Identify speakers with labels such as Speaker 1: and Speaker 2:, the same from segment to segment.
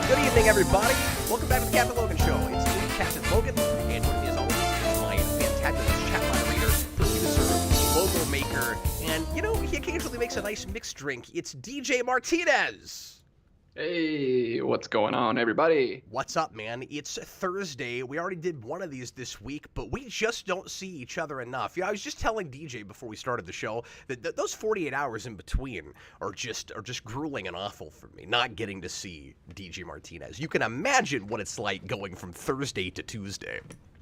Speaker 1: Good evening, everybody. Welcome back to the Captain Logan Show. It's me, Captain Logan, and with me as always is my fantabulous chat moderator, producer, logo maker, and, you know, he occasionally makes a nice mixed drink. It's DJ Martinez.
Speaker 2: Hey, what's going on, everybody?
Speaker 1: What's up, man? It's Thursday. We already did one of these this week, but we just don't see each other enough. Yeah, I was just telling DJ before we started the show that those 48 hours in between are just grueling and awful for me, not getting to see DJ Martinez. You can imagine what it's like going from Thursday to Tuesday.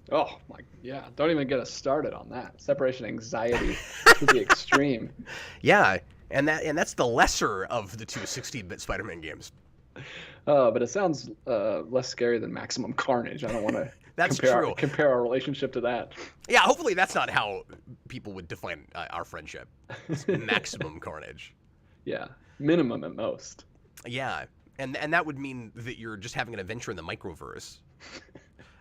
Speaker 2: Oh, my, yeah, don't even get us started on that. Separation anxiety to the extreme.
Speaker 1: Yeah, and that's the lesser of the two 16-bit Spider-Man games.
Speaker 2: But it sounds less scary than Maximum Carnage. I don't want to compare our relationship to that.
Speaker 1: Yeah, hopefully that's not how people would define our friendship. It's Maximum Carnage.
Speaker 2: Yeah, minimum at most.
Speaker 1: Yeah, and that would mean that you're just having an adventure in the microverse.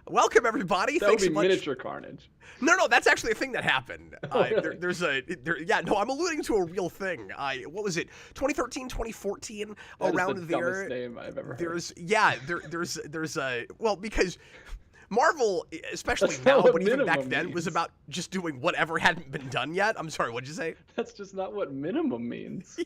Speaker 1: Welcome, everybody.
Speaker 2: That
Speaker 1: Thanks
Speaker 2: would be
Speaker 1: so much.
Speaker 2: miniature Carnage.
Speaker 1: No, that's actually a thing that happened.
Speaker 2: Really?
Speaker 1: I'm alluding to a real thing. What was it? 2013, 2014,
Speaker 2: that
Speaker 1: around
Speaker 2: is the
Speaker 1: there.
Speaker 2: Dumbest name I've ever
Speaker 1: heard. Because Marvel, especially
Speaker 2: That's
Speaker 1: now,
Speaker 2: not what
Speaker 1: but even back
Speaker 2: minimum
Speaker 1: then, was
Speaker 2: means.
Speaker 1: about just doing whatever hadn't been done yet. I'm sorry, what'd you say?
Speaker 2: That's just not what minimum means.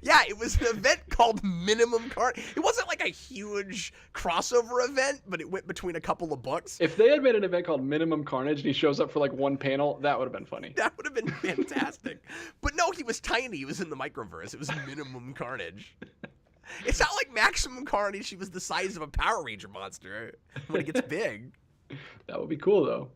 Speaker 1: Yeah, it was an event called Minimum Carnage. It wasn't like a huge crossover event, but it went between a couple of books.
Speaker 2: If they had made an event called Minimum Carnage and he shows up for like one panel, that would have been funny.
Speaker 1: That would have been fantastic. But no, he was tiny. He was in the microverse. It was Minimum Carnage. It's not like Maximum Carnage. He was the size of a Power Ranger monster when he gets big.
Speaker 2: That would be cool, though.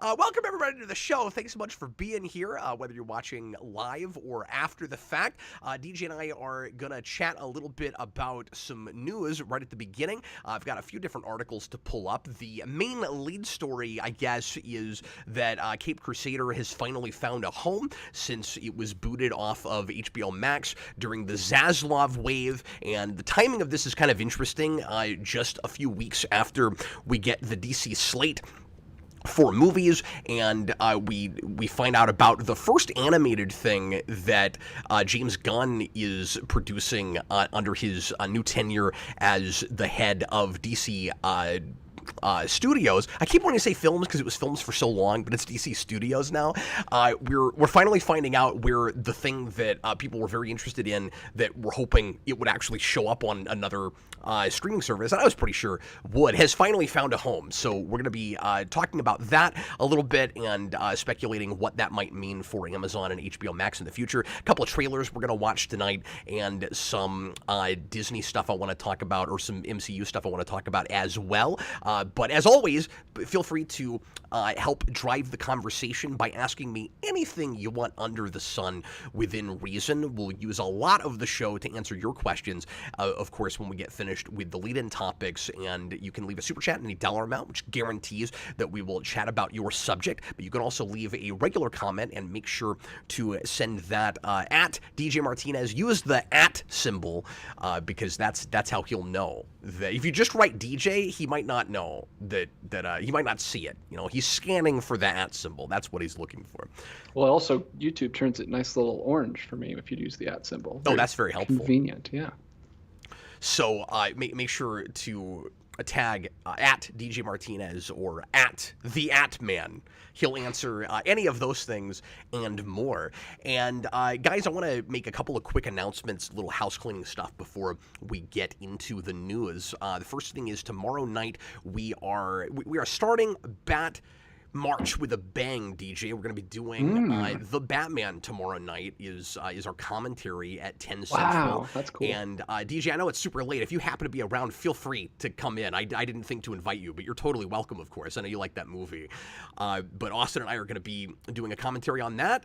Speaker 1: Welcome, everybody, to the show. Thanks so much for being here, whether you're watching live or after the fact. DJ and I are going to chat a little bit about some news right at the beginning. I've got a few different articles to pull up. The main lead story, I guess, is that Cape Crusader has finally found a home since it was booted off of HBO Max during the Zaslav wave. And the timing of this is kind of interesting. Just a few weeks after we get the DC slate for movies, and we find out about the first animated thing that James Gunn is producing under his new tenure as the head of DC Studios. I keep wanting to say films because it was films for so long, but it's DC Studios now. We're finally finding out where the thing that people were very interested in, that we're hoping it would actually show up on another streaming service, and I was pretty sure would, has finally found a home. So we're going to be talking about that a little bit and speculating what that might mean for Amazon and HBO Max in the future. A couple of trailers we're going to watch tonight, and some Disney stuff I want to talk about, or some MCU stuff I want to talk about as well. But as always, feel free to help drive the conversation by asking me anything you want under the sun within reason. We'll use a lot of the show to answer your questions, of course, when we get finished with the lead-in topics, and you can leave a super chat in any dollar amount, which guarantees that we will chat about your subject. But you can also leave a regular comment, and make sure to send that at DJ Martinez. Use the @ symbol because that's how he'll know that. If you just write DJ, he might not know that he might not see it. You know, he's scanning for the @ symbol. That's what he's looking for.
Speaker 2: Well, also, YouTube turns it nice little orange for me if you use the @ symbol.
Speaker 1: Oh, that's very helpful.
Speaker 2: Convenient, yeah.
Speaker 1: So make sure to tag at DJ Martinez or at the @man. He'll answer any of those things and more. And guys, I want to make a couple of quick announcements, little house cleaning stuff before we get into the news. The first thing is tomorrow night we are starting Bat March with a bang, DJ. We're going to be doing The Batman tomorrow night is our commentary at 10 Central.
Speaker 2: Wow, that's cool.
Speaker 1: And DJ, I know it's super late. If you happen to be around, feel free to come in. I didn't think to invite you, but you're totally welcome, of course. I know you like that movie. But Austin and I are going to be doing a commentary on that.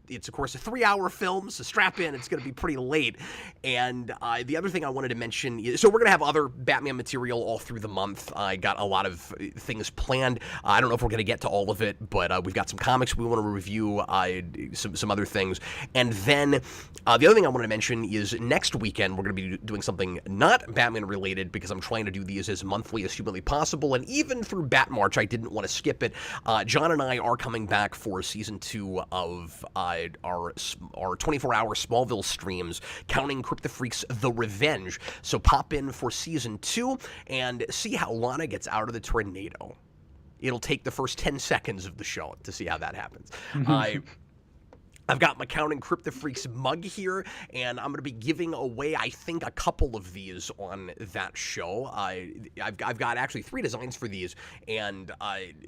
Speaker 1: It's, of course, a 3-hour film, so strap in. It's going to be pretty late. And the other thing I wanted to mention is, so we're going to have other Batman material all through the month. I got a lot of things planned. I don't know if we're going to get to all of it, but we've got some comics we want to review, some other things. And then the other thing I wanted to mention is next weekend we're going to be doing something not Batman-related, because I'm trying to do these as monthly as humanly possible. And even through Bat March, I didn't want to skip it. John and I are coming back for Season 2 of our 24-hour Smallville streams, counting Crypto Freaks The Revenge. So pop in for Season 2 and see how Lana gets out of the tornado. It'll take the first 10 seconds of the show to see how that happens. I've got my Counting Crypto Freaks mug here, and I'm going to be giving away, I think, a couple of these on that show. I've got actually 3 designs for these, and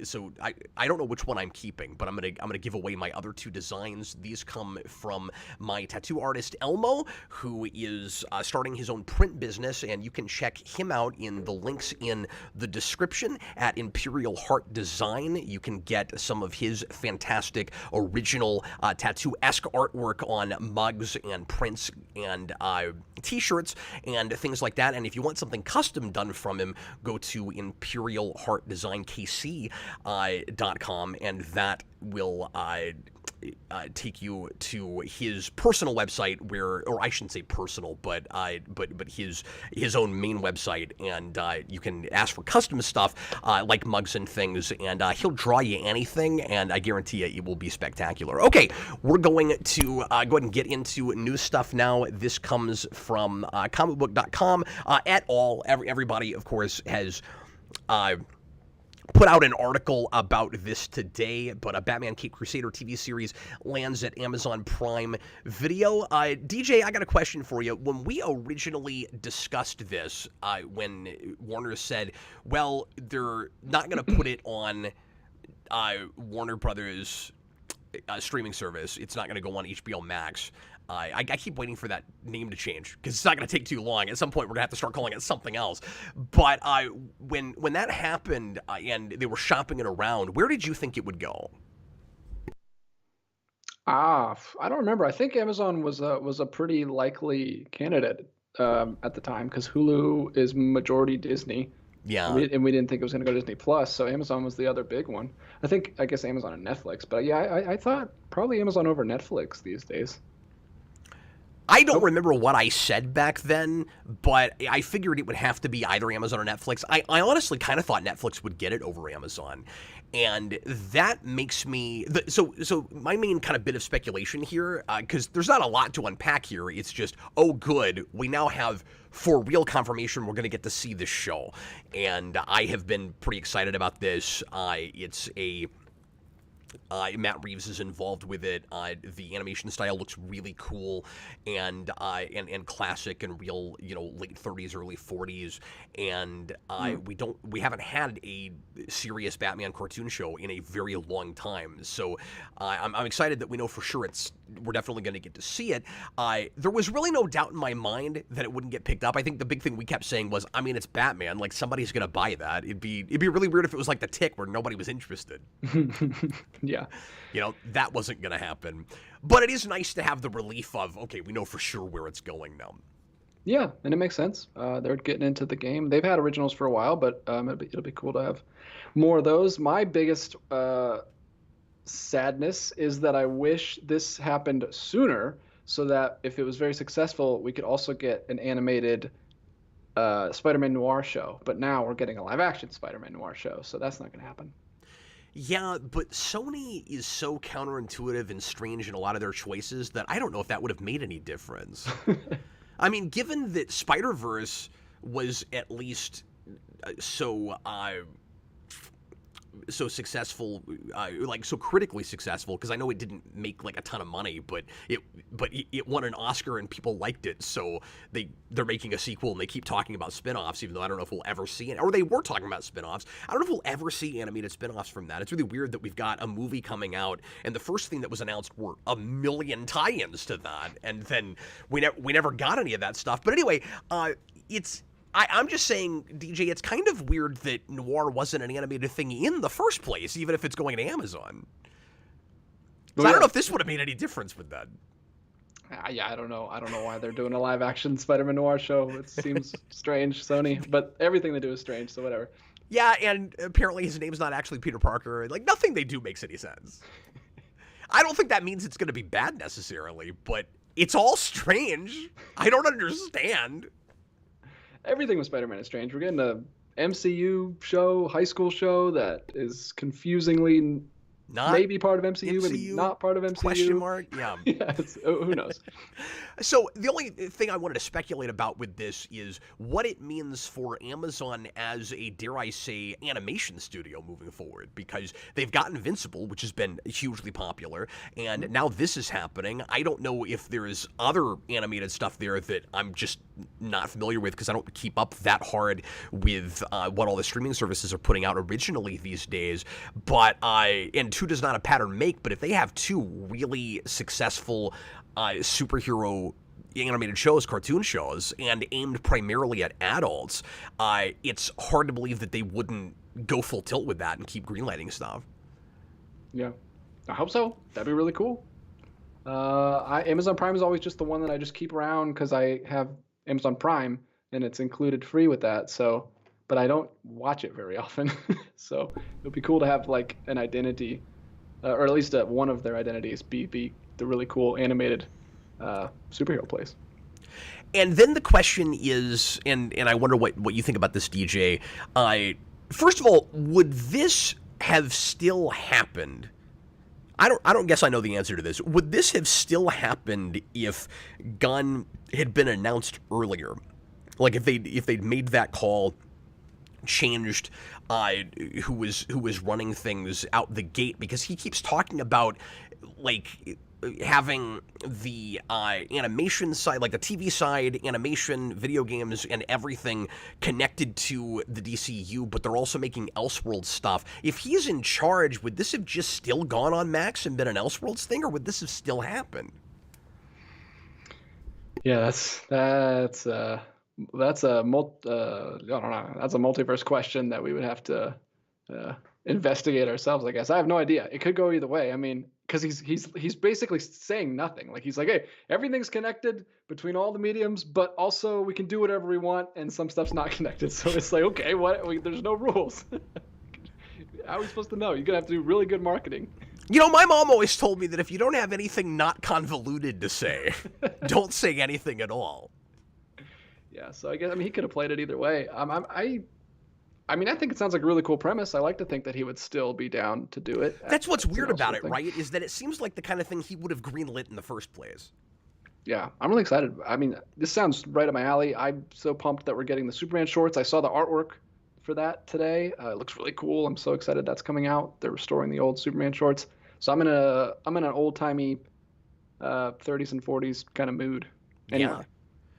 Speaker 1: so I don't know which one I'm keeping, but I'm gonna give away my other 2 designs. These come from my tattoo artist Elmo, who is starting his own print business, and you can check him out in the links in the description at Imperial Heart Design. You can get some of his fantastic original tattoo-esque artwork on mugs and prints and t-shirts and things like that. And if you want something custom done from him, go to imperialheartdesignkc.com, and that will take you to his personal website, or I shouldn't say personal, but his own main website, and you can ask for custom stuff like mugs and things, and he'll draw you anything, and I guarantee you it will be spectacular. Okay, we're going to go ahead and get into new stuff now. This comes from comicbook.com. Everybody, of course, has put out an article about this today, but a Batman Caped Crusader TV series lands at Amazon Prime Video. DJ, I got a question for you. When we originally discussed this, when Warner said, well, they're not going to put it on Warner Brothers streaming service, it's not going to go on HBO Max. I keep waiting for that name to change because it's not going to take too long. At some point, we're going to have to start calling it something else. But when that happened and they were shopping it around, where did you think it would go?
Speaker 2: I don't remember. I think Amazon was a pretty likely candidate at the time because Hulu is majority Disney.
Speaker 1: Yeah.
Speaker 2: And we didn't think it was going to go Disney Plus, so Amazon was the other big one. I guess Amazon and Netflix. But yeah, I thought probably Amazon over Netflix these days.
Speaker 1: I don't remember what I said back then, but I figured it would have to be either Amazon or Netflix. I honestly kind of thought Netflix would get it over Amazon. And that makes me... So my main kind of bit of speculation here, because there's not a lot to unpack here. It's just, oh, good, we now have for real confirmation we're going to get to see this show. And I have been pretty excited about this. It's a... Matt Reeves is involved with it. The animation style looks really cool and classic and real, late 30s, early 40s. And we haven't had a serious Batman cartoon show in a very long time. So I'm excited that we know for sure we're definitely going to get to see it. There was really no doubt in my mind that it wouldn't get picked up. I think the big thing we kept saying was, I mean, it's Batman. Like, somebody's going to buy that. It'd be really weird if it was like The Tick where nobody was interested.
Speaker 2: Yeah.
Speaker 1: That wasn't going to happen. But it is nice to have the relief of, okay, we know for sure where it's going now.
Speaker 2: Yeah, and it makes sense. They're getting into the game. They've had originals for a while, but it'll be cool to have more of those. My biggest sadness is that I wish this happened sooner so that if it was very successful, we could also get an animated Spider-Man Noir show. But now we're getting a live-action Spider-Man Noir show, so that's not going to happen.
Speaker 1: Yeah, but Sony is so counterintuitive and strange in a lot of their choices that I don't know if that would have made any difference. I mean, given that Spider-Verse was at least so successful, so critically successful, because I know it didn't make like a ton of money, but it won an Oscar and people liked it, so they're making a sequel and they keep talking about spin-offs, even though I don't know if we'll ever see it, or they were talking about spin-offs. I don't know if we'll ever see animated spin-offs from that. It's really weird that we've got a movie coming out and the first thing that was announced were a million tie-ins to that, and then we never got any of that stuff. But anyway, I'm just saying, DJ, it's kind of weird that Noir wasn't an animated thing in the first place, even if it's going to Amazon. So I don't know if this would have made any difference with that.
Speaker 2: Yeah, I don't know. I don't know why they're doing a live-action Spider-Man Noir show. It seems strange, Sony, but everything they do is strange, so whatever.
Speaker 1: Yeah, and apparently his name's not actually Peter Parker. Like, nothing they do makes any sense. I don't think that means it's going to be bad necessarily, but it's all strange. I don't understand.
Speaker 2: Everything with Spider-Man is strange. We're getting a MCU show, high school show that is confusingly
Speaker 1: Not
Speaker 2: maybe part of MCU, maybe not part of MCU.
Speaker 1: Question mark? Yeah.
Speaker 2: Yeah, who knows?
Speaker 1: So the only thing I wanted to speculate about with this is what it means for Amazon as a, dare I say, animation studio moving forward, because they've got Invincible, which has been hugely popular, and now this is happening. I don't know if there's other animated stuff there that I'm just not familiar with, because I don't keep up that hard with what all the streaming services are putting out originally these days, but and two does not a pattern make, but if they have two really successful superhero animated shows, cartoon shows, and aimed primarily at adults, it's hard to believe that they wouldn't go full tilt with that and keep greenlighting stuff.
Speaker 2: Yeah, I hope so. That'd be really cool. Amazon Prime is always just the one that I just keep around because I have Amazon Prime and it's included free with that. So, but I don't watch it very often. So it would be cool to have like an identity, or at least one of their identities be the really cool animated superhero place.
Speaker 1: And then the question is, and I wonder what you think about this, DJ. First of all, would this have still happened? I don't guess I know the answer to this. Would this have still happened if Gunn had been announced earlier? Like if they'd made that call, changed who was running things out the gate, because he keeps talking about like having the animation side, like the TV side, animation, video games, and everything connected to the DCU, but they're also making Elseworlds stuff. If he's in charge, would this have just still gone on Max and been an Elseworlds thing, or would this have still happened?
Speaker 2: Yeah, that's a that's a multiverse question that we would have to investigate ourselves, I guess. I have no idea. It could go either way. I mean, because he's basically saying nothing. Like he's like, hey, everything's connected between all the mediums, but also we can do whatever we want, and some stuff's not connected. So it's like, okay, there's no rules. How are we supposed to know? You're gonna have to do really good marketing.
Speaker 1: You know, my mom always told me that if you don't have anything not convoluted to say, don't say anything at all.
Speaker 2: Yeah, so I guess, I mean, he could have played it either way. I mean, I think it sounds like a really cool premise. I like to think that he would still be down to do it.
Speaker 1: That's what's weird about it, right? Is that it seems like the kind of thing he would have greenlit in the first place.
Speaker 2: Yeah, I'm really excited. I mean, this sounds right up my alley. I'm so pumped that we're getting the Superman shorts. I saw the artwork for that today. It looks really cool. I'm so excited that's coming out. They're restoring the old Superman shorts. So I'm in an old-timey 30s and 40s kind of mood. Anyway.
Speaker 1: Yeah.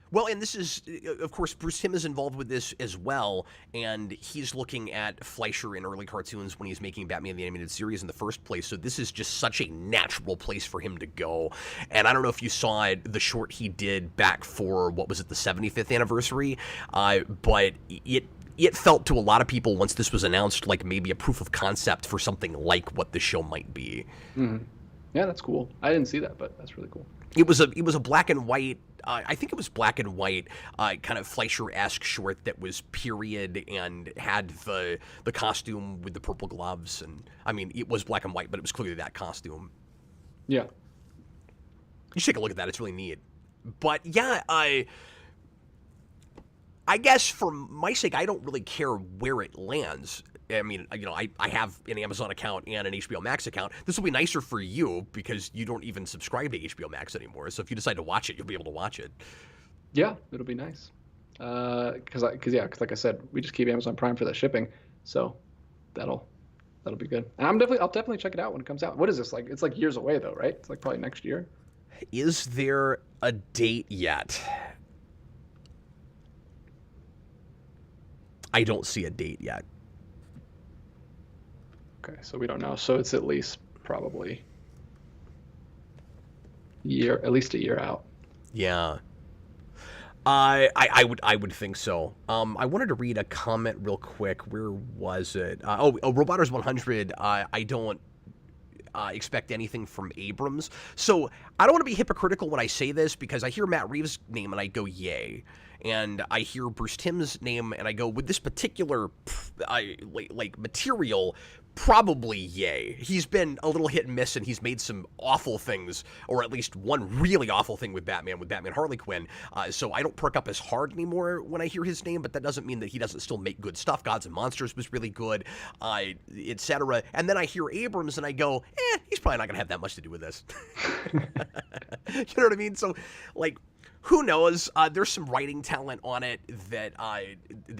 Speaker 1: Well, and this is, of course, Bruce Timm is involved with this as well, and he's looking at Fleischer in early cartoons when he's making Batman the Animated Series in the first place, so this is just such a natural place for him to go. And I don't know if you saw the short he did back for, what was it, the 75th anniversary, but it felt to a lot of people once this was announced like maybe a proof of concept for something like what the show might be.
Speaker 2: Mm-hmm. Yeah, that's cool. I didn't see that, but that's really cool.
Speaker 1: It was a black and white, I think it was black and white, kind of Fleischer-esque short that was period and had the costume with the purple gloves, and I mean it was black and white, but it was clearly that costume.
Speaker 2: Yeah.
Speaker 1: You should take a look at that; it's really neat. But yeah, I guess for my sake, I don't really care where it lands. I mean, you know, I have an Amazon account and an HBO Max account. This will be nicer for you because you don't even subscribe to HBO Max anymore. So if you decide to watch it, you'll be able to watch it.
Speaker 2: Yeah, it'll be nice. Because like I said, we just keep Amazon Prime for that shipping, so that'll be good. And I'll definitely check it out when it comes out. What is this like? It's like years away though, right? It's like probably next year.
Speaker 1: Is there a date yet? I don't see a date yet.
Speaker 2: Okay, so we don't know. So it's at least probably at least a year out.
Speaker 1: Yeah. I would think so. I wanted to read a comment real quick. Where was it? Robotters 100. I don't expect anything from Abrams. So I don't want to be hypocritical when I say this because I hear Matt Reeves' name and I go, yay. And I hear Bruce Timm's name and I go, with this particular like material, Probably yay. He's been a little hit and miss, and he's made some awful things, or at least one really awful thing with Batman Harley Quinn. So I don't perk up as hard anymore when I hear his name, but that doesn't mean that he doesn't still make good stuff. Gods and Monsters was really good, etc. And then I hear Abrams, and I go, he's probably not going to have that much to do with this. You know what I mean? So, like, who knows? There's some writing talent on it that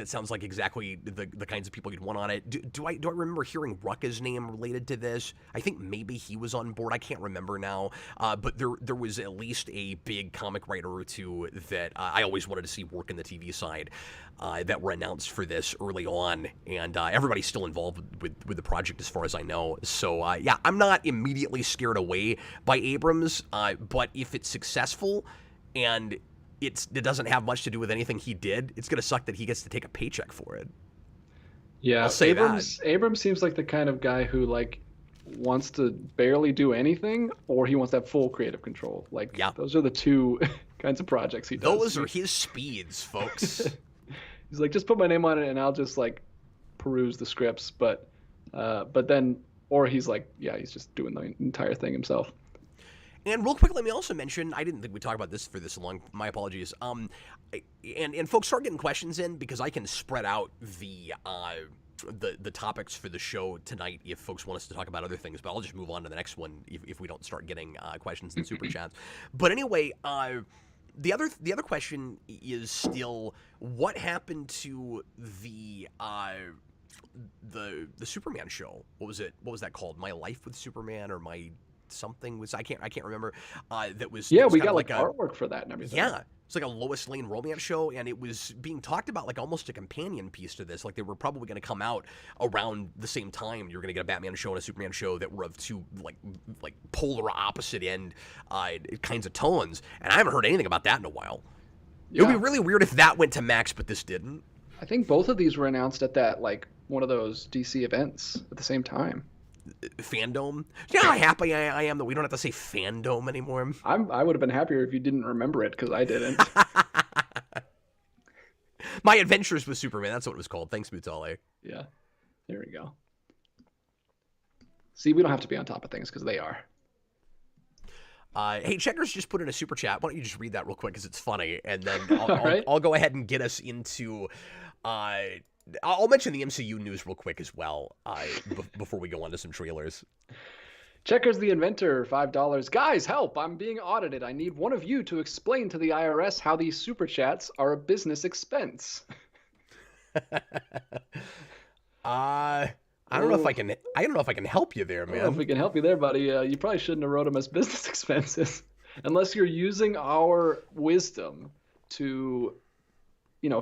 Speaker 1: sounds like exactly the kinds of people you'd want on it. Do I remember hearing Rucka's name related to this? I think maybe he was on board. I can't remember now. But there was at least a big comic writer or two that I always wanted to see work in the TV side that were announced for this early on, and everybody's still involved with the project as far as I know. So yeah, I'm not immediately scared away by Abrams, but if it's successful and it doesn't have much to do with anything he did, it's going to suck that he gets to take a paycheck for it.
Speaker 2: Yeah,
Speaker 1: I'll say
Speaker 2: Abrams seems like the kind of guy who, like, wants to barely do anything, or he wants to have full creative control. Like, those are the two kinds of projects he does.
Speaker 1: Those are his speeds, folks.
Speaker 2: He's like, just put my name on it and I'll just, like, peruse the scripts. But then, or he's like, he's just doing the entire thing himself.
Speaker 1: And real quick, let me also mention, I didn't think we'd talk about this for this long. My apologies. And folks, start getting questions in, because I can spread out the topics for the show tonight if folks want us to talk about other things. But I'll just move on to the next one if we don't start getting questions in super chats. But anyway, the other question is still, what happened to the Superman show? What was it? What was that called? My Life with Superman, or my something was I can't remember. That was
Speaker 2: we got like artwork for that and everything.
Speaker 1: Yeah, it's like a Lois Lane romance show, and it was being talked about like almost a companion piece to this. Like they were probably going to come out around the same time. You're going to get a Batman show and a Superman show that were of two like polar opposite end kinds of tones. And I haven't heard anything about that in a while. Yeah. It would be really weird if that went to Max, but this didn't.
Speaker 2: I think both of these were announced at that like one of those DC events at the same time.
Speaker 1: Fandom. You know how happy I am that we don't have to say fandom anymore?
Speaker 2: I would have been happier if you didn't remember it, because I didn't.
Speaker 1: My Adventures with Superman, that's what it was called. Thanks, Mutale.
Speaker 2: Yeah, there we go. See, we don't have to be on top of things, because they are.
Speaker 1: Hey, Checkers just put in a super chat. Why don't you just read that real quick, because it's funny, and then I'll go ahead and get us into... I'll mention the MCU news real quick as well before we go on to some trailers.
Speaker 2: Checkers the Inventor, $5. Guys, help! I'm being audited. I need one of you to explain to the IRS how these super chats are a business expense.
Speaker 1: I don't know if I can. I don't know if I can help you there, man.
Speaker 2: I don't know if we can help you there, buddy. You probably shouldn't have wrote them as business expenses, unless you're using our wisdom to,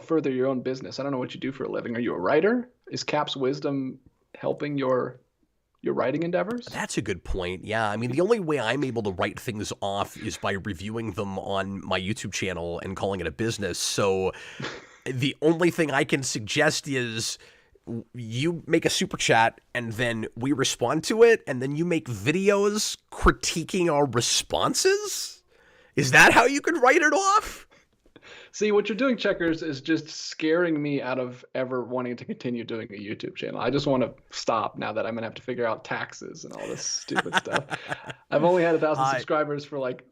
Speaker 2: further your own business. I don't know what you do for a living. Are you a writer? Is Cap's wisdom helping your writing endeavors?
Speaker 1: That's a good point. Yeah, I mean, the only way I'm able to write things off is by reviewing them on my YouTube channel and calling it a business. So the only thing I can suggest is you make a super chat and then we respond to it, and then you make videos critiquing our responses? Is that how you could write it off?
Speaker 2: See, what you're doing, Checkers, is just scaring me out of ever wanting to continue doing a YouTube channel. I just want to stop now that I'm going to have to figure out taxes and all this stupid stuff. I've only had 1,000 subscribers for like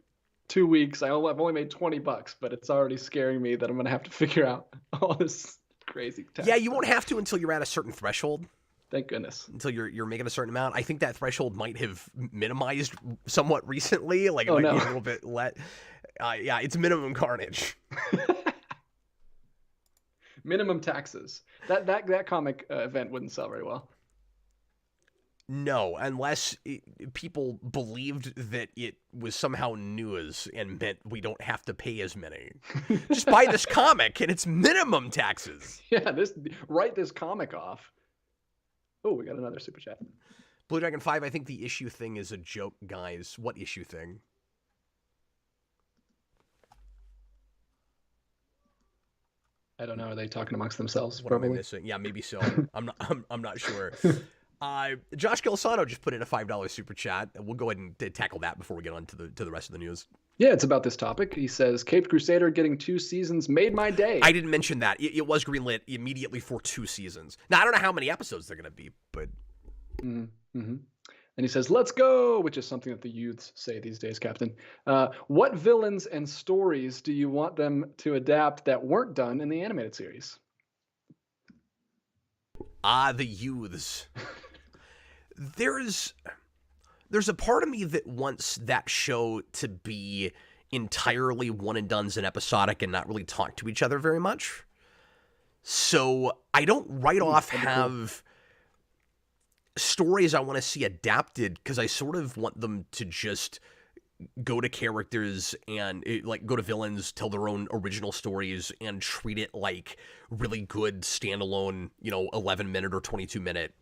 Speaker 2: 2 weeks. I've only made $20, but it's already scaring me that I'm going to have to figure out all this crazy tax
Speaker 1: stuff. You
Speaker 2: won't
Speaker 1: have to until you're at a certain threshold.
Speaker 2: Thank goodness.
Speaker 1: Until you're making a certain amount. I think that threshold might have minimized somewhat recently. Like it might be a little bit let. Yeah, it's minimum carnage.
Speaker 2: Minimum taxes. That comic event wouldn't sell very well.
Speaker 1: No, unless people believed that it was somehow news and meant we don't have to pay as many. Just buy this comic and it's minimum taxes.
Speaker 2: Yeah, write this comic off. Oh, we got another super chat.
Speaker 1: Blue Dragon 5, I think the issue thing is a joke, guys. What issue thing?
Speaker 2: I don't know. Are they talking amongst themselves?
Speaker 1: What am I missing? Yeah, maybe so. I'm not sure. Josh Gilsano just put in a $5 super chat. We'll go ahead and tackle that before we get on to the rest of the news.
Speaker 2: Yeah, it's about this topic. He says, Caped Crusader getting 2 seasons made my day.
Speaker 1: I didn't mention that. It was greenlit immediately for 2 seasons. Now, I don't know how many episodes they're going to be, but
Speaker 2: Mm-hmm. And he says, "Let's go," which is something that the youths say these days, Captain. What villains and stories do you want them to adapt that weren't done in the animated series?
Speaker 1: The youths. There's a part of me that wants that show to be entirely one and dones and episodic and not really talk to each other very much. So I don't right off have stories I want to see adapted because I sort of want them to just go to characters and like go to villains, tell their own original stories, and treat it like really good standalone, 11-minute or 22-minute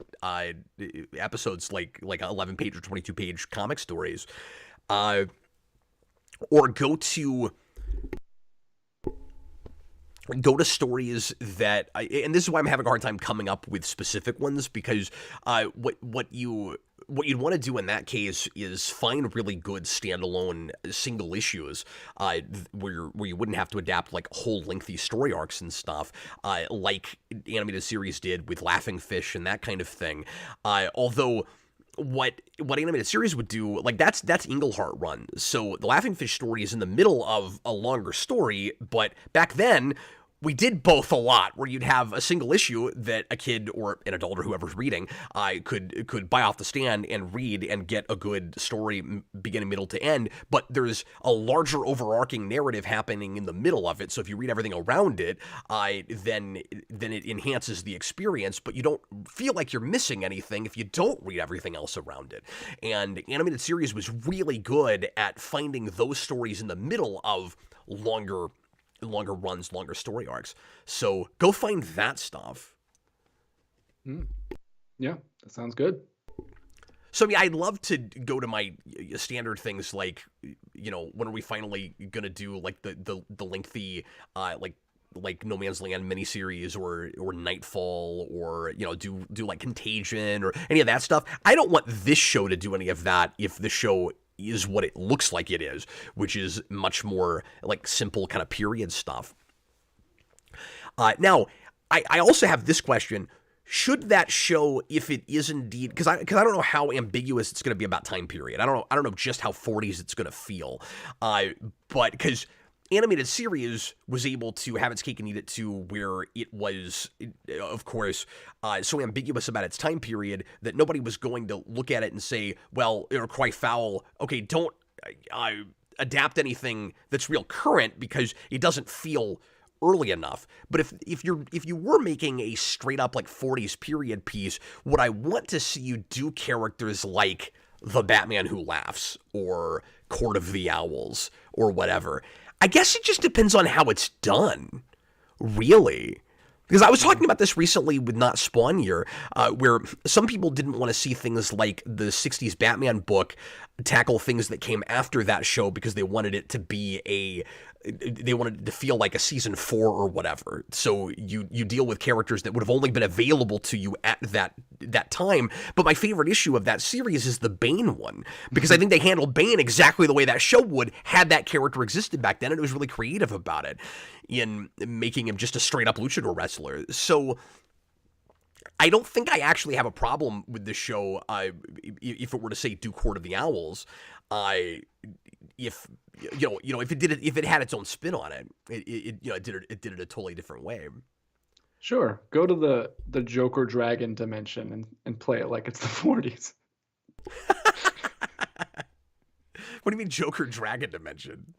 Speaker 1: episodes, like 11-page or 22-page comic stories, or go to stories that and this is why I'm having a hard time coming up with specific ones, because what you'd want to do in that case is find really good standalone single issues where you wouldn't have to adapt like whole lengthy story arcs and stuff, like animated series did with Laughing Fish and that kind of thing. Although what animated series would do, like that's Englehart run. So the Laughing Fish story is in the middle of a longer story, but back then we did both a lot, where you'd have a single issue that a kid or an adult or whoever's reading could buy off the stand and read and get a good story beginning, middle to end, but there's a larger overarching narrative happening in the middle of it. So if you read everything around it, then it enhances the experience, but you don't feel like you're missing anything if you don't read everything else around it. And animated series was really good at finding those stories in the middle of longer runs, longer story arcs. So go find that stuff.
Speaker 2: Yeah, that sounds good.
Speaker 1: So, I mean, I'd love to go to my standard things like, when are we finally going to do like the lengthy, like No Man's Land miniseries or Nightfall, or, do like Contagion or any of that stuff. I don't want this show to do any of that if the show is what it looks like it is, which is much more like simple kind of period stuff. Now, I also have this question. Should that show, if it is indeed, because I don't know how ambiguous it's going to be about time period. I don't know just how 40s it's going to feel. But because animated series was able to have its cake and eat it too, where it was, of course, so ambiguous about its time period that nobody was going to look at it and say, well, or quite foul, okay, don't adapt anything that's real current because it doesn't feel early enough. But if you were making a straight up like 40s period piece, would I want to see you do characters like the Batman Who Laughs or Court of the Owls or whatever? I guess it just depends on how it's done, really. Because I was talking about this recently with Not Spawn Year, where some people didn't want to see things like the 60s Batman book tackle things that came after that show because they wanted it to be they wanted it to feel like a season 4 or whatever. So you deal with characters that would have only been available to you at that time. But my favorite issue of that series is the Bane one, because I think they handled Bane exactly the way that show would had that character existed back then, and it was really creative about it in making him just a straight up luchador wrestler. So I don't think I actually have a problem with this show if it were to say do Court of the Owls. If it had its own spin on it, it did it a totally different way.
Speaker 2: Sure, go to the Joker Dragon dimension and play it like it's the 40s.
Speaker 1: What do you mean Joker Dragon dimension?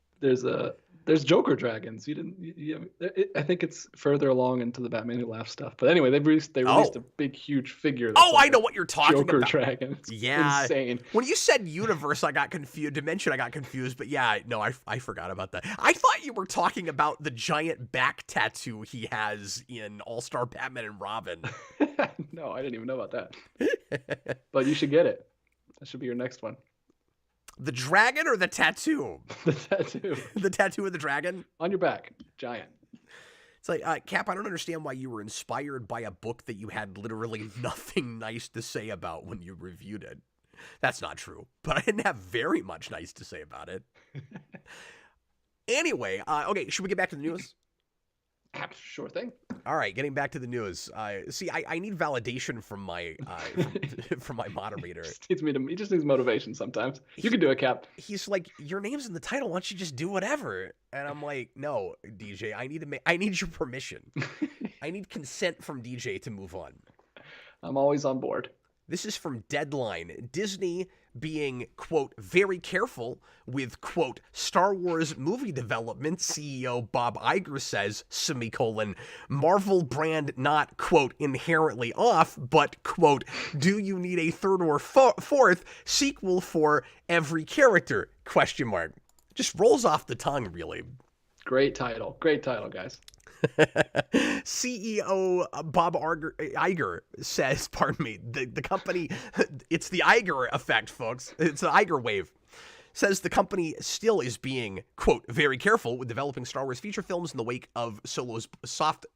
Speaker 2: There's Joker dragons. I think it's further along into the Batman Who Laughs stuff. But anyway, they released a big, huge figure.
Speaker 1: Oh, like I know what you're talking
Speaker 2: Joker
Speaker 1: about.
Speaker 2: Joker dragon. It's insane.
Speaker 1: When you said universe, I got confused. Dimension, I got confused. But yeah, no, I forgot about that. I thought you were talking about the giant back tattoo he has in All-Star Batman and Robin.
Speaker 2: No, I didn't even know about that. But you should get it. That should be your next one.
Speaker 1: The dragon or the tattoo?
Speaker 2: The tattoo.
Speaker 1: The tattoo of the dragon?
Speaker 2: On your back. Giant.
Speaker 1: It's like, Cap, I don't understand why you were inspired by a book that you had literally nothing nice to say about when you reviewed it. That's not true, but I didn't have very much nice to say about it. Anyway, okay, should we get back to the news?
Speaker 2: Sure thing.
Speaker 1: All right, getting back to the news. See, I need validation from my from my moderator.
Speaker 2: He just needs motivation sometimes. You can do it, Cap.
Speaker 1: He's like, your name's in the title. Why don't you just do whatever? And I'm like, no, DJ. I need your permission. I need consent from DJ to move on.
Speaker 2: I'm always on board.
Speaker 1: This is from Deadline. Disney being, quote, very careful with, quote, Star Wars movie development, CEO Bob Iger says, semicolon, Marvel brand not, quote, inherently off, but, quote, do you need a third or fourth sequel for every character, question mark. Just rolls off the tongue, really.
Speaker 2: Great title, guys.
Speaker 1: CEO Bob Iger says, pardon me, the company, it's the Iger effect, folks. It's the Iger wave. Says the company still is being, quote, very careful with developing Star Wars feature films in the wake of Solo's soft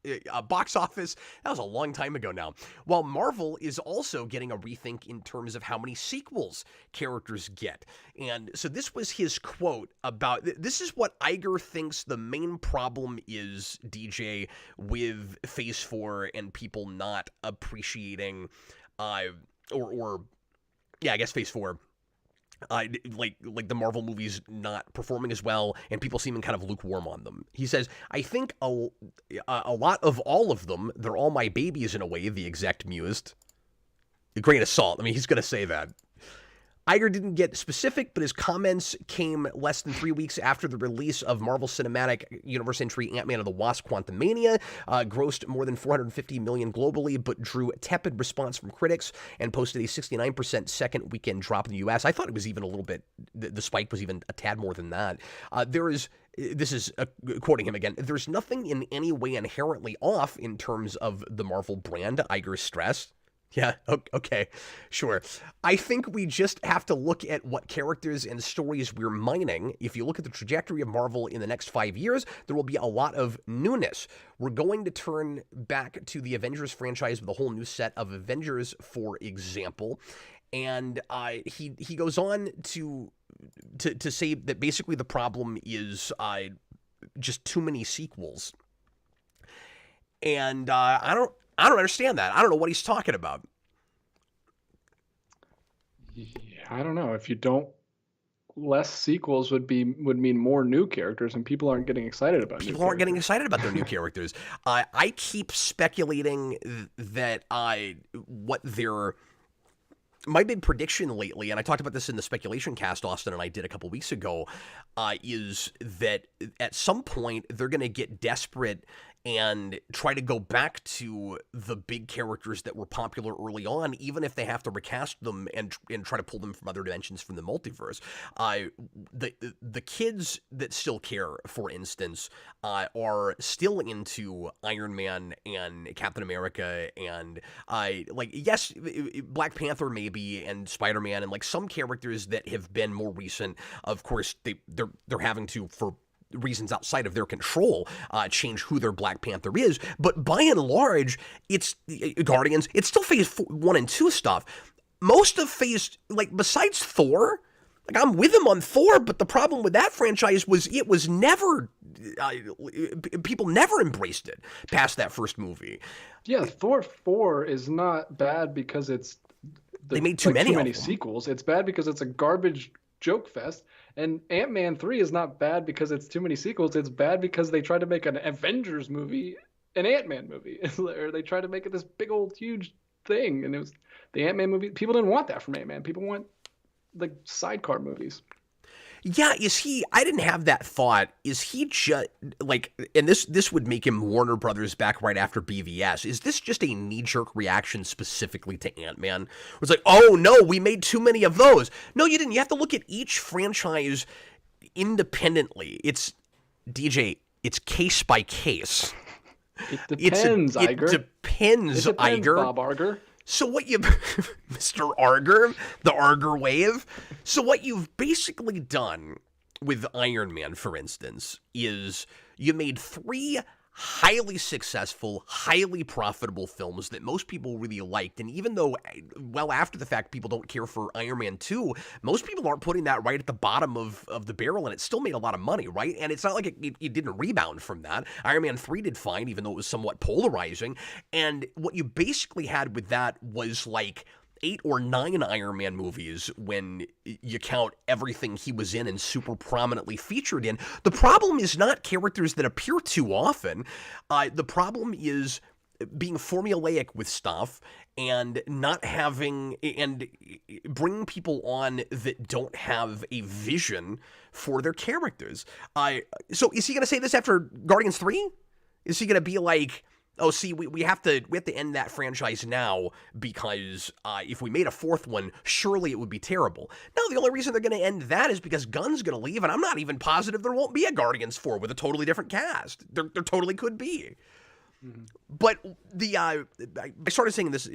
Speaker 1: box office. That was a long time ago now. While Marvel is also getting a rethink in terms of how many sequels characters get. And so this was his quote about, this is what Iger thinks the main problem is, DJ, with Phase 4 and people not appreciating, I guess Phase 4. Like the Marvel movies not performing as well, and people seeming kind of lukewarm on them. He says, I think a lot of all of them, they're all my babies in a way, the exec mused. A grain of salt. I mean, he's going to say that. Iger didn't get specific, but his comments came less than 3 weeks after the release of Marvel Cinematic Universe entry Ant-Man and the Wasp: Quantumania, grossed more than $450 million globally, but drew a tepid response from critics and posted a 69% second weekend drop in the U.S. I thought it was even a little bit, the spike was even a tad more than that. This is quoting him again, there's nothing in any way inherently off in terms of the Marvel brand, Iger stressed. Yeah, okay, sure. I think we just have to look at what characters and stories we're mining. If you look at the trajectory of Marvel in the next 5 years, there will be a lot of newness. We're going to turn back to the Avengers franchise with a whole new set of Avengers, for example. And he goes on to say that basically the problem is just too many sequels. And I don't understand that. I don't know what he's talking about.
Speaker 2: Yeah, I don't know. If you don't, less sequels would mean more new characters, and people aren't getting excited about. People aren't
Speaker 1: getting excited about their new characters. I keep speculating that what their my big prediction lately, and I talked about this in the speculation cast Austin and I did a couple weeks ago, is that at some point they're going to get desperate and try to go back to the big characters that were popular early on, even if they have to recast them and try to pull them from other dimensions from the multiverse. The kids that still care, for instance, are still into Iron Man and Captain America and yes, Black Panther maybe, and Spider-Man, and like some characters that have been more recent. Of course, they're having to, for reasons outside of their control, change who their Black Panther is. But by and large, it's Guardians. It's still Phase 1 and 2 stuff. Most of Phase, besides Thor, I'm with him on Thor, but the problem with that franchise was it was never, people never embraced it past that first movie.
Speaker 2: Yeah, Thor 4 is not bad because
Speaker 1: they made too many
Speaker 2: sequels. It's bad because it's a garbage joke fest. And Ant-Man 3 is not bad because it's too many sequels. It's bad because they tried to make an Avengers movie, an Ant-Man movie. Or they tried to make it this big old huge thing. And it was the Ant-Man movie. People didn't want that from Ant-Man. People want sidecar movies.
Speaker 1: Yeah, I didn't have that thought. Is he just, and this would make him Warner Brothers back right after BVS. Is this just a knee-jerk reaction specifically to Ant-Man? It's like, oh no, we made too many of those. No, you didn't. You have to look at each franchise independently. It's, DJ, it's case by case.
Speaker 2: It depends, Iger.
Speaker 1: It depends, Iger.
Speaker 2: Bob Iger.
Speaker 1: So what you, Mr. Arger, the Arger wave. So what you've basically done with Iron Man, for instance, is you made 3 highly successful, highly profitable films that most people really liked. And even though, well, after the fact, people don't care for Iron Man 2, most people aren't putting that right at the bottom of the barrel, and it still made a lot of money, right? And it's not like it didn't rebound from that. Iron Man 3 did fine, even though it was somewhat polarizing. And what you basically had with that was like 8 or 9 Iron Man movies when you count everything he was in and super prominently featured in. The problem is not characters that appear too often. The problem is being formulaic with stuff and not having and bringing people on that don't have a vision for their characters. So is he going to say this after Guardians 3? Is he going to be like, oh, see, we have to end that franchise now because if we made a fourth one, surely it would be terrible. No, the only reason they're going to end that is because Gunn's going to leave, and I'm not even positive there won't be a Guardians 4 with a totally different cast. There totally could be. Mm-hmm. But I started saying this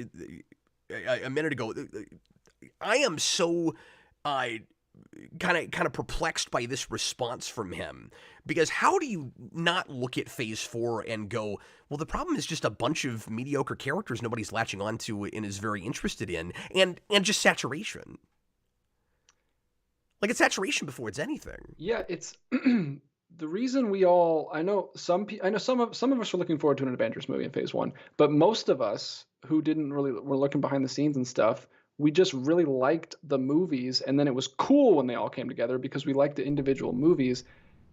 Speaker 1: a minute ago. I am so kind of perplexed by this response from him, because how do you not look at Phase 4 and go, well, the problem is just a bunch of mediocre characters nobody's latching onto and is very interested in, and just saturation. Like, it's saturation before it's anything.
Speaker 2: Yeah, it's the reason we all. I know some of us were looking forward to an Avengers movie in Phase 1, but most of us who didn't really were looking behind the scenes and stuff. We just really liked the movies, and then it was cool when they all came together because we liked the individual movies.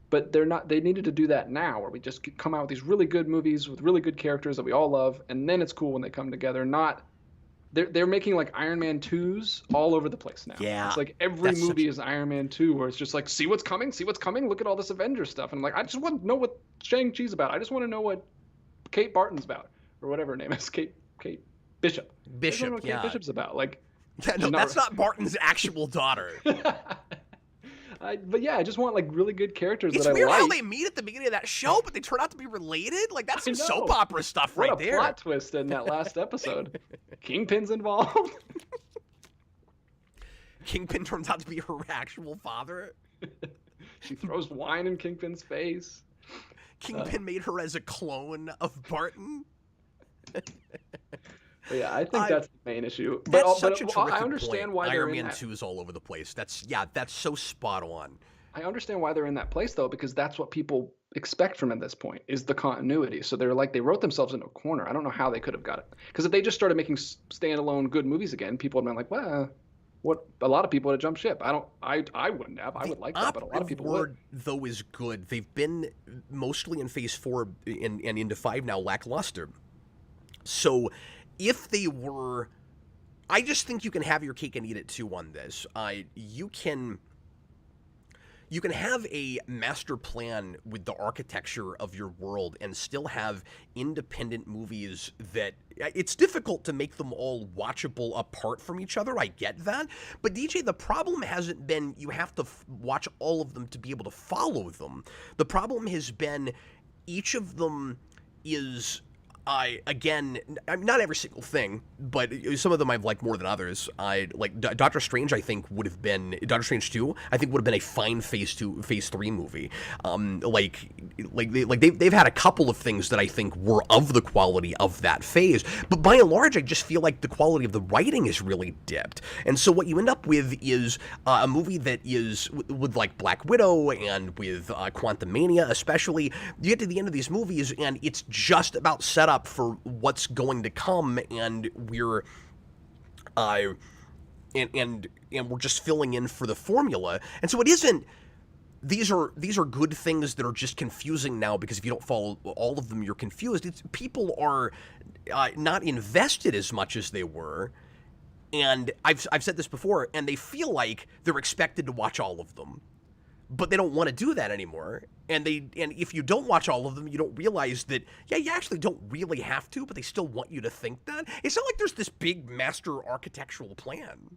Speaker 2: But they needed to do that now, where we just come out with these really good movies with really good characters that we all love, and then it's cool when they come together. Not they're making like Iron Man 2s all over the place now.
Speaker 1: Yeah,
Speaker 2: it's like every movie is Iron Man 2, where it's just like, see what's coming, look at all this Avengers stuff, and I'm like, I just want to know what Shang-Chi's about. I just want to know what Kate Barton's about, or whatever her name is, Kate Bishop.
Speaker 1: Bishop,
Speaker 2: I don't know what Kate Bishop's about, like.
Speaker 1: Yeah, no, that's not Barton's actual daughter.
Speaker 2: But yeah, I just want like really good characters
Speaker 1: it's
Speaker 2: that I like.
Speaker 1: It's weird how they meet at the beginning of that show, but they turn out to be related. Like, that's some soap opera stuff right there.
Speaker 2: What a plot twist in that last episode. Kingpin's involved.
Speaker 1: Kingpin turns out to be her actual father.
Speaker 2: She throws wine in Kingpin's face.
Speaker 1: Kingpin made her as a clone of Barton.
Speaker 2: But yeah, I think that's the main issue.
Speaker 1: That's such a terrific
Speaker 2: I understand
Speaker 1: point.
Speaker 2: why
Speaker 1: Iron Man 2 is all over the place. That's so spot on.
Speaker 2: I understand why they're in that place, though, because that's what people expect from at this point, is the continuity. So they wrote themselves into a corner. I don't know how they could have got it. Because if they just started making standalone good movies again, people would have been like, well, what? A lot of people would have jumped ship. I wouldn't have. I would like that, but a lot of people would.
Speaker 1: Though, is good. They've been mostly in Phase 4 and into 5 now lackluster. So if they were, I just think you can have your cake and eat it too on this. You can have a master plan with the architecture of your world and still have independent movies that it's difficult to make them all watchable apart from each other. I get that. But DJ, the problem hasn't been you have to watch all of them to be able to follow them. The problem has been each of them is again, not every single thing, but some of them I've liked more than others. Like Doctor Strange, I think would have been Doctor Strange 2. I think would have been a fine Phase 3 movie. They've had a couple of things that I think were of the quality of that phase, but by and large, I just feel like the quality of the writing is really dipped. And so what you end up with is a movie that is with like Black Widow and with Quantumania, especially. You get to the end of these movies, and it's just about setup for what's going to come, and we're and we're just filling in for the formula. And so it isn't, these are good things that are just confusing now, because if you don't follow all of them, you're confused. It's people are not invested as much as they were, and I've said this before, and they feel like they're expected to watch all of them. But they don't want to do that anymore. And if you don't watch all of them, you don't realize that, yeah, you actually don't really have to, but they still want you to think that. It's not like there's this big master architectural plan.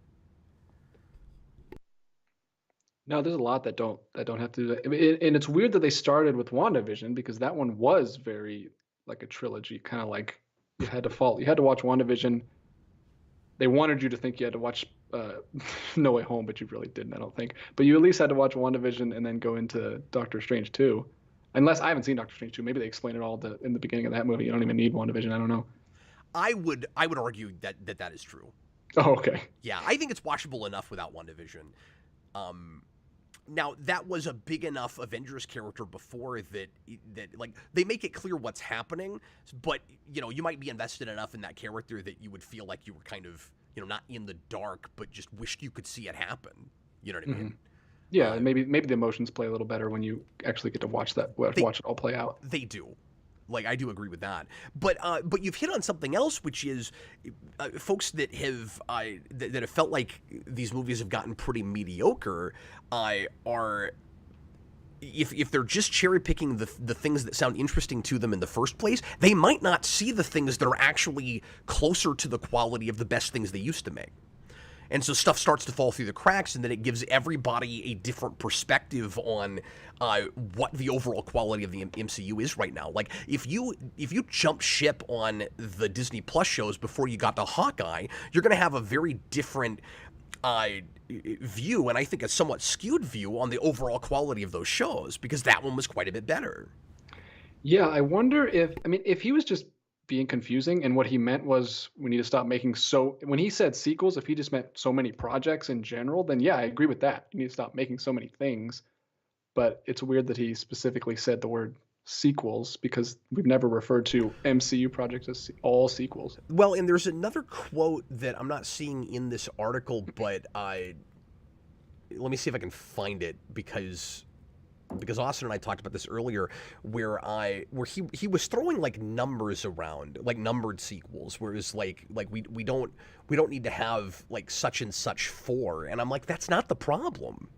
Speaker 2: No, there's a lot that don't have to do that. And it's weird that they started with WandaVision, because that one was very like a trilogy, kind of like you had to watch WandaVision. They wanted you to think you had to watch No Way Home, but you really didn't, I don't think. But you at least had to watch WandaVision and then go into Doctor Strange 2. Unless I haven't seen Doctor Strange 2. Maybe they explain it all in the beginning of that movie. You don't even need WandaVision. I don't know.
Speaker 1: I would argue that is true.
Speaker 2: Oh, okay.
Speaker 1: Yeah, I think it's watchable enough without WandaVision. Now that was a big enough Avengers character before that like they make it clear what's happening, but you might be invested enough in that character that you would feel like you were kind of not in the dark, but just wished you could see it happen. You know what I mean?
Speaker 2: Yeah, maybe the emotions play a little better when you actually get to watch it all play out.
Speaker 1: They do. Like, I do agree with that, but you've hit on something else, which is folks that have felt like these movies have gotten pretty mediocre are if they're just cherry picking the things that sound interesting to them in the first place, they might not see the things that are actually closer to the quality of the best things they used to make. And so stuff starts to fall through the cracks, and then it gives everybody a different perspective on what the overall quality of the MCU is right now. Like, if you jump ship on the Disney Plus shows before you got to Hawkeye, you're going to have a very different view, and I think a somewhat skewed view on the overall quality of those shows, because that one was quite a bit better.
Speaker 2: Yeah, I wonder if he was just being confusing, and what he meant was we need to stop making when he said sequels, if he just meant so many projects in general, then yeah, I agree with that. You need to stop making so many things. But it's weird that he specifically said the word sequels, because we've never referred to MCU projects as all sequels.
Speaker 1: Well, and there's another quote that I'm not seeing in this article, but let me see if I can find it, because Austin and I talked about this earlier, where he was throwing like numbers around, like numbered sequels, whereas like we don't need to have like such and such 4, and I'm like, that's not the problem.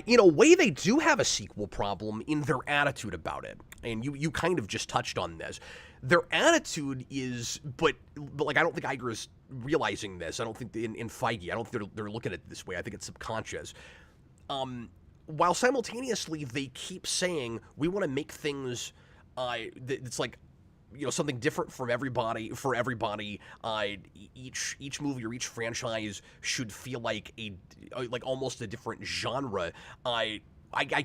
Speaker 1: In a way, they do have a sequel problem in their attitude about it, and you kind of just touched on this. Their attitude is, but like, I don't think Iger is realizing this. I don't think in Feige, I don't think they're looking at it this way. I think it's subconscious. While simultaneously they keep saying we want to make things it's like something different for everybody. Each movie or each franchise should feel like almost a different genre. I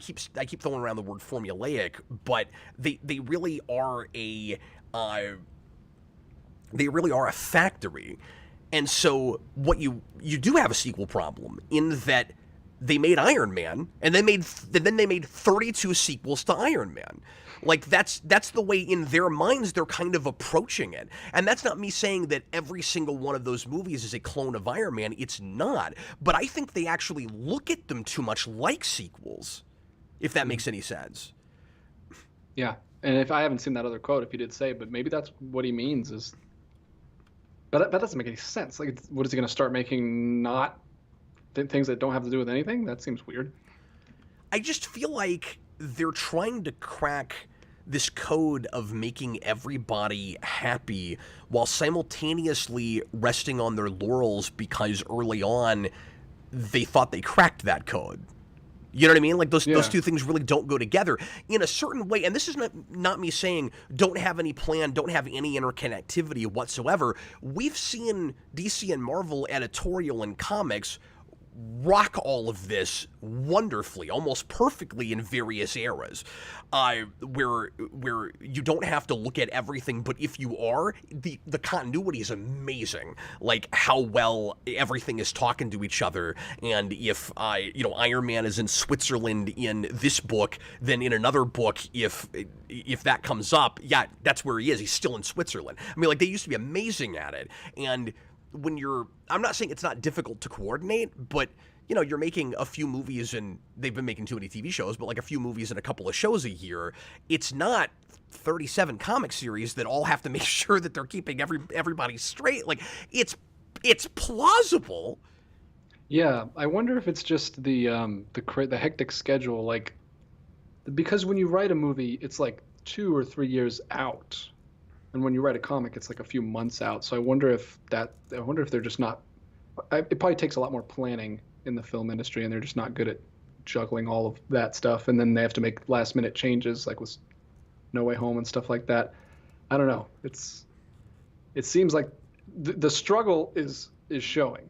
Speaker 1: keep throwing around the word formulaic, but they really are a factory. And so what you do have a sequel problem in that they made Iron Man, and then they made 32 sequels to Iron Man. Like, that's the way in their minds they're kind of approaching it. And that's not me saying that every single one of those movies is a clone of Iron Man. It's not. But I think they actually look at them too much like sequels, if that makes any sense.
Speaker 2: Yeah, and if I haven't seen that other quote, if he did say, but maybe that's what he means is. But that doesn't make any sense. Like, what is he going to start making things that don't have to do with anything? That seems weird.
Speaker 1: I just feel like they're trying to crack this code of making everybody happy while simultaneously resting on their laurels because early on they thought they cracked that code. You know what I mean? Like, those two things really don't go together in a certain way. And this is not me saying don't have any plan, don't have any interconnectivity whatsoever. We've seen DC and Marvel editorial and comics rock all of this wonderfully, almost perfectly in various eras, where you don't have to look at everything, but if you are, the continuity is amazing. Like, how well everything is talking to each other, and if Iron Man is in Switzerland in this book, then in another book, if that comes up, yeah, that's where he is. He's still in Switzerland. I mean, like, they used to be amazing at it, and I'm not saying it's not difficult to coordinate, but you're making a few movies, and they've been making too many TV shows, but like a few movies and a couple of shows a year. It's not 37 comic series that all have to make sure that they're keeping everybody straight. Like, it's plausible.
Speaker 2: Yeah, I wonder if it's just the hectic schedule, like, because when you write a movie, it's like 2 or 3 years out. And when you write a comic, it's like a few months out. So I wonder if they're just not. It probably takes a lot more planning in the film industry, and they're just not good at juggling all of that stuff. And then they have to make last minute changes, like with No Way Home and stuff like that. I don't know. It seems like the struggle is showing.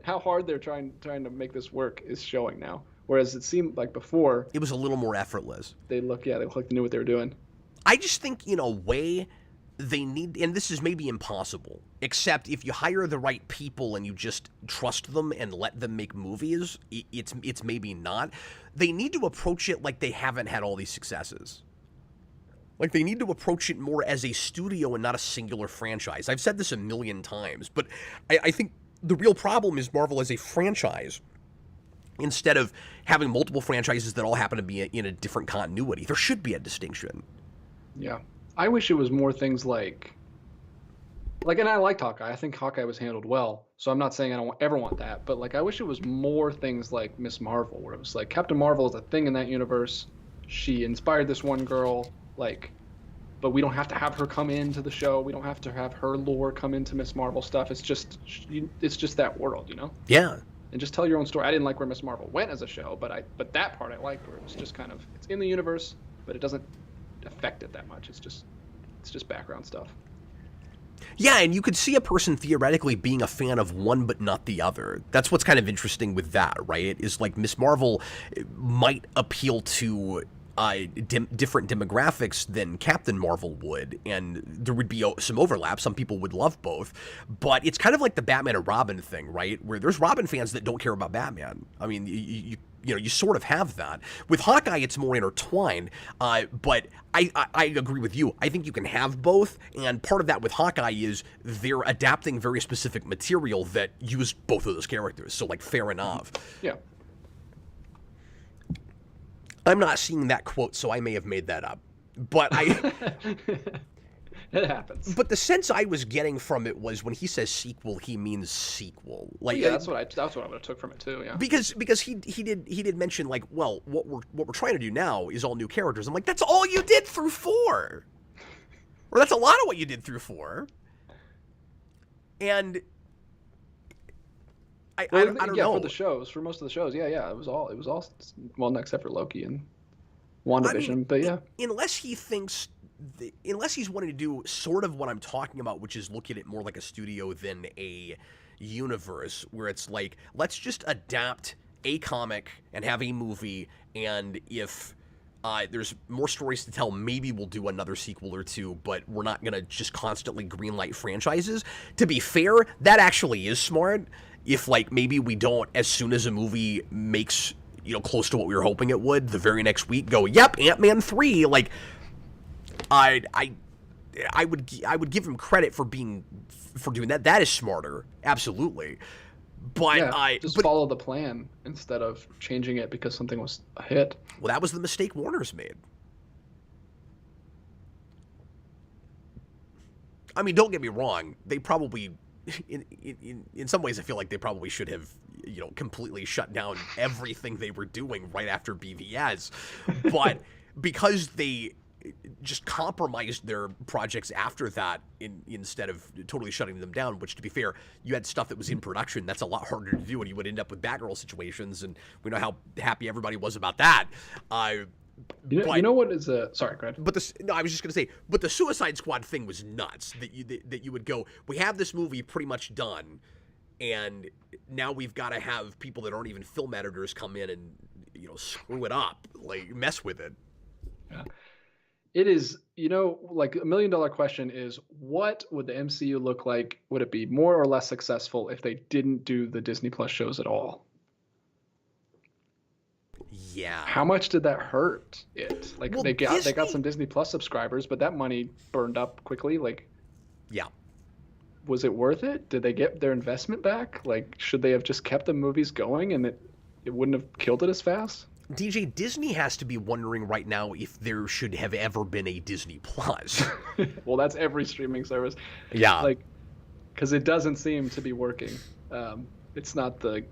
Speaker 2: How hard they're trying to make this work is showing now Whereas it seemed like before
Speaker 1: It was a little more effortless.
Speaker 2: they look like they knew what they were doing.
Speaker 1: I just think, in a way, they need, and this is maybe impossible, except if you hire the right people and you just trust them and let them make movies, it's maybe not. They need to approach it like they haven't had all these successes. Like, they need to approach it more as a studio and not a singular franchise. I've said this a million times, but I think the real problem is Marvel as a franchise instead of having multiple franchises that all happen to be in a different continuity. There should be a distinction.
Speaker 2: Yeah. I wish it was more things like, and I liked Hawkeye. I think Hawkeye was handled well. So I'm not saying I don't ever want that, but like I wish it was more things like Miss Marvel, where it was like Captain Marvel is a thing in that universe. She inspired this one girl, but we don't have to have her come into the show. We don't have to have her lore come into Miss Marvel stuff. It's just that world, you know?
Speaker 1: Yeah.
Speaker 2: And just tell your own story. I didn't like where Miss Marvel went as a show, but that part I liked, where it was just kind of, it's in the universe, but it doesn't affect it that much. It's just background stuff.
Speaker 1: Yeah, and you could see a person theoretically being a fan of one but not the other. That's what's kind of interesting with that, right? Is like Miss Marvel might appeal to different demographics than Captain Marvel would, and there would be some overlap. Some people would love both, but it's kind of like the Batman and Robin thing, right? Where there's Robin fans that don't care about Batman. I mean, you sort of have that. With Hawkeye, it's more intertwined, but I agree with you. I think you can have both, and part of that with Hawkeye is they're adapting very specific material that use both of those characters, so like fair enough.
Speaker 2: Yeah.
Speaker 1: I'm not seeing that quote, so I may have made that up. But
Speaker 2: it happens.
Speaker 1: But the sense I was getting from it was when he says sequel, he means sequel. Like,
Speaker 2: yeah, that's what I would have took from it too. Yeah.
Speaker 1: Because he did mention, like, well, what we're trying to do now is all new characters. I'm like, that's all you did through 4, or that's a lot of what you did through 4. And I don't know.
Speaker 2: For the shows, for most of the shows, yeah, it was all, well, except for Loki and WandaVision, but yeah.
Speaker 1: Unless he's wanting to do sort of what I'm talking about, which is look at it more like a studio than a universe, where it's like, let's just adapt a comic and have a movie, and if there's more stories to tell, maybe we'll do another sequel or two, but we're not going to just constantly greenlight franchises. To be fair, that actually is smart. If, like, maybe we don't, as soon as a movie makes, close to what we were hoping it would, the very next week go, yep, Ant-Man 3, like, I would give him credit for doing that. That is smarter, absolutely. But
Speaker 2: follow the plan instead of changing it because something was a hit.
Speaker 1: Well, that was the mistake Warner's made. I mean, don't get me wrong, they probably, in some ways, I feel like they probably should have, completely shut down everything they were doing right after BVS. But because they just compromised their projects after that instead of totally shutting them down, which, to be fair, you had stuff that was in production. That's a lot harder to do, and you would end up with Batgirl situations, and we know how happy everybody was about that.
Speaker 2: You know what is a... Sorry, go ahead.
Speaker 1: I was just going to say, but the Suicide Squad thing was nuts, that you would go, we have this movie pretty much done, and now we've got to have people that aren't even film editors come in and, screw it up, like, mess with it.
Speaker 2: Yeah. It is, like, $1 million question is, what would the MCU look like? Would it be more or less successful if they didn't do the Disney Plus shows at all?
Speaker 1: Yeah.
Speaker 2: How much did that hurt it? Like,
Speaker 1: well,
Speaker 2: they got some Disney Plus subscribers, but that money burned up quickly. Like,
Speaker 1: yeah.
Speaker 2: Was it worth it? Did they get their investment back? Like, should they have just kept the movies going and it wouldn't have killed it as fast?
Speaker 1: DJ, Disney has to be wondering right now if there should have ever been a Disney Plus.
Speaker 2: Well, that's every streaming service.
Speaker 1: Yeah.
Speaker 2: Like, because it doesn't seem to be working. It's not the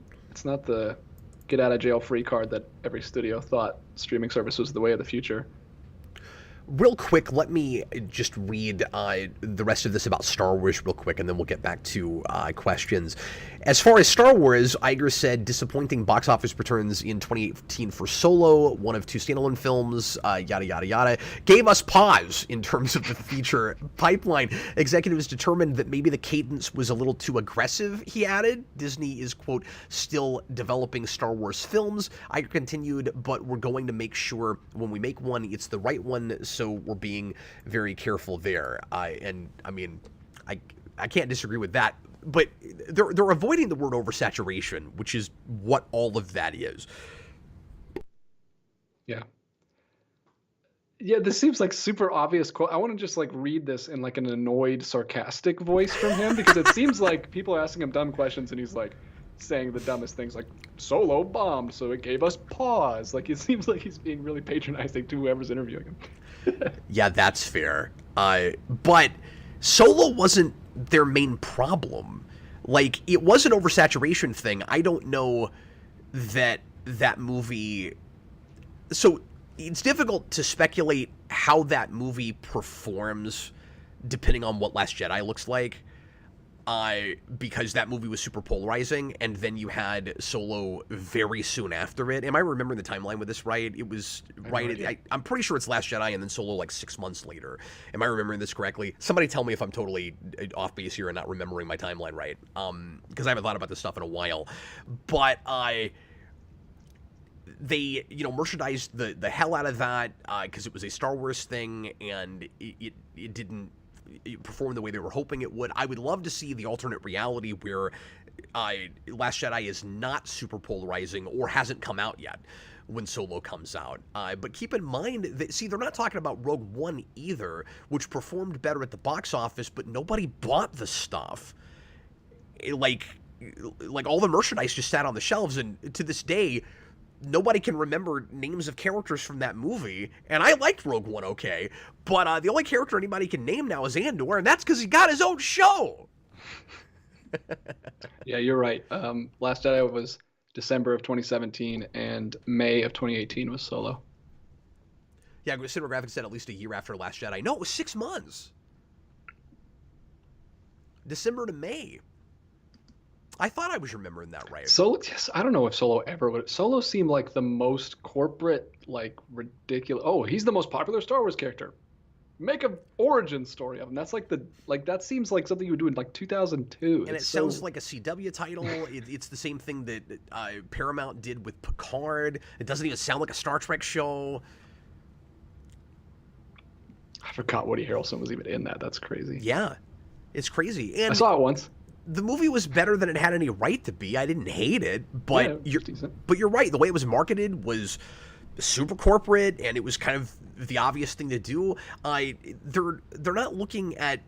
Speaker 2: get out of jail free card that every studio thought streaming service was the way of the future.
Speaker 1: Real quick, let me just read the rest of this about Star Wars real quick, and then we'll get back to questions. As far as Star Wars, Iger said disappointing box office returns in 2018 for Solo, one of two standalone films, yada, yada, yada. Gave us pause in terms of the feature pipeline. Executives determined that maybe the cadence was a little too aggressive, he added. Disney is, quote, still developing Star Wars films. Iger continued, but we're going to make sure when we make one, it's the right one, so we're being very careful there. I can't disagree with that. But they're avoiding the word oversaturation, which is what all of that is.
Speaker 2: Yeah. Yeah, this seems like super obvious quote. I want to just like read this in like an annoyed, sarcastic voice from him, because it seems like people are asking him dumb questions and he's like saying the dumbest things, like Solo bombed, so it gave us pause. Like, it seems like he's being really patronizing to whoever's interviewing him.
Speaker 1: Yeah, that's fair. But Solo wasn't their main problem. Like, it was an oversaturation thing. I don't know that movie... So, it's difficult to speculate how that movie performs depending on what Last Jedi looks like. Because that movie was super polarizing, and then you had Solo very soon after it. Am I remembering the timeline with this right? It was right. I'm pretty sure it's Last Jedi and then Solo like 6 months later. Am I remembering this correctly? Somebody tell me if I'm totally off base here and not remembering my timeline right. Because I haven't thought about this stuff in a while. But they, merchandised the hell out of that because it was a Star Wars thing, and it didn't perform the way they were hoping it would. I would love to see the alternate reality where Last Jedi is not super polarizing or hasn't come out yet when Solo comes out. But keep in mind that, see, they're not talking about Rogue One either, which performed better at the box office, but nobody bought the stuff. Like all the merchandise just sat on the shelves, and to this day, nobody can remember names of characters from that movie, and I liked Rogue One okay, but the only character anybody can name now is Andor, and that's because he got his own show.
Speaker 2: Yeah, you're right. Last Jedi was December of 2017, and May of 2018 was Solo.
Speaker 1: Yeah, Cinematographic said at least a year after Last Jedi. No, it was 6 months. December to May. I thought I was remembering that right.
Speaker 2: Solo, yes, I don't know if Solo ever would. Solo seemed like the most corporate, like ridiculous. Oh, he's the most popular Star Wars character. Make an origin story of him. That's like that seems like something you would do in like 2002.
Speaker 1: And it sounds like a CW title. It's the same thing that Paramount did with Picard. It doesn't even sound like a Star Trek show.
Speaker 2: I forgot Woody Harrelson was even in that. That's crazy.
Speaker 1: Yeah, it's crazy. And
Speaker 2: I saw it once.
Speaker 1: The movie was better than it had any right to be. I didn't hate it, but
Speaker 2: yeah,
Speaker 1: you're right. The way it was marketed was super corporate, and it was kind of the obvious thing to do. They're not looking at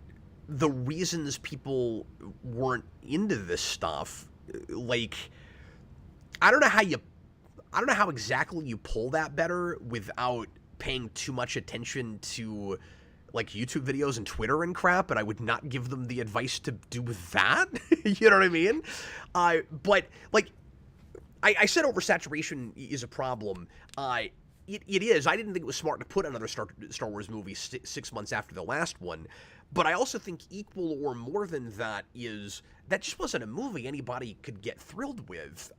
Speaker 1: the reasons people weren't into this stuff. Like, I don't know how exactly you pull that better without paying too much attention to like YouTube videos and Twitter and crap, and I would not give them the advice to do that. You know what I mean? But like, I said oversaturation is a problem. It is. I didn't think it was smart to put another Star Wars movie 6 months after the last one, but I also think equal or more than that is that just wasn't a movie anybody could get thrilled with.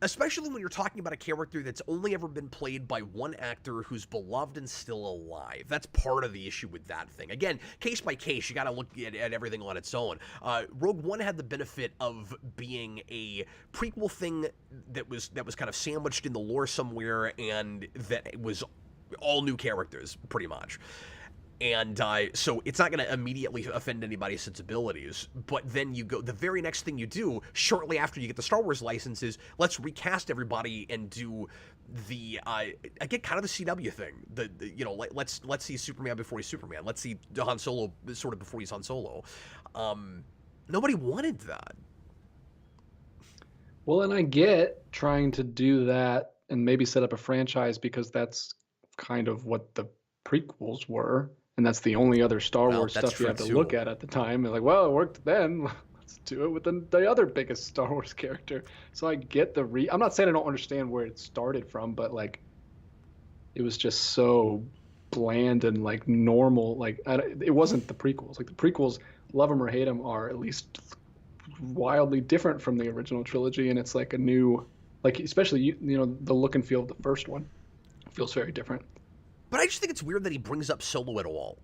Speaker 1: Especially when you're talking about a character that's only ever been played by one actor who's beloved and still alive. That's part of the issue with that thing. Again, case by case, you got to look at everything on its own. Rogue One had the benefit of being a prequel thing that was kind of sandwiched in the lore somewhere, and that was all new characters, pretty much. And so it's not going to immediately offend anybody's sensibilities. But then the very next thing you do, shortly after you get the Star Wars license, is let's recast everybody and do the, again, kind of the CW thing. Let's see Superman before he's Superman. Let's see Han Solo sort of before he's Han Solo. Nobody wanted that.
Speaker 2: Well, and I get trying to do that and maybe set up a franchise because that's kind of what the prequels were. And that's the only other Star Wars stuff you have to look at the time. And like, well, it worked then. Let's do it with the other biggest Star Wars character. So I get I'm not saying I don't understand where it started from, but like, it was just so bland and like normal. Like, it wasn't the prequels. Like the prequels, love them or hate them, are at least wildly different from the original trilogy, and it's like a new, like especially the look and feel of the first one feels very different.
Speaker 1: But I just think it's weird that he brings up Solo at all.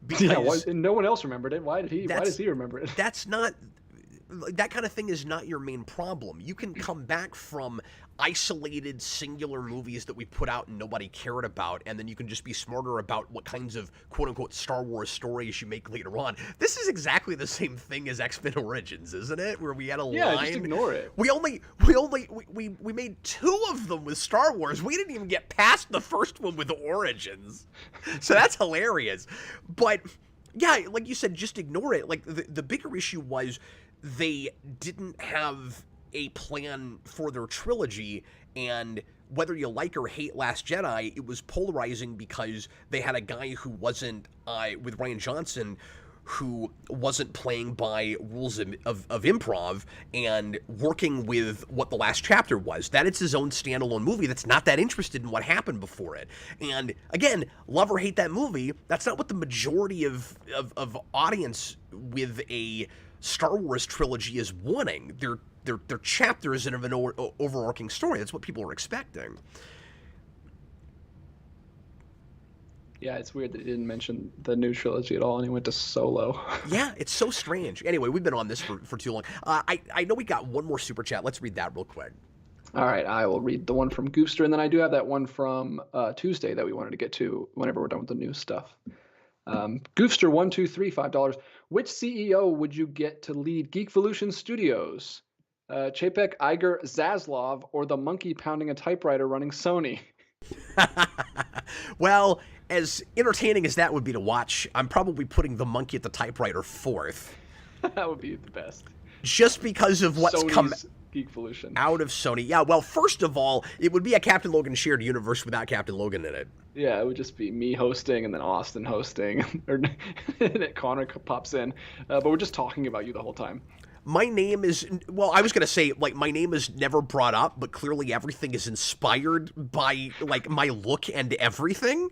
Speaker 2: Because and no one else remembered it. Why does he remember it?
Speaker 1: That's not, that kind of thing is not your main problem. You can come back from isolated singular movies that we put out and nobody cared about, and then you can just be smarter about what kinds of quote-unquote Star Wars stories you make later on. This is exactly the same thing as X-Men Origins, isn't it? Where we had a line.
Speaker 2: Just ignore it.
Speaker 1: We made 2 of them with Star Wars. We didn't even get past the first one with Origins. So that's hilarious. But yeah, like you said, just ignore it. Like the bigger issue was they didn't have a plan for their trilogy, and whether you like or hate Last Jedi, it was polarizing because they had a guy who wasn't, with Rian Johnson, who wasn't playing by rules of improv and working with what the last chapter was. That it's his own standalone movie that's not that interested in what happened before it. And again, love or hate that movie, that's not what the majority of audience with a Star Wars trilogy is wanting. They're chapters in an overarching story. That's what people are expecting.
Speaker 2: Yeah, it's weird that he didn't mention the new trilogy at all, and he went to Solo.
Speaker 1: Yeah, it's so strange. Anyway, we've been on this for too long. I know we got one more super chat. Let's read that real quick.
Speaker 2: All right, I will read the one from Goofster, and then I do have that one from Tuesday that we wanted to get to whenever we're done with the new stuff. Goofster 123 $5. Which CEO would you get to lead Geekvolution Studios? Chapek, Iger, Zaslav, or the monkey pounding a typewriter running Sony?
Speaker 1: Well, as entertaining as that would be to watch, I'm probably putting the monkey at the typewriter fourth.
Speaker 2: That would be the best.
Speaker 1: Just because of what's come
Speaker 2: Geekvolution
Speaker 1: out of Sony. Yeah, well, first of all, it would be a Captain Logan shared universe without Captain Logan in it.
Speaker 2: Yeah, it would just be me hosting and then Austin hosting, or and Connor pops in. But we're just talking about you the whole time.
Speaker 1: My name is, well, I was going to say, like, my name is never brought up, but clearly everything is inspired by, like, my look and everything.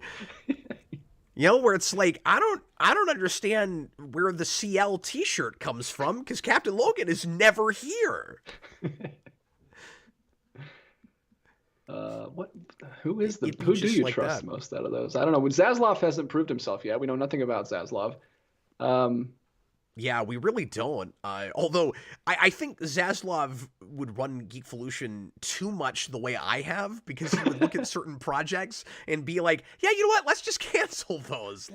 Speaker 1: You know, where it's like, I don't understand where the CL t-shirt comes from, because Captain Logan is never here.
Speaker 2: Who do you like trust most out of those? I don't know. Zaslav hasn't proved himself yet. We know nothing about Zaslav.
Speaker 1: Yeah, we really don't. Although I think Zaslav would run Geekvolution too much the way I have, because he would look at certain projects and be like, yeah, you know what? Let's just cancel those.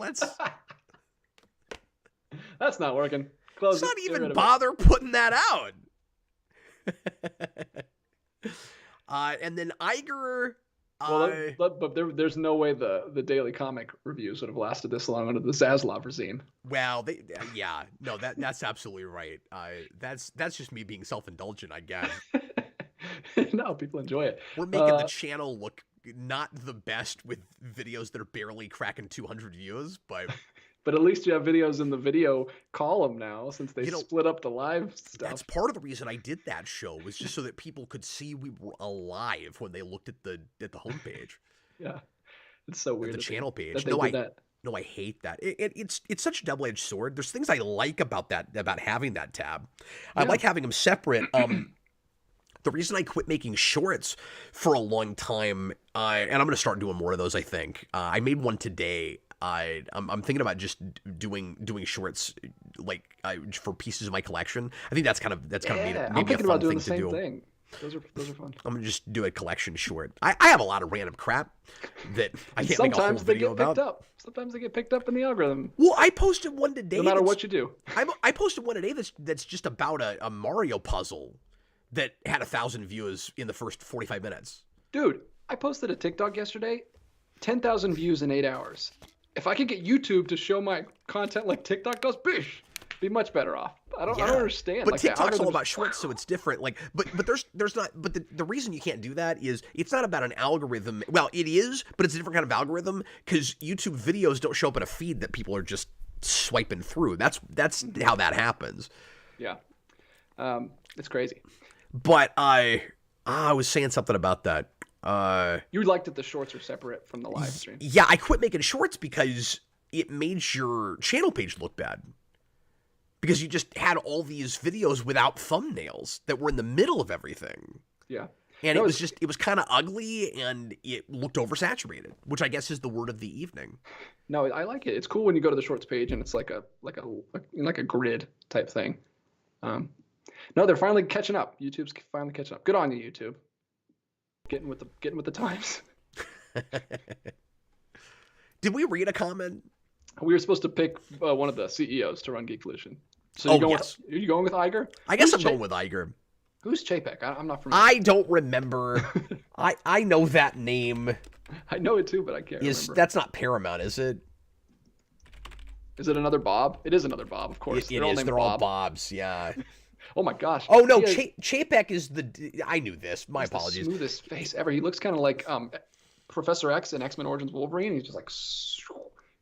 Speaker 2: That's not working.
Speaker 1: Let's not even bother putting that out. And then Iger.
Speaker 2: But there's no way the Daily Comic reviews would have lasted this long under the Zaslav regime.
Speaker 1: Well, that's absolutely right. That's just me being self-indulgent, I guess.
Speaker 2: No, people enjoy it.
Speaker 1: We're making the channel look not the best with videos that are barely cracking 200 views, but
Speaker 2: at least you have videos in the video column now, since they split up the live stuff.
Speaker 1: That's part of the reason I did that show, was just so that people could see we were alive when they looked at the homepage.
Speaker 2: Yeah, it's so weird.
Speaker 1: The channel page.
Speaker 2: No,
Speaker 1: I hate that. It's such a double-edged sword. There's things I like about having that tab. I like having them separate. The reason I quit making shorts for a long time, and I'm going to start doing more of those, I think. I made one today. I'm thinking about just doing shorts like for pieces of my collection. I think that's kind of maybe a fun thing to do.
Speaker 2: Thing. Those are fun.
Speaker 1: I'm gonna just do a collection short. I have a lot of random crap that I can't make a whole video about.
Speaker 2: Sometimes they get picked up in the algorithm.
Speaker 1: Well, I posted one today.
Speaker 2: No matter what you do.
Speaker 1: I posted one today that's just about a Mario puzzle that had 1,000 views in the first 45 minutes.
Speaker 2: Dude, I posted a TikTok yesterday, 10,000 views in 8 hours. If I could get YouTube to show my content like TikTok does, be much better off. I don't understand.
Speaker 1: But like, TikTok's all about shorts, so it's different. Like, but there's not. But the reason you can't do that is it's not about an algorithm. Well, it is, but it's a different kind of algorithm, because YouTube videos don't show up in a feed that people are just swiping through. That's how that happens.
Speaker 2: Yeah, it's crazy.
Speaker 1: But I was saying something about that.
Speaker 2: You liked that the shorts are separate from the live stream.
Speaker 1: Yeah, I quit making shorts because it made your channel page look bad. because you just had all these videos without thumbnails that were in the middle of everything.
Speaker 2: Yeah.
Speaker 1: And no, it was kind of ugly, and it looked oversaturated, which I guess is the word of the evening.
Speaker 2: No, I like it. It's cool when you go to the shorts page and it's like a grid type thing. No, they're finally catching up. YouTube's finally catching up. Good on you, YouTube. Getting with the times.
Speaker 1: Did we read a comment?
Speaker 2: We were supposed to pick one of the CEOs to run Geekvolution. So are you going with Iger?
Speaker 1: I guess I'm going with Iger.
Speaker 2: Who's Chapek? I'm not familiar.
Speaker 1: I don't remember. I know that name.
Speaker 2: I know it too, but I can't remember.
Speaker 1: That's not Paramount, is it?
Speaker 2: Is it another Bob? It is another Bob, of course.
Speaker 1: It is. They're all Bobs, yeah.
Speaker 2: Oh my gosh.
Speaker 1: Oh no, Chapek is the. I knew this. My apologies.
Speaker 2: The smoothest face ever. He looks kind of like Professor X in X-Men Origins Wolverine. He's just like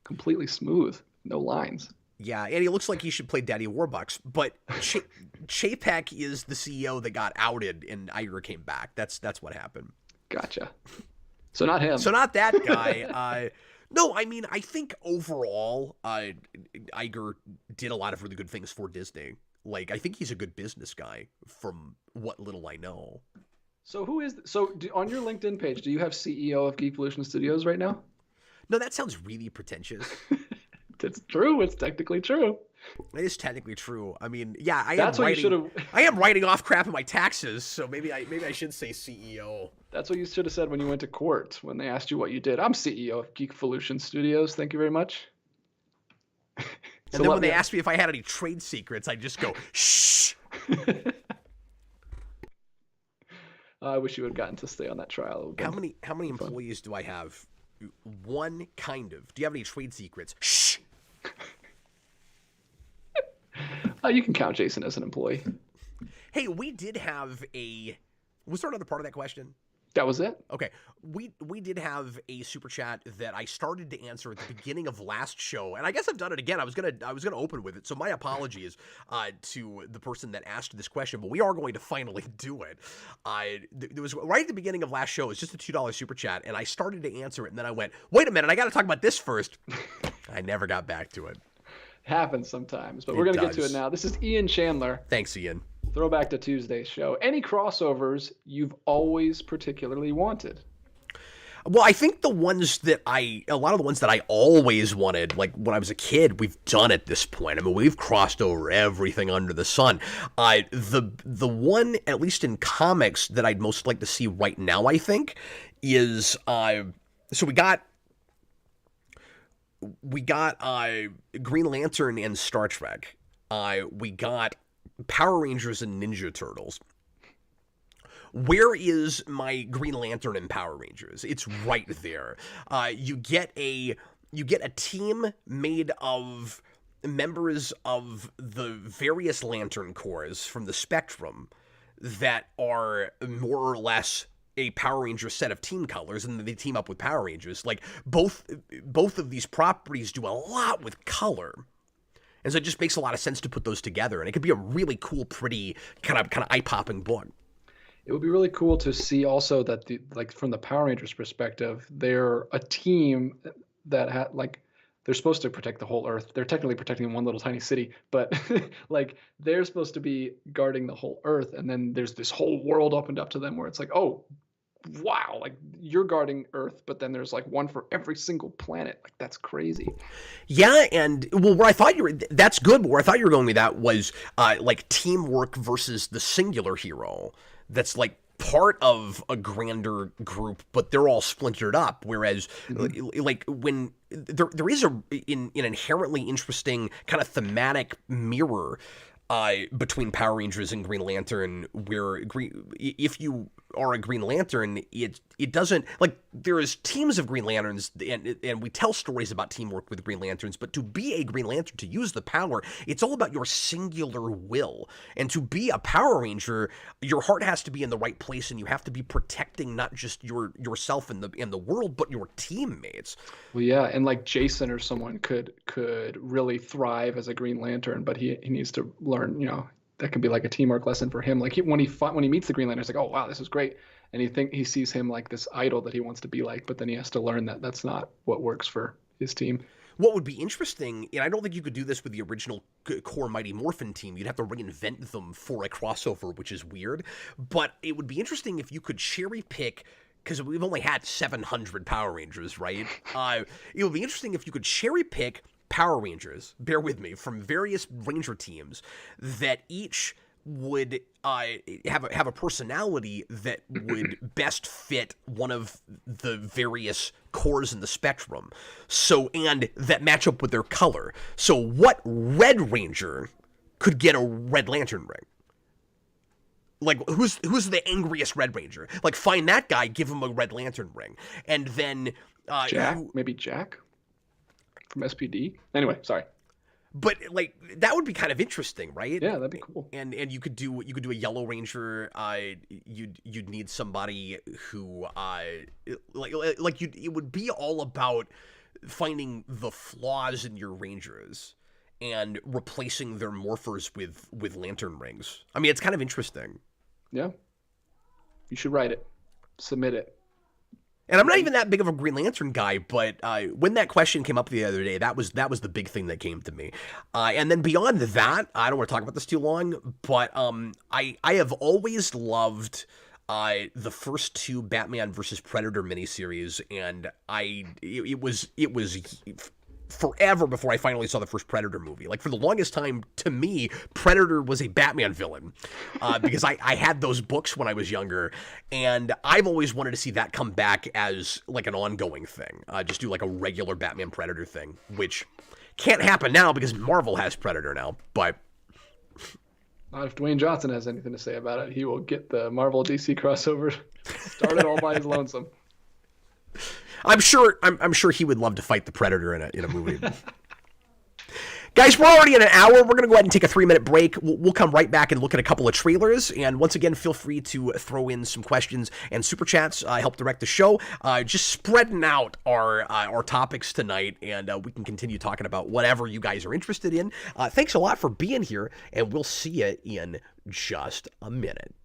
Speaker 2: completely smooth, no lines.
Speaker 1: Yeah, and he looks like he should play Daddy Warbucks. But Chapek is the CEO that got outed, and Iger came back. That's what happened.
Speaker 2: Gotcha. So not him.
Speaker 1: So not that guy. No, I mean, I think overall, Iger did a lot of really good things for Disney. Like, I think he's a good business guy from what little I know.
Speaker 2: So on your LinkedIn page, do you have CEO of Geekvolution Studios right now?
Speaker 1: No, that sounds really pretentious.
Speaker 2: It's true. It's technically true.
Speaker 1: It is technically true. I mean, yeah, I am writing off crap in my taxes, so maybe I should say CEO.
Speaker 2: That's what you should have said when you went to court when they asked you what you did. I'm CEO of Geekvolution Studios. Thank you very much.
Speaker 1: And then when they asked me if I had any trade secrets, I just go, shh.
Speaker 2: I wish you would have gotten to stay on that trial.
Speaker 1: How many employees do I have? One, kind of. Do you have any trade secrets? Shh.
Speaker 2: You can count Jason as an employee.
Speaker 1: Hey, we did have was there another part of that question?
Speaker 2: That was it.
Speaker 1: Okay, we did have a super chat that I started to answer at the beginning of last show, and I guess I've done it again. I was gonna open with it, so my apologies to the person that asked this question, but we are going to finally do it. There was right at the beginning of last show. It's just a $2 super chat, and I started to answer it, and then I went, wait a minute, I got to talk about this first. I never got back to it.
Speaker 2: Happens sometimes, but we're gonna get to it now. This is Ian Chandler.
Speaker 1: Thanks, Ian.
Speaker 2: Throwback to Tuesday's show. Any crossovers you've always particularly wanted?
Speaker 1: Well, I think a lot of the ones that I always wanted, like when I was a kid, we've done at this point. I mean, we've crossed over everything under the sun. The one, at least in comics, that I'd most like to see right now, I think, is so we got Green Lantern and Star Trek. We got Power Rangers and Ninja Turtles. Where is my Green Lantern and Power Rangers? It's right there. You get a team made of members of the various Lantern Corps from the Spectrum that are more or less a Power Ranger set of team colors, and they team up with Power Rangers. Like, both of these properties do a lot with color. And so it just makes a lot of sense to put those together, and it could be a really cool, pretty, kind of eye-popping book.
Speaker 2: It would be really cool to see also that from the Power Rangers perspective, they're a team that they're supposed to protect the whole Earth. They're technically protecting one little tiny city, but like they're supposed to be guarding the whole Earth, and then there's this whole world opened up to them where it's like, oh, wow, like you're guarding Earth, but then there's like one for every single planet. Like, that's crazy.
Speaker 1: Yeah, and well, that's good, but where I thought you were going with that was like teamwork versus the singular hero that's like part of a grander group, but they're all splintered up. Whereas like when there is an inherently interesting kind of thematic mirror between Power Rangers and Green Lantern, where if you are a Green Lantern, it doesn't, like, there's teams of Green Lanterns, and we tell stories about teamwork with Green Lanterns, but to be a Green Lantern, to use the power, it's all about your singular will. And to be a Power Ranger, your heart has to be in the right place, and you have to be protecting not just yourself and the world, but your teammates.
Speaker 2: Well, yeah, and like Jason or someone could really thrive as a Green Lantern, but he needs to learn, that could be like a teamwork lesson for him. Like when he meets the Green Lantern, it's like, oh wow, this is great, and he sees him like this idol that he wants to be like, but then he has to learn that that's not what works for his team.
Speaker 1: What would be interesting, and I don't think you could do this with the original core Mighty Morphin team. You'd have to reinvent them for a crossover, which is weird. But it would be interesting if you could cherry pick, because we've only had 700 Power Rangers, right? It would be interesting if you could cherry pick Power Rangers, bear with me, from various Ranger teams that each would have a personality that would best fit one of the various cores in the spectrum. So, and that match up with their color. So what Red Ranger could get a Red Lantern ring? Like, who's the angriest Red Ranger? Like, find that guy, give him a Red Lantern ring. And then
Speaker 2: Jack? Maybe Jack? From SPD? Anyway, sorry.
Speaker 1: But like that would be kind of interesting, right?
Speaker 2: Yeah, that'd be cool.
Speaker 1: And you could do a Yellow Ranger. You'd need somebody who it would be all about finding the flaws in your Rangers and replacing their morphers with lantern rings. I mean, it's kind of interesting.
Speaker 2: Yeah, you should write it, submit it.
Speaker 1: And I'm not even that big of a Green Lantern guy, but when that question came up the other day, that was the big thing that came to me. And then beyond that, I don't want to talk about this too long, but I have always loved the first two Batman versus Predator miniseries, and it was forever before I finally saw the first Predator movie. Like, for the longest time, to me, Predator was a Batman villain, because I had those books when I was younger, and I've always wanted to see that come back as, like, an ongoing thing. Just do, like, a regular Batman Predator thing, which can't happen now because Marvel has Predator now, but...
Speaker 2: Not if Dwayne Johnson has anything to say about it. He will get the Marvel DC crossover started all by his lonesome.
Speaker 1: I'm sure he would love to fight the Predator in a movie. Guys, we're already in an hour. We're going to go ahead and take a 3-minute break. We'll come right back and look at a couple of trailers. And once again, feel free to throw in some questions and super chats. Help direct the show. Just spreading out our topics tonight, and we can continue talking about whatever you guys are interested in. Thanks a lot for being here, and we'll see you in just a minute.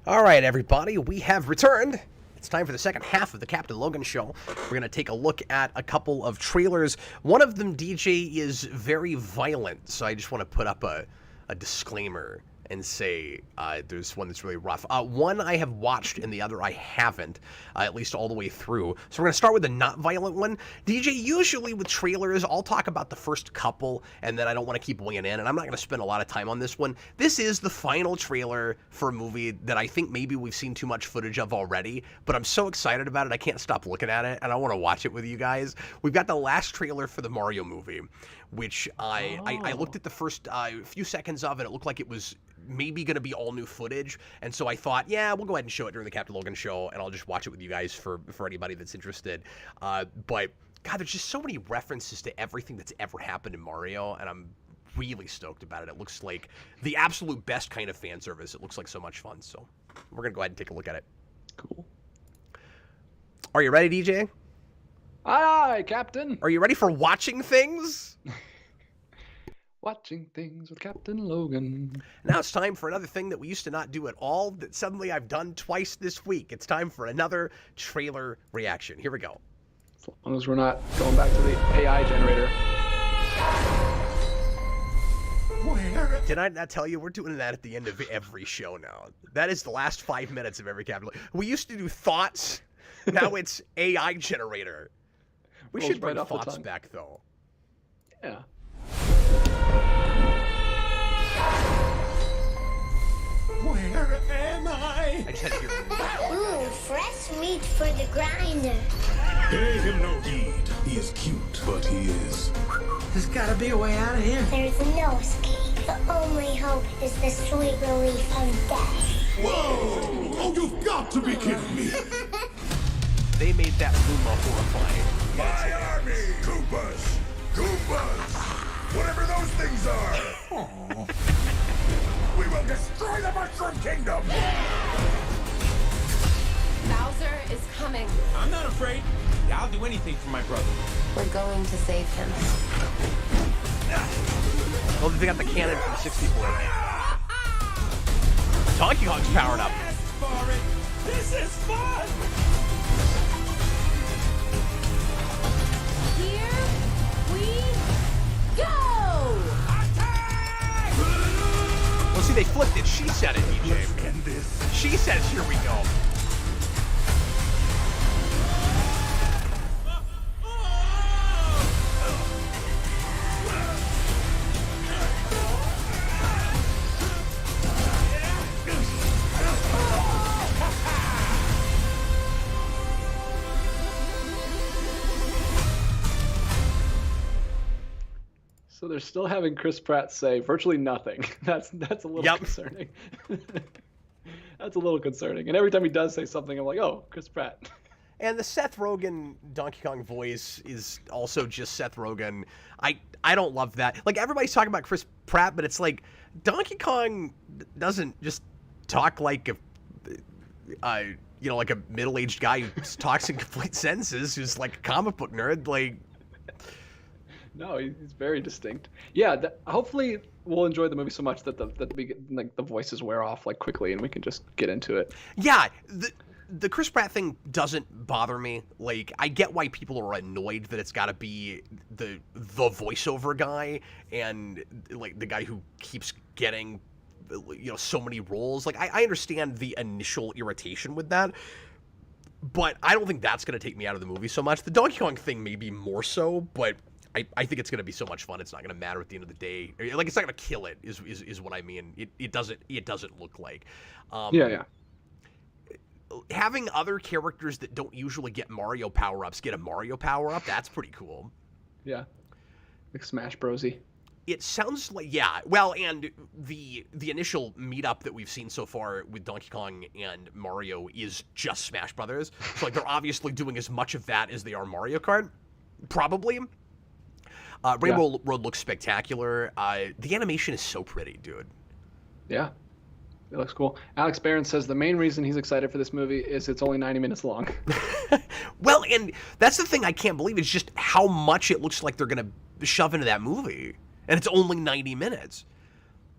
Speaker 1: All right, everybody, we have returned. It's time for the second half of the Captain Logan Show. We're going to take a look at a couple of trailers. One of them, DJ, is very violent, so I just want to put up a disclaimer and say there's one that's really rough. One I have watched and the other I haven't, at least all the way through. So we're going to start with the not violent one. DJ, usually with trailers, I'll talk about the first couple, and then I don't want to keep weighing in, and I'm not going to spend a lot of time on this one. This is the final trailer for a movie that I think maybe we've seen too much footage of already, but I'm so excited about it, I can't stop looking at it, and I want to watch it with you guys. We've got the last trailer for the Mario movie, which I looked at the first few seconds of, and it looked like it was maybe going to be all new footage, and so I thought, yeah, we'll go ahead and show it during the Captain Logan Show, and I'll just watch it with you guys for anybody that's interested. But God, there's just so many references to everything that's ever happened in Mario, and I'm really stoked about it. It looks like the absolute best kind of fan service. It looks like so much fun, so we're gonna go ahead and take a look at it.
Speaker 2: Cool.
Speaker 1: Are you ready, DJ?
Speaker 2: Aye, Captain.
Speaker 1: Are you ready for watching things?
Speaker 2: Watching things with Captain Logan.
Speaker 1: Now it's time for another thing that we used to not do at all that suddenly I've done twice this week. It's time for another trailer reaction. Here we go.
Speaker 2: As long as we're not going back to the AI generator.
Speaker 1: Where? Did I not tell you we're doing that at the end of every show now? That is the last 5 minutes of every Captain Logan. We used to do thoughts. Now it's AI generator. We should bring thoughts back, though.
Speaker 2: Yeah.
Speaker 3: Where am I?
Speaker 1: I just had to hear it.
Speaker 4: Ooh, fresh meat for the grinder.
Speaker 3: Pay him no heed. He is cute, but he is.
Speaker 5: There's gotta be a way out of here.
Speaker 4: There's no escape. The only hope is the sweet relief of death.
Speaker 3: Whoa! Oh, you've got to be kidding me!
Speaker 1: They made that Luma horrifying.
Speaker 3: My army! Koopas! Koopas! Whatever those things are! We will destroy the Mushroom Kingdom!
Speaker 6: Bowser is coming.
Speaker 5: I'm not afraid. I'll do anything for my brother.
Speaker 6: We're going to save him.
Speaker 1: Well, they got the cannon from 64. Donkey Kong's powered up.
Speaker 5: This is fun!
Speaker 6: Here we go!
Speaker 1: Well, see, they flipped it. She said it, DJ.
Speaker 3: Let's end this.
Speaker 1: She says, here we go.
Speaker 2: So they're still having Chris Pratt say virtually nothing. That's a little concerning. That's a little concerning. And every time he does say something, I'm like, oh, Chris Pratt.
Speaker 1: And the Seth Rogen Donkey Kong voice is also just Seth Rogen. I don't love that. Like, everybody's talking about Chris Pratt, but it's like Donkey Kong doesn't just talk like a like a middle-aged guy who talks in complete sentences, who's like a comic book nerd. Like,
Speaker 2: no, he's very distinct. Yeah, hopefully we'll enjoy the movie so much that the voices wear off like quickly and we can just get into it.
Speaker 1: Yeah, the Chris Pratt thing doesn't bother me. Like, I get why people are annoyed that it's got to be the voiceover guy and like the guy who keeps getting so many roles. Like, I understand the initial irritation with that, but I don't think that's going to take me out of the movie so much. The Donkey Kong thing maybe more so, but I think it's going to be so much fun. It's not going to matter at the end of the day. Like, it's not going to kill it. Is what I mean. It doesn't look like.
Speaker 2: Yeah.
Speaker 1: Having other characters that don't usually get Mario power-ups get a Mario power-up, that's pretty cool.
Speaker 2: Yeah. Like Smash Brosy.
Speaker 1: It sounds like, yeah. Well, and the initial meetup that we've seen so far with Donkey Kong and Mario is just Smash Brothers. So, like, they're obviously doing as much of that as they are Mario Kart. Probably. Rainbow Road looks spectacular. The animation is so pretty, dude.
Speaker 2: Yeah. It looks cool. Alex Barron says the main reason he's excited for this movie is it's only 90 minutes long.
Speaker 1: Well, and that's the thing I can't believe is just how much it looks like they're going to shove into that movie. And it's only 90 minutes.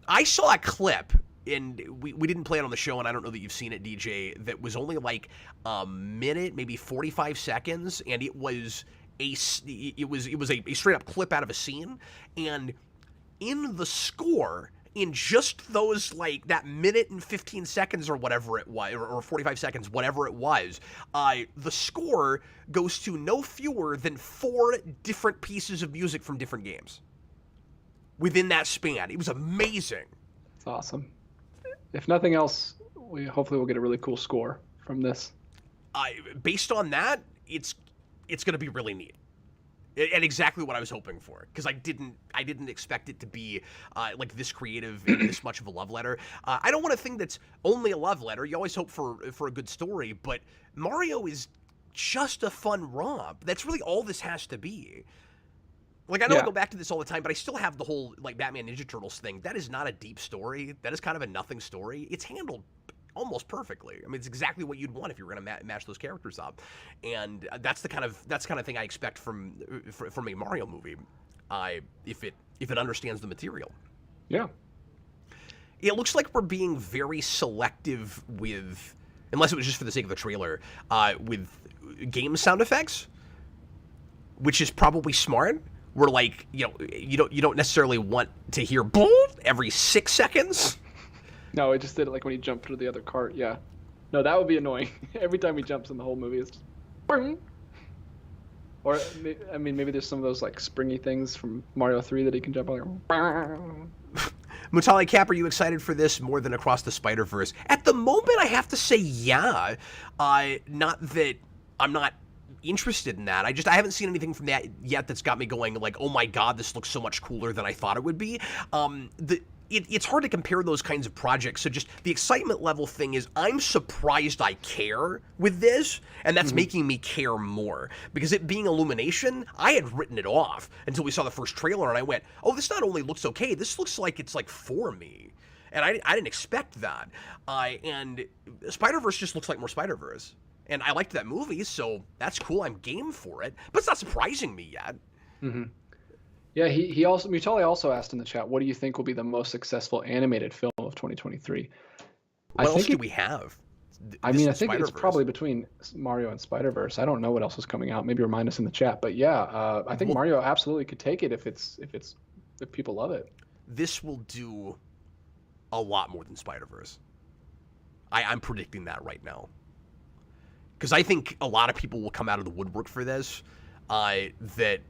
Speaker 1: I saw a clip and we didn't play it on the show, and I don't know that you've seen it, DJ, that was only like a minute, maybe 45 seconds, and it was a straight up clip out of a scene, and in the score, in just those, like, that minute and 15 seconds or whatever it was, or 45 seconds, whatever it was, the score goes to no fewer than 4 different pieces of music from different games within that span. It was amazing.
Speaker 2: It's awesome. If nothing else, hopefully we'll get a really cool score from this.
Speaker 1: Based on that, it's going to be really neat. And exactly what I was hoping for, because I didn't expect it to be like this creative and this much of a love letter. I don't want a thing that's only a love letter. You always hope for a good story, but Mario is just a fun romp. That's really all this has to be. Like, I know I go back to this all the time, but I still have the whole, like, Batman Ninja Turtles thing. That is not a deep story. That is kind of a nothing story. It's handled almost perfectly. I mean, it's exactly what you'd want if you were going to match those characters up, and that's the kind of thing I expect from a Mario movie, if it understands the material.
Speaker 2: Yeah.
Speaker 1: It looks like we're being very selective with, unless it was just for the sake of the trailer, with game sound effects, which is probably smart. We're like, you don't necessarily want to hear boom every 6 seconds.
Speaker 2: No, it just did it like when he jumped to the other cart. Yeah. No, that would be annoying. Every time he jumps in the whole movie, it's just boom. Or, I mean, maybe there's some of those like springy things from Mario 3 that he can jump on. Like,
Speaker 1: Mutali Cap, are you excited for this more than Across the Spider-Verse? At the moment, I have to say yeah. Not that I'm not interested in that. I haven't seen anything from that yet that's got me going like, oh my god, this looks so much cooler than I thought it would be. It's hard to compare those kinds of projects, so just the excitement level thing is I'm surprised I care with this, and that's making me care more. Because it being Illumination, I had written it off until we saw the first trailer, and I went, oh, this not only looks okay, this looks like it's like for me. And I didn't expect that. And Spider-Verse just looks like more Spider-Verse. And I liked that movie, so that's cool, I'm game for it. But it's not surprising me yet.
Speaker 2: Mm-hmm. Yeah, Mutali also asked in the chat, what do you think will be the most successful animated film of 2023?
Speaker 1: What else do we have?
Speaker 2: I think it's probably between Mario and Spider-Verse. I don't know what else is coming out. Maybe remind us in the chat. But yeah, I think Mario absolutely could take it if people love it.
Speaker 1: This will do a lot more than Spider-Verse. I'm predicting that right now. Because I think a lot of people will come out of the woodwork for this. That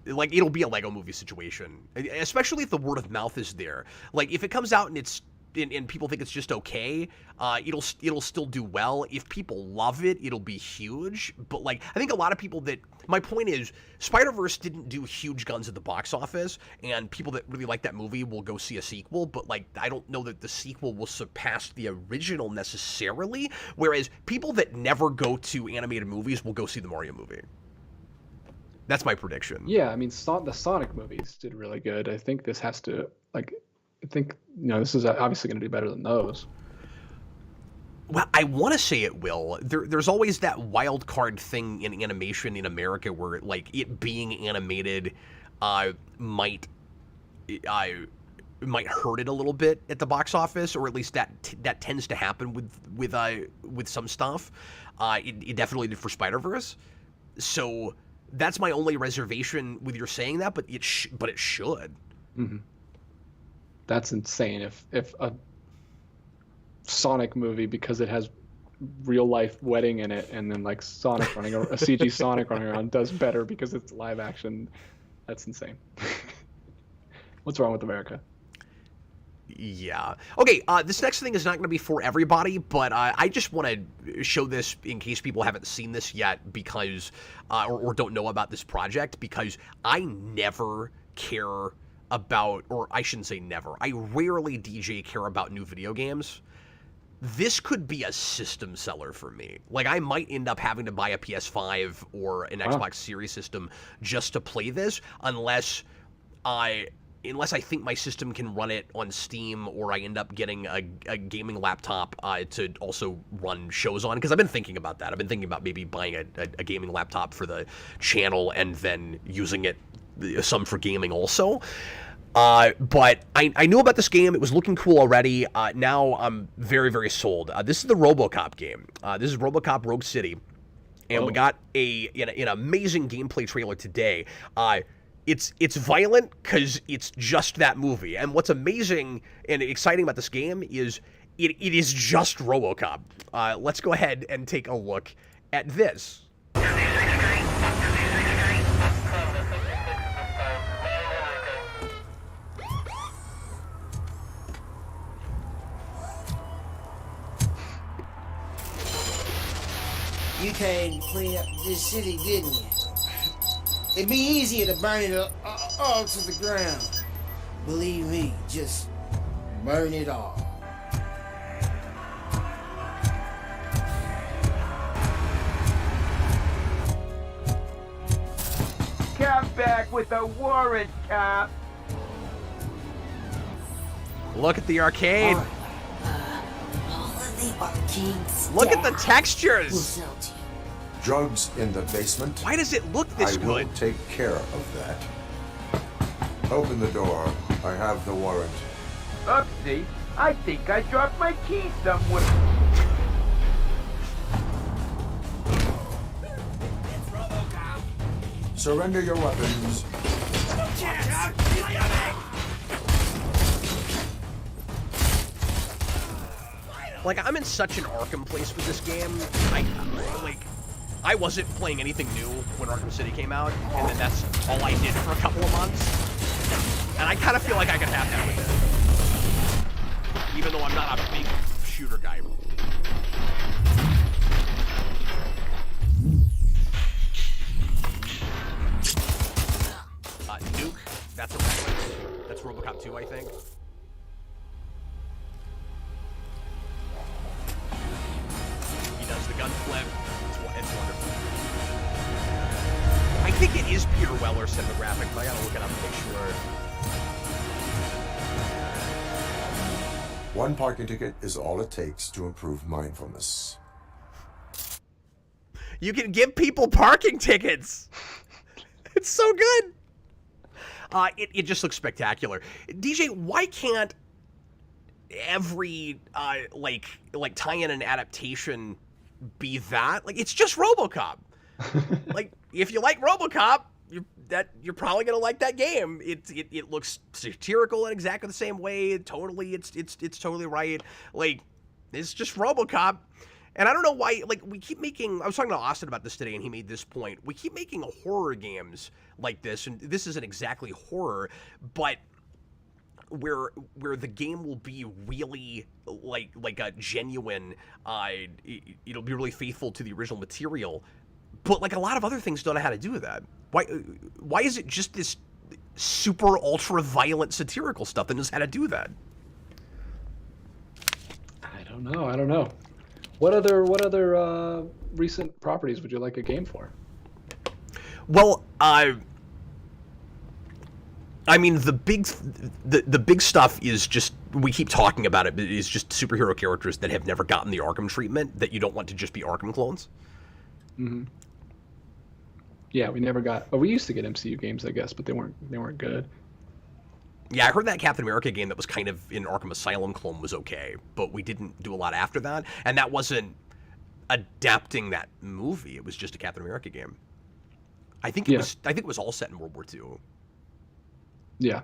Speaker 1: like it'll be a Lego Movie situation, especially if the word of mouth is there. Like if it comes out and and people think it's just okay, it'll still do well. If people love it, it'll be huge. But like I think a lot of people my point is Spider-Verse didn't do huge guns at the box office, and people that really like that movie will go see a sequel. But like I don't know that the sequel will surpass the original necessarily. Whereas people that never go to animated movies will go see the Mario movie. That's my prediction.
Speaker 2: Yeah, I mean, the Sonic movies did really good. I think this has to, this is obviously going to do better than those.
Speaker 1: Well, I want to say it will. There's always that wild card thing in animation in America where, like, it being animated might hurt it a little bit at the box office, or at least that tends to happen with some stuff. It definitely did for Spider-Verse. So that's my only reservation with your saying that, but it should.
Speaker 2: Mm-hmm. That's insane. If a Sonic movie, because it has real life wedding in it, and then like Sonic running a CG Sonic running around does better because it's live action, that's insane. What's wrong with America?
Speaker 1: Yeah. Okay, this next thing is not going to be for everybody, but I just want to show this in case people haven't seen this yet because, or don't know about this project, because I never care about, or I shouldn't say never, I rarely, DJ, care about new video games. This could be a system seller for me. Like, I might end up having to buy a PS5 or an Xbox Series system just to play this, unless I think my system can run it on Steam, or I end up getting a gaming laptop to also run shows on. Because I've been thinking about that. I've been thinking about maybe buying a gaming laptop for the channel and then using it some for gaming also. But I knew about this game. It was looking cool already. Now I'm very, very sold. This is the RoboCop game. This is RoboCop Rogue City. And we got an amazing gameplay trailer today. It's violent because it's just that movie. And what's amazing and exciting about this game is it is just RoboCop. Let's go ahead and take a look at this.
Speaker 7: You came to clean up this city, didn't you? It'd be easier to burn it all to the ground. Believe me, just burn it all.
Speaker 5: Come back with a warrant, cop.
Speaker 1: Look at the arcade.
Speaker 7: All of the arcades.
Speaker 1: Look at the textures.
Speaker 7: We'll sell to you.
Speaker 3: Drugs in the basement.
Speaker 1: Why does it look this
Speaker 3: I will
Speaker 1: good?
Speaker 3: take care of that. Open the door. I have the warrant.
Speaker 5: Oopsie, I think I dropped my key somewhere.
Speaker 3: Surrender your weapons.
Speaker 1: Like, I'm in such an Arkham place with this game. I wasn't playing anything new when Arkham City came out, and then that's all I did for a couple of months. And I kind of feel like I could have that with it. Even though I'm not a big shooter guy. Nuke, that's a reference. That's RoboCop 2, I think. He does the gun flip. It's wonderful. I think it is Peter Weller cinematographic, but I gotta look it up to make sure.
Speaker 3: One parking ticket is all it takes to improve mindfulness.
Speaker 1: You can give people parking tickets. It's so good. It just looks spectacular. DJ, why can't every like tie-in and adaptation be that? Like, it's just RoboCop. Like, if you like RoboCop, you're probably gonna like that game. It looks satirical in exactly the same way. It's totally right. Like, it's just RoboCop. And I don't know why, like, we keep making, I was talking to Austin about this today, and he made this point. We keep making horror games like this, and this isn't exactly horror, but where the game will be really, like a genuine, it'll be really faithful to the original material, but, like, a lot of other things don't know how to do that. Why is it just this super ultra-violent satirical stuff that knows how to do that?
Speaker 2: I don't know. What other recent properties would you like a game for?
Speaker 1: Well, I mean, the big stuff is just, we keep talking about it, but it is just superhero characters that have never gotten the Arkham treatment, that you don't want to just be Arkham clones.
Speaker 2: Mm-hmm. Yeah, we never got. Well, we used to get MCU games, I guess, but they weren't good.
Speaker 1: Yeah, I heard that Captain America game that was kind of in Arkham Asylum clone was okay, but we didn't do a lot after that, and that wasn't adapting that movie. It was just a Captain America game. I think it was all set in World War II.
Speaker 2: Yeah,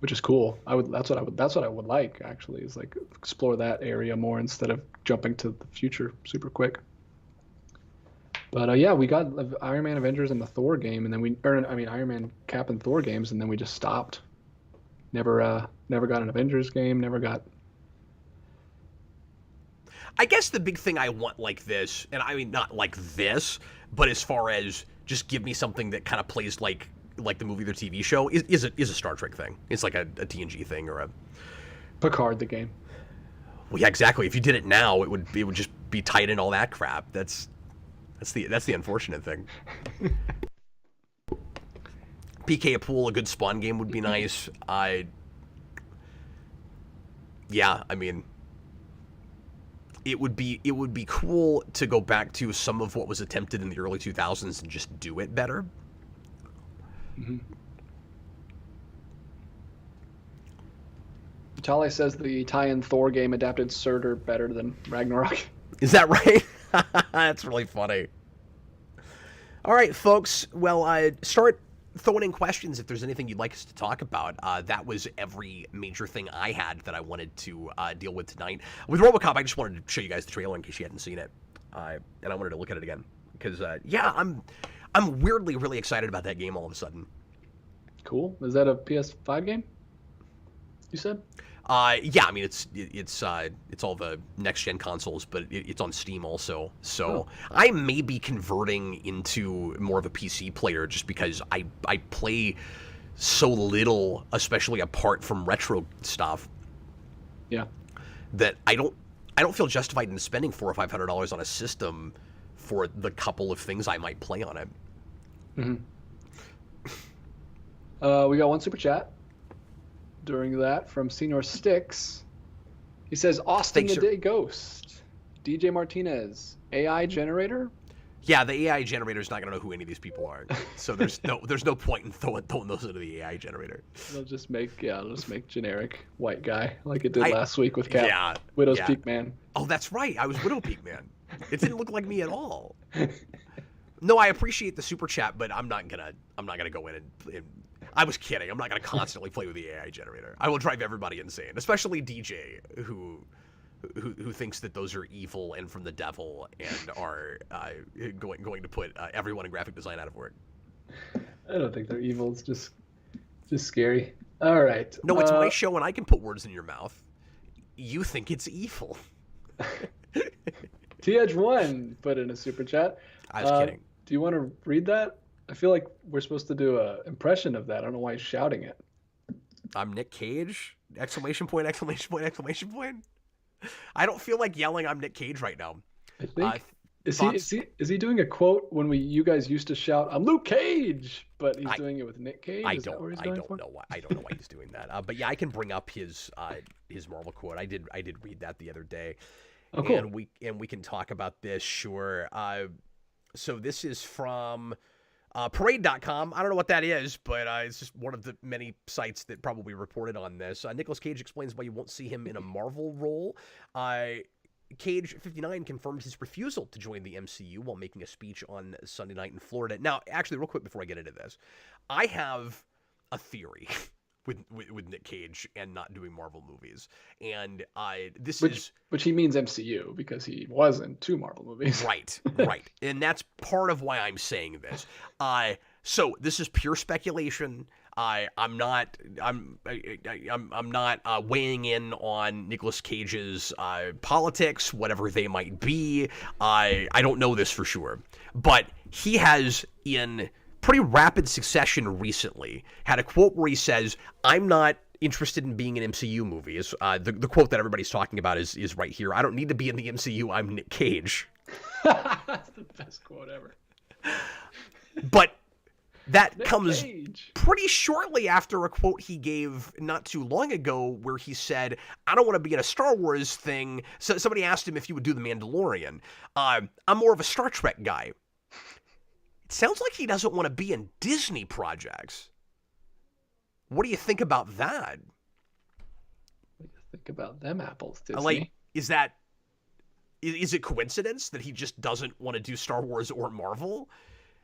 Speaker 2: which is cool. That's what I would like, actually, is like explore that area more instead of jumping to the future super quick. But yeah, we got Iron Man Avengers and the Thor game, and then Iron Man Cap and Thor games, and then we just stopped. Never got an Avengers game. Never got.
Speaker 1: I guess the big thing I want like this, and I mean not like this, but as far as just give me something that kind of plays like the movie or TV show is a Star Trek thing. It's like a TNG thing or a
Speaker 2: Picard the game.
Speaker 1: Well, yeah, exactly. If you did it now, it would just be tied in all that crap. That's the unfortunate thing. PK a pool, a good Spawn game would be nice. Yeah, I mean, it would be cool to go back to some of what was attempted in the early 2000s and just do it better.
Speaker 2: Mm-hmm. Chale says the tie-in Thor game adapted Surtur better than Ragnarok.
Speaker 1: Is that right? That's really funny. All right, folks. Well, start throwing in questions if there's anything you'd like us to talk about. That was every major thing I had that I wanted to deal with tonight. With RoboCop, I just wanted to show you guys the trailer in case you hadn't seen it, and I wanted to look at it again because, yeah, I'm weirdly really excited about that game all of a sudden.
Speaker 2: Cool. Is that a PS5 game? You said?
Speaker 1: Yeah, I mean it's all the next gen consoles, but it's on Steam also. So I may be converting into more of a PC player just because I play so little, especially apart from retro stuff.
Speaker 2: Yeah.
Speaker 1: That I don't feel justified in spending $400 or $500 on a system for the couple of things I might play on it.
Speaker 2: Mm-hmm. We got one super chat during that from Senior Sticks. He says, Austin the Day Ghost, DJ Martinez, AI generator?
Speaker 1: Yeah, the AI generator is not going to know who any of these people are. So there's no point in throwing those into the AI generator.
Speaker 2: They'll just make generic white guy like it did last week with Widow's Peak Man.
Speaker 1: Oh, that's right. I was Widow Peak Man. It didn't look like me at all. No, I appreciate the super chat, but I'm not gonna go in and I was kidding. I'm not gonna constantly play with the AI generator. I will drive everybody insane, especially DJ who thinks that those are evil and from the devil and are going to put everyone in graphic design out of work.
Speaker 2: I don't think they're evil. It's just scary. All right.
Speaker 1: No, it's my show and I can put words in your mouth. You think it's evil.
Speaker 2: T-Edge1 put in a super chat.
Speaker 1: I was kidding.
Speaker 2: Do you want to read that? I feel like we're supposed to do an impression of that. I don't know why he's shouting it.
Speaker 1: I'm Nick Cage! Exclamation point, exclamation point, exclamation point. I don't feel like yelling I'm Nick Cage right now.
Speaker 2: I think is he doing a quote when you guys used to shout I'm Luke Cage, but he's doing it with Nick Cage?
Speaker 1: I don't know why he's doing that. But yeah, I can bring up his Marvel quote. I did read that the other day.
Speaker 2: Oh, cool.
Speaker 1: And we can talk about this, sure. So this is from Parade.com. I don't know what that is, but it's just one of the many sites that probably reported on this. Nicolas Cage explains why you won't see him in a Marvel role. Cage, 59, confirmed his refusal to join the MCU while making a speech on Sunday night in Florida. Now, actually, real quick before I get into this, I have a theory with Nick Cage and not doing Marvel movies. And
Speaker 2: which he means MCU because he was in 2 Marvel movies.
Speaker 1: Right. And that's part of why I'm saying this. So this is pure speculation. I'm not weighing in on Nicolas Cage's politics, whatever they might be. I don't know this for sure, but he has in pretty rapid succession recently had a quote where he says, I'm not interested in being in MCU movies. The quote that everybody's talking about is right here. I don't need to be in the MCU. I'm Nick Cage.
Speaker 2: That's the best quote ever.
Speaker 1: But that
Speaker 2: Nick
Speaker 1: comes
Speaker 2: Cage.
Speaker 1: pretty shortly after a quote he gave not too long ago where he said, I don't want to be in a Star Wars thing. So somebody asked him if he would do The Mandalorian. I'm more of a Star Trek guy. It sounds like he doesn't want to be in Disney projects. What do you think about that?
Speaker 2: What do you think about them apples, Disney?
Speaker 1: Like, is it coincidence that he just doesn't want to do Star Wars or Marvel?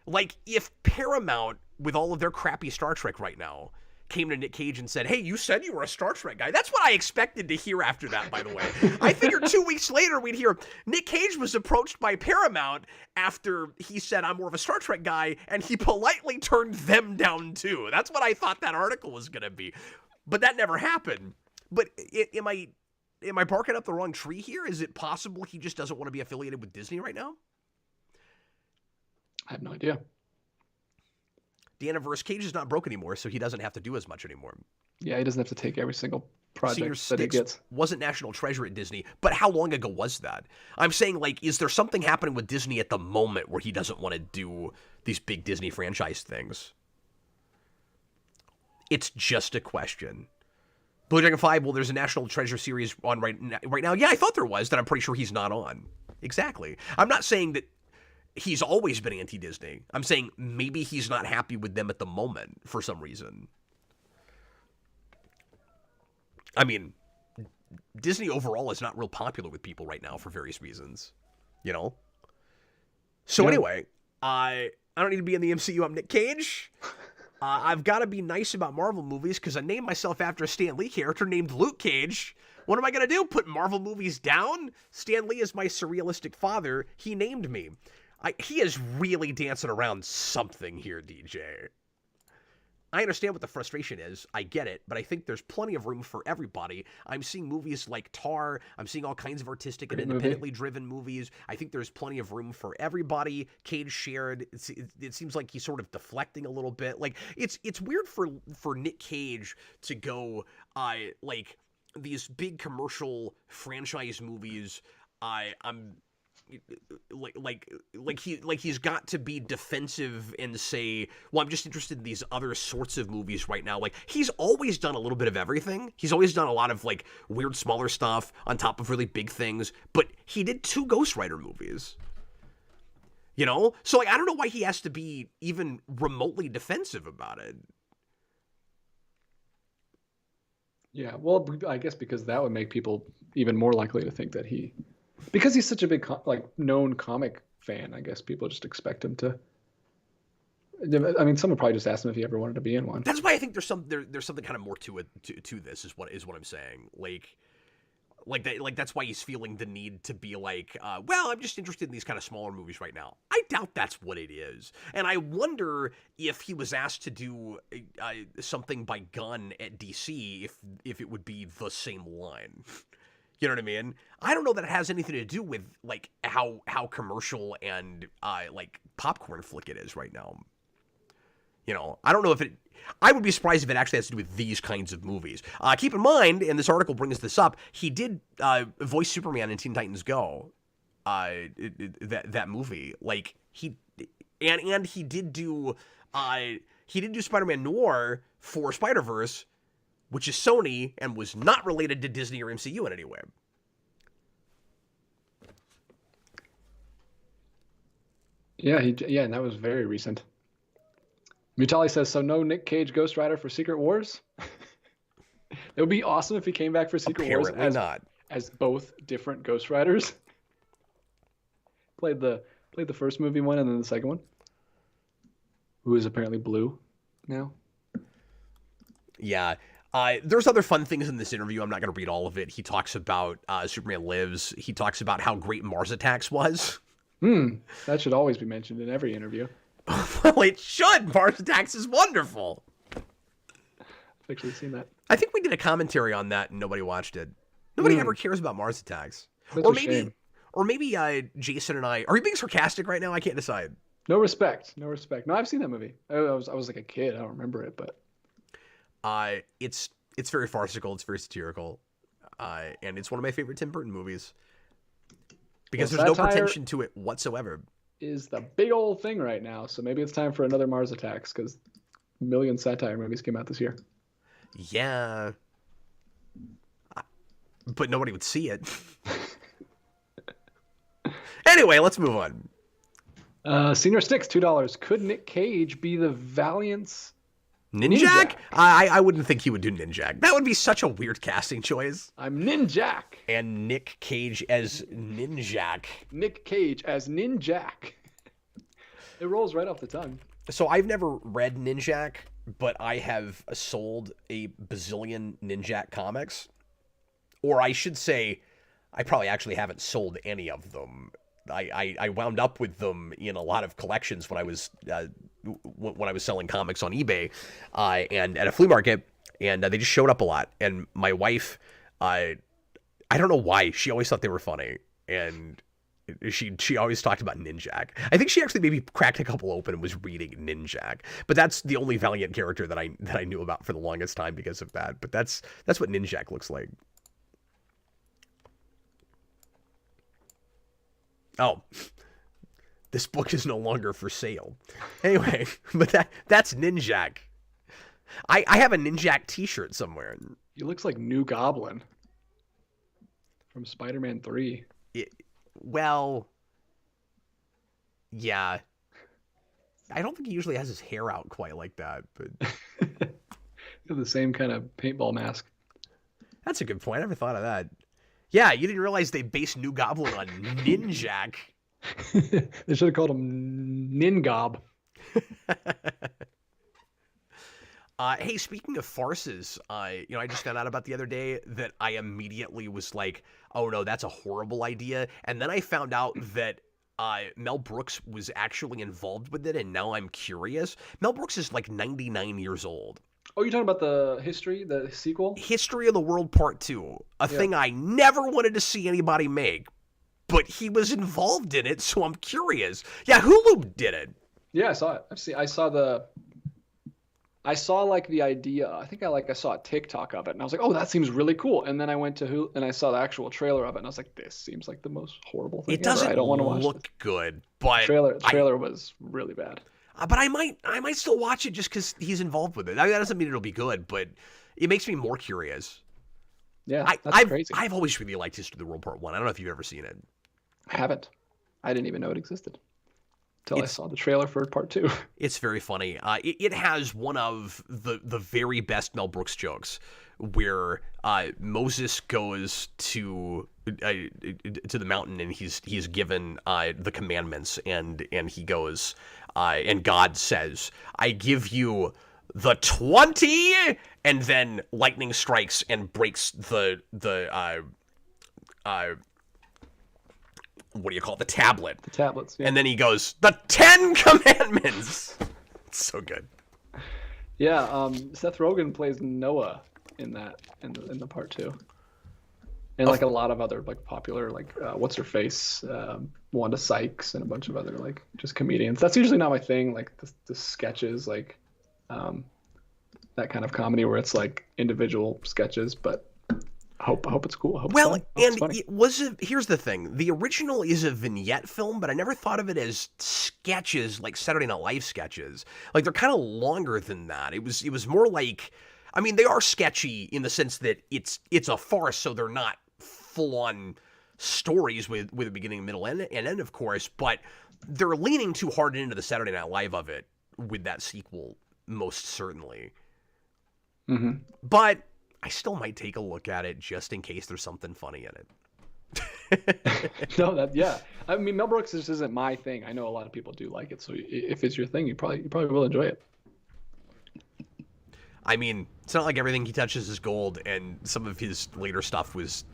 Speaker 1: Like, if Paramount, with all of their crappy Star Trek right now, came to Nick Cage and said, hey, you said you were a Star Trek guy. That's what I expected to hear after that, by the way. I figured 2 weeks later we'd hear Nick Cage was approached by Paramount after he said, I'm more of a Star Trek guy, and he politely turned them down too. That's what I thought that article was going to be. But that never happened. But am I barking up the wrong tree here? Is it possible he just doesn't want to be affiliated with Disney right now?
Speaker 2: I have no idea.
Speaker 1: Deannaverse, Cage is not broke anymore, so he doesn't have to do as much anymore.
Speaker 2: Yeah, he doesn't have to take every single project
Speaker 1: Senior
Speaker 2: that he
Speaker 1: Sticks
Speaker 2: gets.
Speaker 1: wasn't National Treasure at Disney, but how long ago was that? I'm saying, like, is there something happening with Disney at the moment where he doesn't want to do these big Disney franchise things? It's just a question. Blue Dragon 5, well, there's a National Treasure series on right now. Yeah, I thought there was, that I'm pretty sure he's not on. Exactly. I'm not saying that he's always been anti-Disney. I'm saying maybe he's not happy with them at the moment for some reason. I mean, Disney overall is not real popular with people right now for various reasons, you know? So anyway, I don't need to be in the MCU. I'm Nick Cage. I've got to be nice about Marvel movies because I named myself after a Stan Lee character named Luke Cage. What am I going to do? Put Marvel movies down? Stan Lee is my surrealistic father. He named me. He is really dancing around something here, DJ. I understand what the frustration is. I get it, but I think there's plenty of room for everybody. I'm seeing movies like Tar. I'm seeing all kinds of artistic and independently driven movies. I think there's plenty of room for everybody. Cage shared. It seems like he's sort of deflecting a little bit. Like it's weird for Nick Cage to go like these big commercial franchise movies. I'm he's got to be defensive and say, well, I'm just interested in these other sorts of movies right now. Like, he's always done a little bit of everything. He's always done a lot of like weird smaller stuff on top of really big things, but he did 2 Ghost Rider movies, you know? So like, I don't know why he has to be even remotely defensive about it.
Speaker 2: Yeah, well, I guess because that would make people even more likely to think that because he's such a big known comic fan, I guess people just expect him to. I mean, someone probably just asked him if he ever wanted to be in one.
Speaker 1: That's why I think there's something kind of more to it to this is what I'm saying. Like that's why he's feeling the need to be like, well, I'm just interested in these kind of smaller movies right now. I doubt that's what it is, and I wonder if he was asked to do something by Gunn at DC, if it would be the same line. You know what I mean? I don't know that it has anything to do with like how commercial and like popcorn flick it is right now. You know, I don't know if it. I would be surprised if it actually has to do with these kinds of movies. Keep in mind, and this article brings this up, he did voice Superman in Teen Titans Go. That movie, like he did do Spider-Man Noir for Spider-Verse, which is Sony and was not related to Disney or MCU in any way.
Speaker 2: Yeah, and that was very recent. Mutali says, so no Nick Cage Ghost Rider for Secret Wars? It would be awesome if he came back for Secret Wars as both different Ghost Riders. Played the first movie one and then the second one. Who is apparently blue now.
Speaker 1: Yeah. There's other fun things in this interview. I'm not going to read all of it. He talks about Superman Lives. He talks about how great Mars Attacks was.
Speaker 2: That should always be mentioned in every interview.
Speaker 1: Well, it should. Mars Attacks is wonderful.
Speaker 2: I've actually seen that.
Speaker 1: I think we did a commentary on that and nobody watched it. Nobody ever cares about Mars Attacks.
Speaker 2: That's a shame.
Speaker 1: Or maybe Jason and I... Are you being sarcastic right now? I can't decide.
Speaker 2: No respect. No, I've seen that movie. I was like a kid. I don't remember it, but...
Speaker 1: It's very farcical. It's very satirical. And it's one of my favorite Tim Burton movies. Because there's no pretension to it whatsoever.
Speaker 2: Is the big old thing right now. So maybe it's time for another Mars Attacks because a million satire movies came out this year.
Speaker 1: Yeah. But nobody would see it. Anyway, let's move on.
Speaker 2: Senior Sticks, $2. Could Nick Cage be the Valiant's
Speaker 1: Ninjak? I wouldn't think he would do Ninjak. That would be such a weird casting choice.
Speaker 2: I'm Ninjak.
Speaker 1: And Nick Cage as Ninjak.
Speaker 2: Nick Cage as Ninjak. It rolls right off the tongue.
Speaker 1: So I've never read Ninjak, but I have sold a bazillion Ninjak comics. Or I should say, I probably actually haven't sold any of them. I wound up with them in a lot of collections when I was selling comics on eBay and at a flea market, and they just showed up a lot. And my wife, I don't know why, she always thought they were funny, and she always talked about Ninjak. I think she actually maybe cracked a couple open and was reading Ninjak, but that's the only Valiant character that I knew about for the longest time because of that. But that's what Ninjak looks like. Oh, this book is no longer for sale. Anyway, but that's Ninjak. I have a Ninjak t-shirt somewhere.
Speaker 2: He looks like New Goblin from Spider-Man 3.
Speaker 1: Well, yeah. I don't think he usually has his hair out quite like that, but
Speaker 2: the same kind of paintball mask.
Speaker 1: That's a good point. I never thought of that. Yeah, you didn't realize they based New Goblin on Ninjak.
Speaker 2: They should have called him Ningob.
Speaker 1: Hey, speaking of farces, I just found out about the other day that I immediately was like, oh no, that's a horrible idea. And then I found out that Mel Brooks was actually involved with it, and now I'm curious. Mel Brooks is like 99 years old.
Speaker 2: Oh, you're talking about the sequel?
Speaker 1: History of the World Part 2, a thing I never wanted to see anybody make, but he was involved in it, so I'm curious. Yeah, Hulu did it.
Speaker 2: Yeah, I saw it. I saw like the idea. I think I saw a TikTok of it, and I was like, "Oh, that seems really cool." And then I went to Hulu and I saw the actual trailer of it, and I was like, "This seems like the most horrible thing
Speaker 1: It doesn't
Speaker 2: ever. I don't want to watch
Speaker 1: look
Speaker 2: this.
Speaker 1: good, but
Speaker 2: Trailer was really bad.
Speaker 1: But I might still watch it just because he's involved with it. I mean, that doesn't mean it'll be good, but it makes me more curious.
Speaker 2: Yeah, that's crazy.
Speaker 1: I've always really liked History of the World Part 1. I don't know if you've ever seen it.
Speaker 2: I haven't. I didn't even know it existed until I saw the trailer for Part 2.
Speaker 1: It's very funny. It has one of the very best Mel Brooks jokes, where Moses goes to the mountain and he's given the commandments, and he goes and God says, "I give you the 20," and then lightning strikes and breaks the what do you call it? The tablet.
Speaker 2: The tablets. Yeah.
Speaker 1: And then he goes, "The 10 Commandments." It's so good.
Speaker 2: Yeah, Seth Rogen plays Noah in that in the Part 2, and like a lot of other like popular like what's her face, Wanda Sykes, and a bunch of other like just comedians. That's usually not my thing. Like the sketches, like that kind of comedy where it's like individual sketches, but. I hope it's cool. I hope it's fun.
Speaker 1: Here's the thing. The original is a vignette film, but I never thought of it as sketches, like Saturday Night Live sketches. Like, they're kind of longer than that. It was more like, I mean, they are sketchy in the sense that it's a farce, so they're not full-on stories with a beginning, middle, and end, of course, but they're leaning too hard into the Saturday Night Live of it with that sequel, most certainly.
Speaker 2: Mm-hmm.
Speaker 1: But I still might take a look at it just in case there's something funny in it.
Speaker 2: No, yeah. I mean, Mel Brooks just isn't my thing. I know a lot of people do like it, so if it's your thing, you probably will enjoy it.
Speaker 1: I mean, it's not like everything he touches is gold, and some of his later stuff was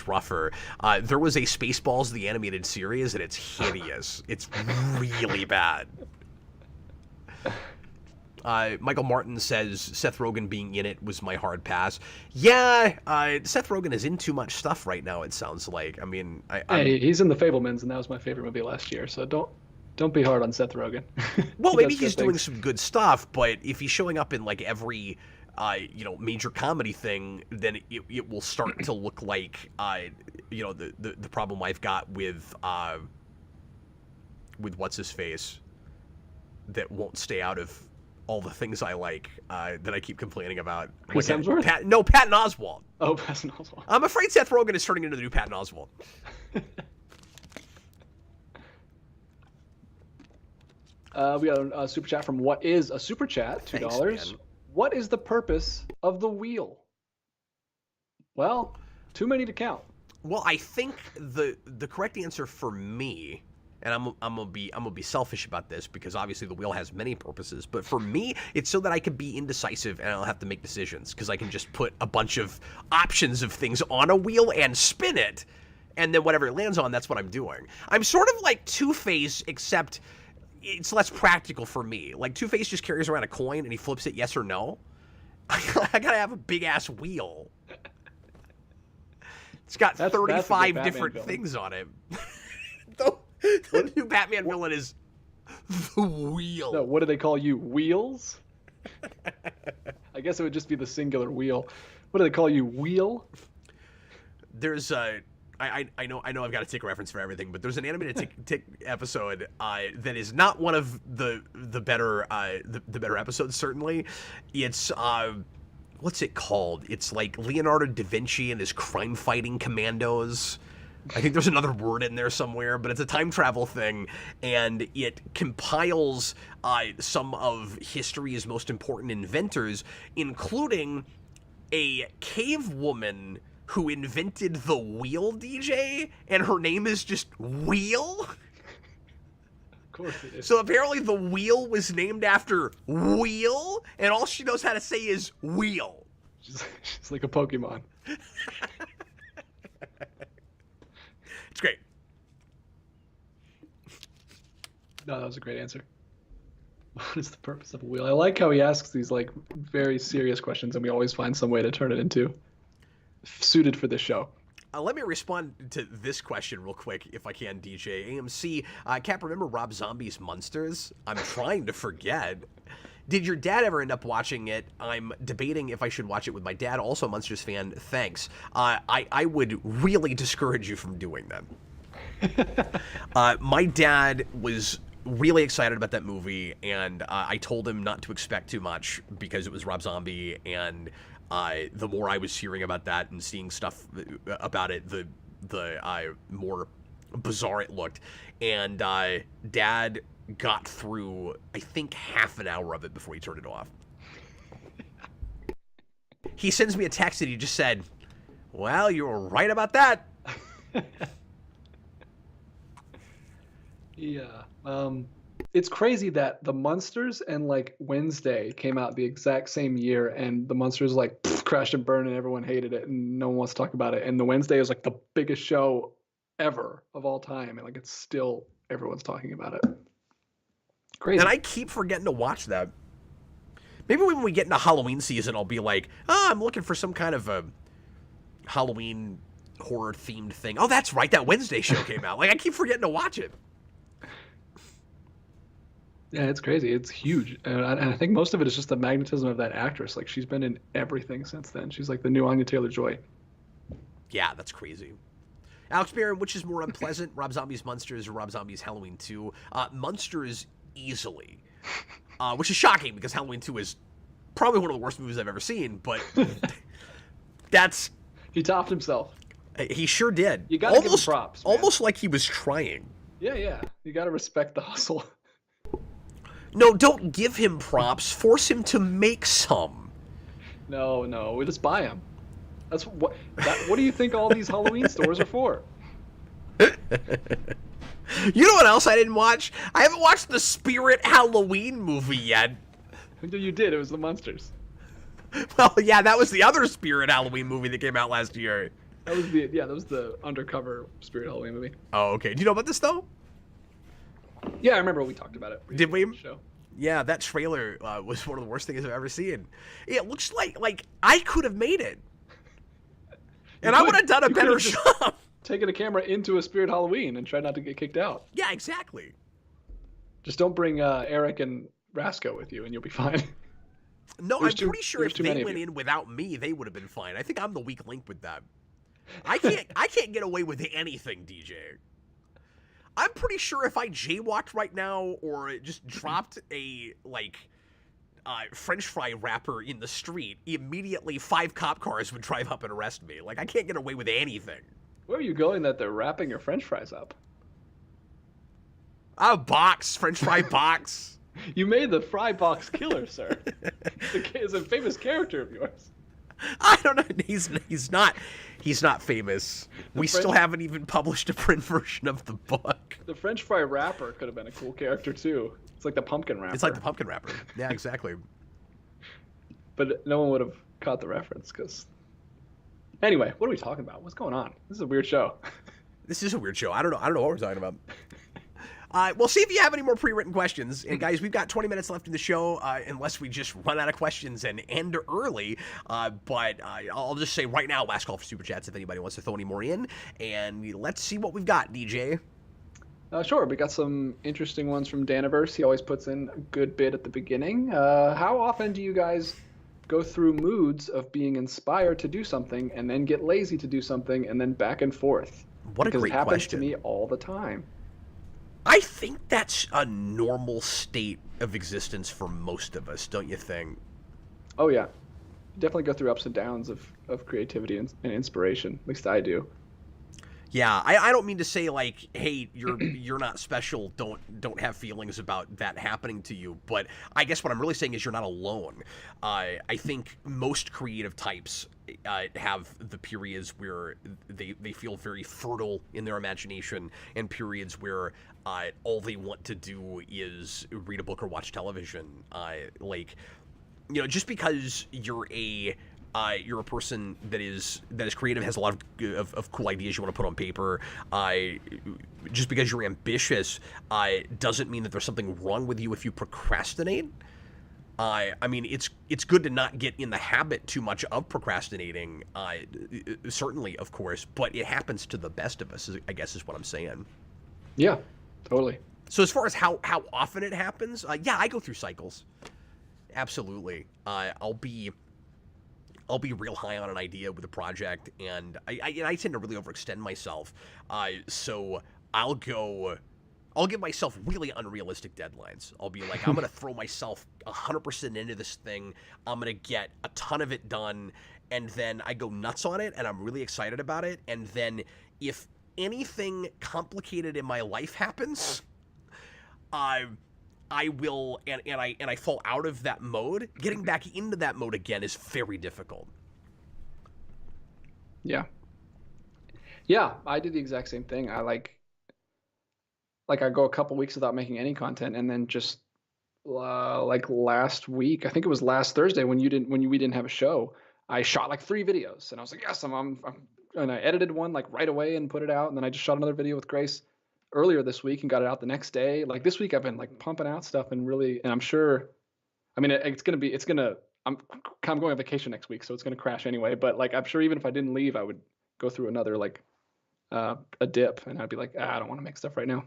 Speaker 1: rougher. There was a Spaceballs the animated series, and it's hideous. It's really bad. Michael Martin says Seth Rogen being in it was my hard pass. Yeah, Seth Rogen is in too much stuff right now, it sounds like. I mean,
Speaker 2: hey, he's in The Fabelmans, and that was my favorite movie last year, so don't be hard on Seth Rogen.
Speaker 1: Well, maybe he's doing some good stuff, but if he's showing up in like every major comedy thing, then it will start to look like the problem I've got with what's his face that won't stay out of all the things I like that I keep complaining about.
Speaker 2: Chris Hemsworth?
Speaker 1: Patton Oswalt.
Speaker 2: Oh, Patton Oswalt.
Speaker 1: I'm afraid Seth Rogen is turning into the new Patton Oswalt.
Speaker 2: We got a super chat from What Is a Super Chat, $2.
Speaker 1: Thanks, man.
Speaker 2: What is the purpose of the wheel? Well, too many to count.
Speaker 1: Well, I think the correct answer for me, and I'm gonna be selfish about this because obviously the wheel has many purposes, but for me, it's so that I can be indecisive and I don't have to make decisions because I can just put a bunch of options of things on a wheel and spin it, and then whatever it lands on, that's what I'm doing. I'm sort of like Two-Face, except it's less practical for me. Like Two-Face just carries around a coin and he flips it yes or no. I gotta have a big ass wheel. It's got 35 different things on it. The new Batman villain is the wheel.
Speaker 2: No, what do they call you? Wheels? I guess it would just be the singular wheel. What do they call you? Wheel?
Speaker 1: There's I know I've got to take a reference for everything, but there's an animated tick episode that is not one of the better episodes. Certainly, it's what's it called? It's like Leonardo da Vinci and his crime fighting commandos. I think there's another word in there somewhere, but it's a time travel thing, and it compiles some of history's most important inventors, including a cave woman who invented the wheel, DJ, and her name is just Wheel?
Speaker 2: Of course it is.
Speaker 1: So apparently the wheel was named after Wheel, and all she knows how to say is wheel.
Speaker 2: She's like a Pokemon.
Speaker 1: It's great.
Speaker 2: No, that was a great answer. What is the purpose of a wheel? I like how he asks these like very serious questions, and we always find some way to turn it into suited for this show.
Speaker 1: Let me respond to this question real quick, if I can, DJ. AMC, Cap, remember Rob Zombie's Monsters? I'm trying to forget. Did your dad ever end up watching it? I'm debating if I should watch it with my dad, also a Monsters fan. Thanks. I would really discourage you from doing that. My dad was really excited about that movie, and I told him not to expect too much because it was Rob Zombie, and the more I was hearing about that and seeing stuff about it, the more bizarre it looked. And Dad got through, I think, half an hour of it before he turned it off. He sends me a text and he just said, "Well, you were right about that."
Speaker 2: Yeah. It's crazy that the Munsters and like Wednesday came out the exact same year, and the Munsters like crashed and burned, and everyone hated it, and no one wants to talk about it. And the Wednesday is like the biggest show ever of all time, and like it's still everyone's talking about it. Crazy.
Speaker 1: And I keep forgetting to watch that. Maybe when we get into Halloween season, I'll be like, I'm looking for some kind of a Halloween horror themed thing. Oh, that's right, that Wednesday show came out. Like I keep forgetting to watch it.
Speaker 2: Yeah, it's crazy. It's huge. And I think most of it is just the magnetism of that actress. Like, she's been in everything since then. She's like the new Anya Taylor-Joy.
Speaker 1: Yeah, that's crazy. Alex Barron, which is more unpleasant, Rob Zombie's Monsters or Rob Zombie's Halloween 2? Monsters easily. Which is shocking because Halloween 2 is probably one of the worst movies I've ever seen, but that's...
Speaker 2: He topped himself.
Speaker 1: He sure did.
Speaker 2: You gotta give him props, man.
Speaker 1: Almost like he was trying.
Speaker 2: Yeah. You gotta respect the hustle.
Speaker 1: No, don't give him props. Force him to make some.
Speaker 2: No, we just buy them. That's what. What do you think all these Halloween stores are for?
Speaker 1: You know what else I didn't watch? I haven't watched the Spirit Halloween movie yet.
Speaker 2: You did. It was the Munsters.
Speaker 1: Well, yeah, that was the other Spirit Halloween movie that came out last year.
Speaker 2: That was the undercover Spirit Halloween movie.
Speaker 1: Oh, okay. Do you know about this though?
Speaker 2: Yeah, I remember we talked about it.
Speaker 1: Did we?
Speaker 2: Show.
Speaker 1: Yeah, that trailer was one of the worst things I've ever seen. It looks like I could have made it. And I would have done a better job.
Speaker 2: Taken a camera into a Spirit Halloween and tried not to get kicked out.
Speaker 1: Yeah, exactly.
Speaker 2: Just don't bring Eric and Rasco with you and you'll be fine.
Speaker 1: No, I'm pretty sure if they went in without me, they would have been fine. I think I'm the weak link with that. I can't get away with anything, DJ. I'm pretty sure if I jaywalked right now or just dropped a, French fry wrapper in the street, immediately 5 cop cars would drive up and arrest me. Like, I can't get away with anything.
Speaker 2: Where are you going that they're wrapping your French fries up?
Speaker 1: A box, French fry box.
Speaker 2: You made the Fry Box Killer, sir. It's a famous character of yours.
Speaker 1: I don't know. He's not famous. We still haven't even published a print version of the book.
Speaker 2: The French fry wrapper could have been a cool character too. It's like the pumpkin wrapper.
Speaker 1: It's like the pumpkin wrapper. Yeah, exactly.
Speaker 2: But no one would have caught the reference because. Anyway, what are we talking about? What's going on? This is a weird show.
Speaker 1: This is a weird show. I don't know what we're talking about. We'll see if you have any more pre-written questions. And guys, we've got 20 minutes left in the show, unless we just run out of questions and end early. But I'll just say right now, last call for Super Chats if anybody wants to throw any more in. And let's see what we've got, DJ.
Speaker 2: Sure. We got some interesting ones from Daniverse. He always puts in a good bit at the beginning. How often do you guys go through moods of being inspired to do something and then get lazy to do something and then back and forth?
Speaker 1: What a great question.
Speaker 2: Because it happens to me all the time.
Speaker 1: I think that's a normal state of existence for most of us, don't you think?
Speaker 2: Oh, yeah. Definitely go through ups and downs of creativity and inspiration. At least I do.
Speaker 1: Yeah, I don't mean to say like, hey, you're not special. Don't have feelings about that happening to you. But I guess what I'm really saying is you're not alone. I think most creative types have the periods where they feel very fertile in their imagination, and periods where all they want to do is read a book or watch television. Like, you know, just because you're a person that is creative, has a lot of cool ideas you want to put on paper. Just because you're ambitious, doesn't mean that there's something wrong with you if you procrastinate. I mean, it's good to not get in the habit too much of procrastinating. Certainly, of course, but it happens to the best of us, I guess, is what I'm saying.
Speaker 2: Yeah, totally.
Speaker 1: So as far as how often it happens, yeah, I go through cycles. Absolutely. I'll be real high on an idea with a project, and I tend to really overextend myself. So I'll give myself really unrealistic deadlines. I'll be like, I'm going to throw myself 100% into this thing. I'm going to get a ton of it done, and then I go nuts on it, and I'm really excited about it. And then if anything complicated in my life happens, I will, and I fall out of that mode. Getting back into that mode again is very difficult.
Speaker 2: Yeah, I do the exact same thing. I like I go a couple weeks without making any content, and then just like last week, I think it was last Thursday when we didn't have a show, I shot like 3 videos, and I was like, yes, I'm and I edited one like right away and put it out, and then I just shot another video with Grace earlier this week and got it out the next day. Like this week I've been like pumping out stuff, and I'm sure, I mean, I'm going on vacation next week, so it's gonna crash anyway, but like I'm sure even if I didn't leave, I would go through another like a dip, and I'd be like, I don't want to make stuff right now.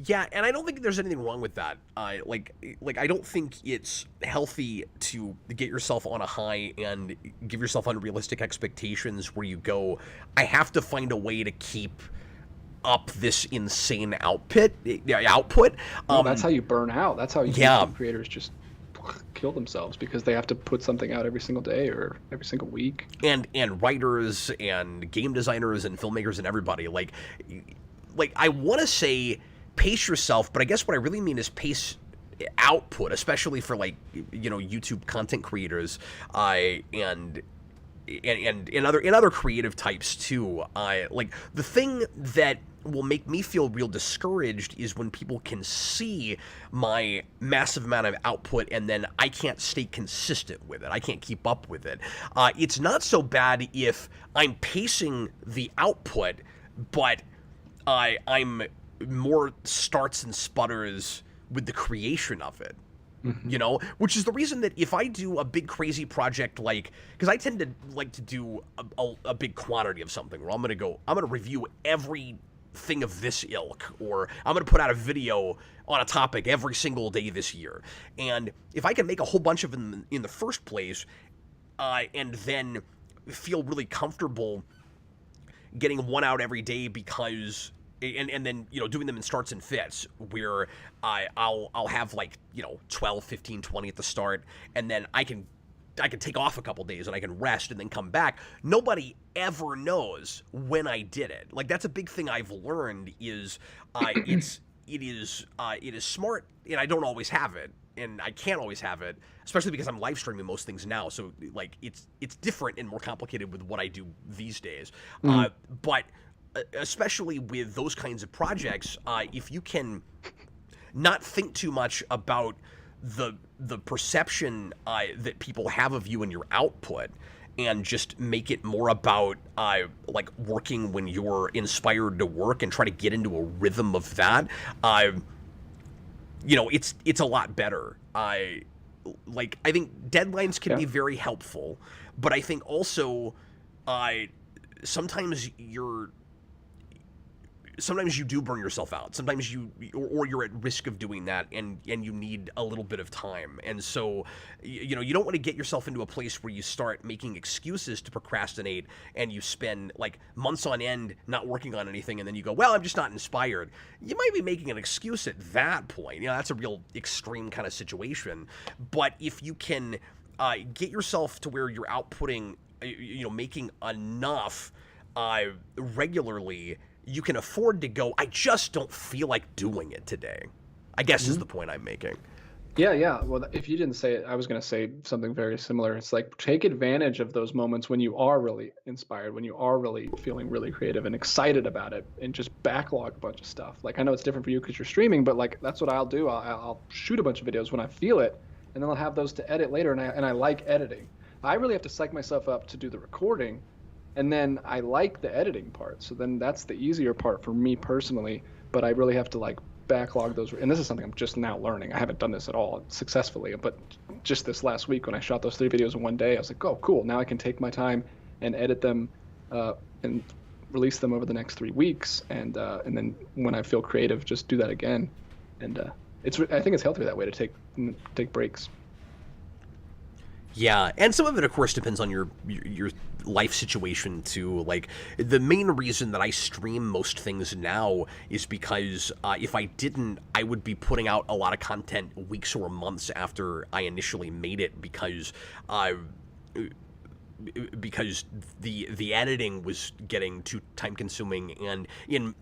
Speaker 1: Yeah, and I don't think there's anything wrong with that. Like I don't think it's healthy to get yourself on a high and give yourself unrealistic expectations where you go, I have to find a way to keep up this insane output.
Speaker 2: That's how you burn out. That's how YouTube creators just kill themselves, because they have to put something out every single day or every single week.
Speaker 1: And writers and game designers and filmmakers and everybody, like I want to say pace yourself, but I guess what I really mean is pace output, especially for like, you know, YouTube content creators, and in other creative types too. Like the thing that will make me feel real discouraged is when people can see my massive amount of output and then I can't stay consistent with it. I can't keep up with it. It's not so bad if I'm pacing the output, but I'm more starts and sputters with the creation of it. You know, which is the reason that if I do a big crazy project, like, because I tend to like to do a big quantity of something where I'm gonna review everything of this ilk, or I'm gonna put out a video on a topic every single day this year. And if I can make a whole bunch of them in the first place, and then feel really comfortable getting one out every day, because and then, you know, doing them in starts and fits where I'll have like, you know, 12, 15, 20 at the start, and then I can take off a couple days and I can rest and then come back. Nobody ever knows when I did it. Like that's a big thing I've learned is it is smart, and I don't always have it, and I can't always have it, especially because I'm live streaming most things now. So like it's different and more complicated with what I do these days. But especially with those kinds of projects, if you can not think too much about the perception that people have of you and your output, and just make it more about like working when you're inspired to work and try to get into a rhythm of that, you know, it's a lot better. I think deadlines can be very helpful, but I think also sometimes you do burn yourself out. Sometimes or you're at risk of doing that, and you need a little bit of time. And so, you know, you don't want to get yourself into a place where you start making excuses to procrastinate, and you spend like months on end not working on anything, and then you go, well, I'm just not inspired. You might be making an excuse at that point. You know, that's a real extreme kind of situation. But if you can get yourself to where you're outputting, you know, making enough regularly, you can afford to go, I just don't feel like doing it today, I guess is the point I'm making.
Speaker 2: Yeah. Well, if you didn't say it, I was going to say something very similar. It's like take advantage of those moments when you are really inspired, when you are really feeling really creative and excited about it, and just backlog a bunch of stuff. Like I know it's different for you because you're streaming, but like that's what I'll do. I'll shoot a bunch of videos when I feel it, and then I'll have those to edit later. And I like editing. I really have to psych myself up to do the recording, and then I like the editing part. So then that's the easier part for me personally. But I really have to like backlog those, and this is something I'm just now learning. I haven't done this at all successfully, but just this last week when I shot those 3 videos in one day, I was like, oh cool, now I can take my time and edit them and release them over the next 3 weeks, and then when I feel creative, just do that again. And I think it's healthier that way to take breaks.
Speaker 1: Yeah, and some of it, of course, depends on your life situation too. Like the main reason that I stream most things now is because if I didn't, I would be putting out a lot of content weeks or months after I initially made it, because the editing was getting too time consuming, and in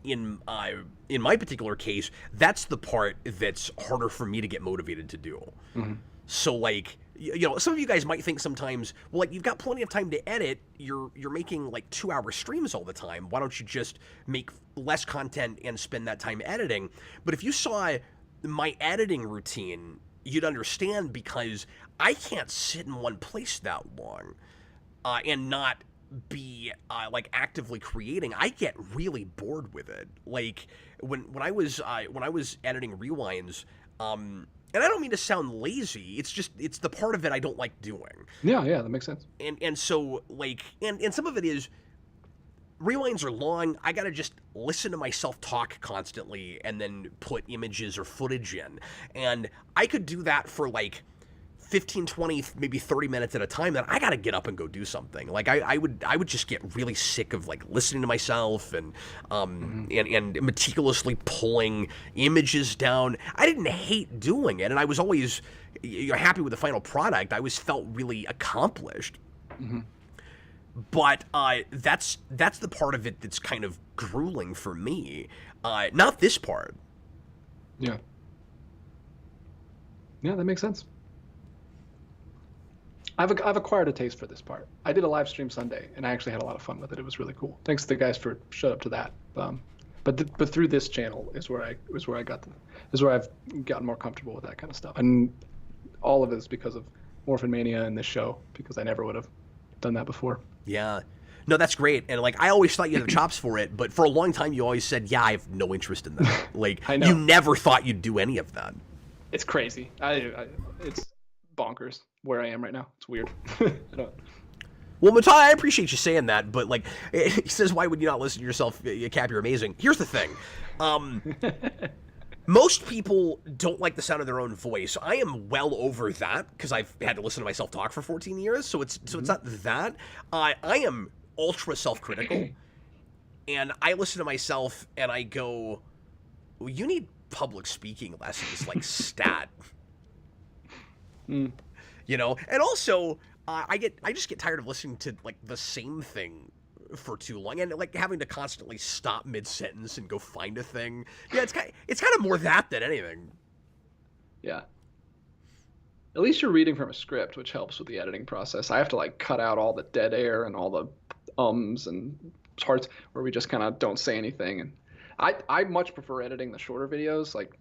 Speaker 1: my particular case, that's the part that's harder for me to get motivated to do. So like, you know, some of you guys might think sometimes, well, like you've got plenty of time to edit, you're making like 2-hour streams all the time, why don't you just make less content and spend that time editing? But if you saw my editing routine, you'd understand, because I can't sit in one place that long and not be like actively creating. I get really bored with it. Like when I was editing rewinds, and I don't mean to sound lazy, it's the part of it I don't like doing.
Speaker 2: Yeah, that makes sense.
Speaker 1: And so like, and some of it is, rewinds are long, I gotta just listen to myself talk constantly and then put images or footage in. And I could do that for like 15, 20, maybe 30 minutes at a time, then I gotta get up and go do something. Like I would just get really sick of like listening to myself and and meticulously pulling images down. I didn't hate doing it, and I was always happy with the final product. I always felt really accomplished. But that's the part of it that's kind of grueling for me. Not this part.
Speaker 2: Yeah, that makes sense. I've acquired a taste for this part. I did a live stream Sunday, and I actually had a lot of fun with it. It was really cool. Thanks to the guys for showed up to that. But through this channel is where I've gotten more comfortable with that kind of stuff, and all of it is because of Morphin Mania and this show, because I never would have done that before.
Speaker 1: Yeah. No, that's great. And like, I always thought you had the chops for it, but for a long time you always said, yeah, I have no interest in that. Like,
Speaker 2: I know.
Speaker 1: You never thought you'd do any of that.
Speaker 2: It's crazy. It's bonkers where I am right now. It's weird.
Speaker 1: Well, Matai, I appreciate you saying that, but like, he says, why would you not listen to yourself? Cap, you're amazing. Here's the thing. Most people don't like the sound of their own voice. I am well over that, because I've had to listen to myself talk for 14 years, so it's not that. I am ultra self-critical, and I listen to myself and I go, well, you need public speaking lessons, like stat. You know, and also I just get tired of listening to like the same thing for too long, and like having to constantly stop mid-sentence and go find a thing. Yeah, it's kind of more that than anything.
Speaker 2: Yeah. At least you're reading from a script, which helps with the editing process. I have to like cut out all the dead air and all the ums and parts where we just kind of don't say anything. And I much prefer editing the shorter videos, like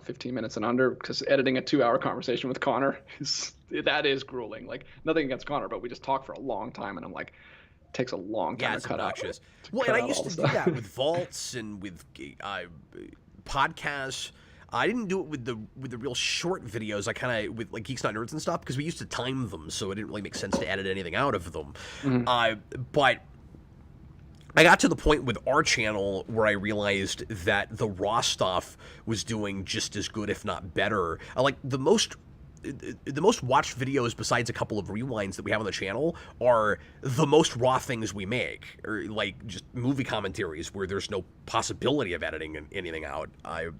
Speaker 2: 15 minutes and under, because editing a 2-hour conversation with Connor is grueling. Like nothing against Connor, but we just talk for a long time, and I'm like, it takes a long time to cut
Speaker 1: obnoxious.
Speaker 2: out.
Speaker 1: Well, and I used to do that with vaults and with podcasts. I didn't do it with the real short videos. I kind of with like Geeks Not Nerds and stuff, because we used to time them, so it didn't really make sense to edit anything out of them. But I got to the point with our channel where I realized that the raw stuff was doing just as good, if not better. Like the most watched videos, besides a couple of rewinds that we have on the channel, are the most raw things we make, or like just movie commentaries where there's no possibility of editing anything out,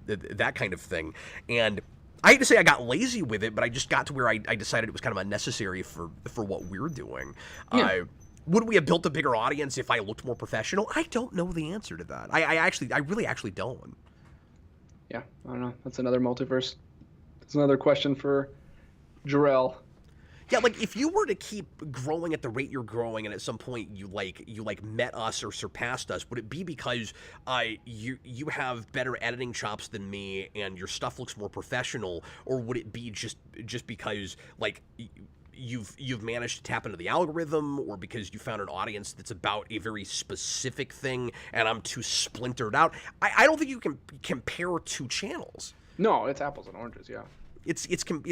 Speaker 1: that kind of thing. And I hate to say I got lazy with it, but I just got to where I decided it was kind of unnecessary for what we're doing.
Speaker 2: Yeah.
Speaker 1: Would we have built a bigger audience if I looked more professional? I don't know the answer to that. I really actually don't.
Speaker 2: Yeah, I don't know. That's another multiverse. That's another question for Jarrell.
Speaker 1: Yeah, like if you were to keep growing at the rate you're growing, and at some point you met us or surpassed us, would it be because you have better editing chops than me and your stuff looks more professional, or would it be just because like you've managed to tap into the algorithm, or because you found an audience that's about a very specific thing and I'm too splintered out? I don't think you can compare two channels.
Speaker 2: No, it's apples and oranges. Yeah.
Speaker 1: It's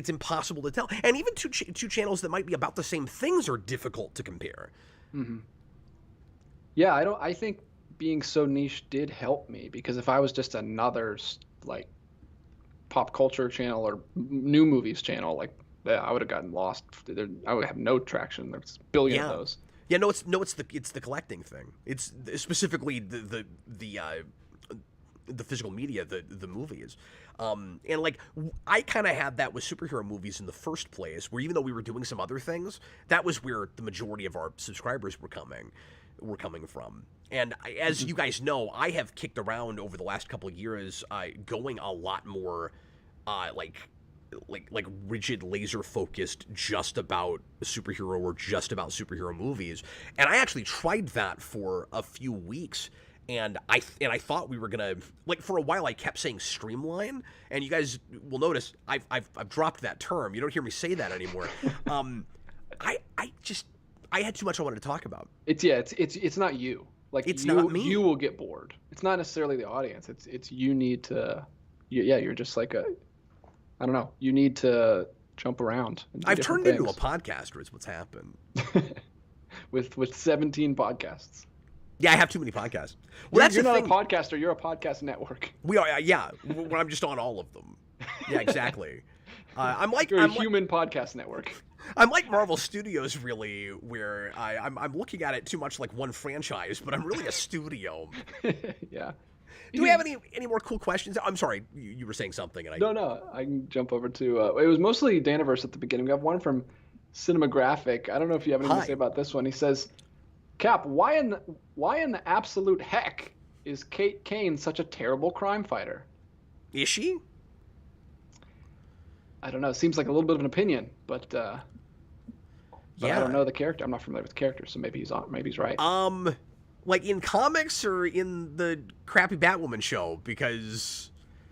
Speaker 1: impossible to tell, and even two channels that might be about the same things are difficult to compare.
Speaker 2: Mm-hmm. Yeah, I think being so niche did help me, because if I was just another like pop culture channel or new movies channel, like I would have gotten lost. I would have no traction. There's a billion of those.
Speaker 1: Yeah, it's the collecting thing. It's specifically the physical media, the movies. And like I kind of had that with superhero movies in the first place, where even though we were doing some other things, that was where the majority of our subscribers were coming from. And as you guys know, I have kicked around over the last couple of years, going a lot more like rigid, laser focused, just about superhero or just about superhero movies. And I actually tried that for a few weeks. And I thought we were gonna, like, for a while I kept saying streamline, and you guys will notice I've dropped that term. You don't hear me say that anymore. I had too much I wanted to talk about.
Speaker 2: It's not you. Like
Speaker 1: it's not me.
Speaker 2: You will get bored. It's not necessarily the audience. It's you need to. You're just like I don't know. You need to jump around.
Speaker 1: I've turned into a podcaster. Is what's happened.
Speaker 2: with 17 podcasts.
Speaker 1: Yeah, I have too many podcasts. Well,
Speaker 2: you're not a podcaster. You're a podcast network.
Speaker 1: We are, yeah. When I'm just on all of them. Yeah, exactly.
Speaker 2: You're a human podcast network.
Speaker 1: I'm like Marvel Studios, really, where I'm looking at it too much like one franchise, but I'm really a studio.
Speaker 2: Yeah.
Speaker 1: Do we have any more cool questions? I'm sorry, you were saying something. And
Speaker 2: No. I can jump over to. It was mostly Daniverse at the beginning. We have one from Cinematographic. I don't know if you have anything to say about this one. He says, Cap, why in the absolute heck is Kate Kane such a terrible crime fighter?
Speaker 1: Is she?
Speaker 2: I don't know. It seems like a little bit of an opinion, but yeah. I don't know the character. I'm not familiar with the character, so maybe he's right.
Speaker 1: Like in comics or in the crappy Batwoman show? Because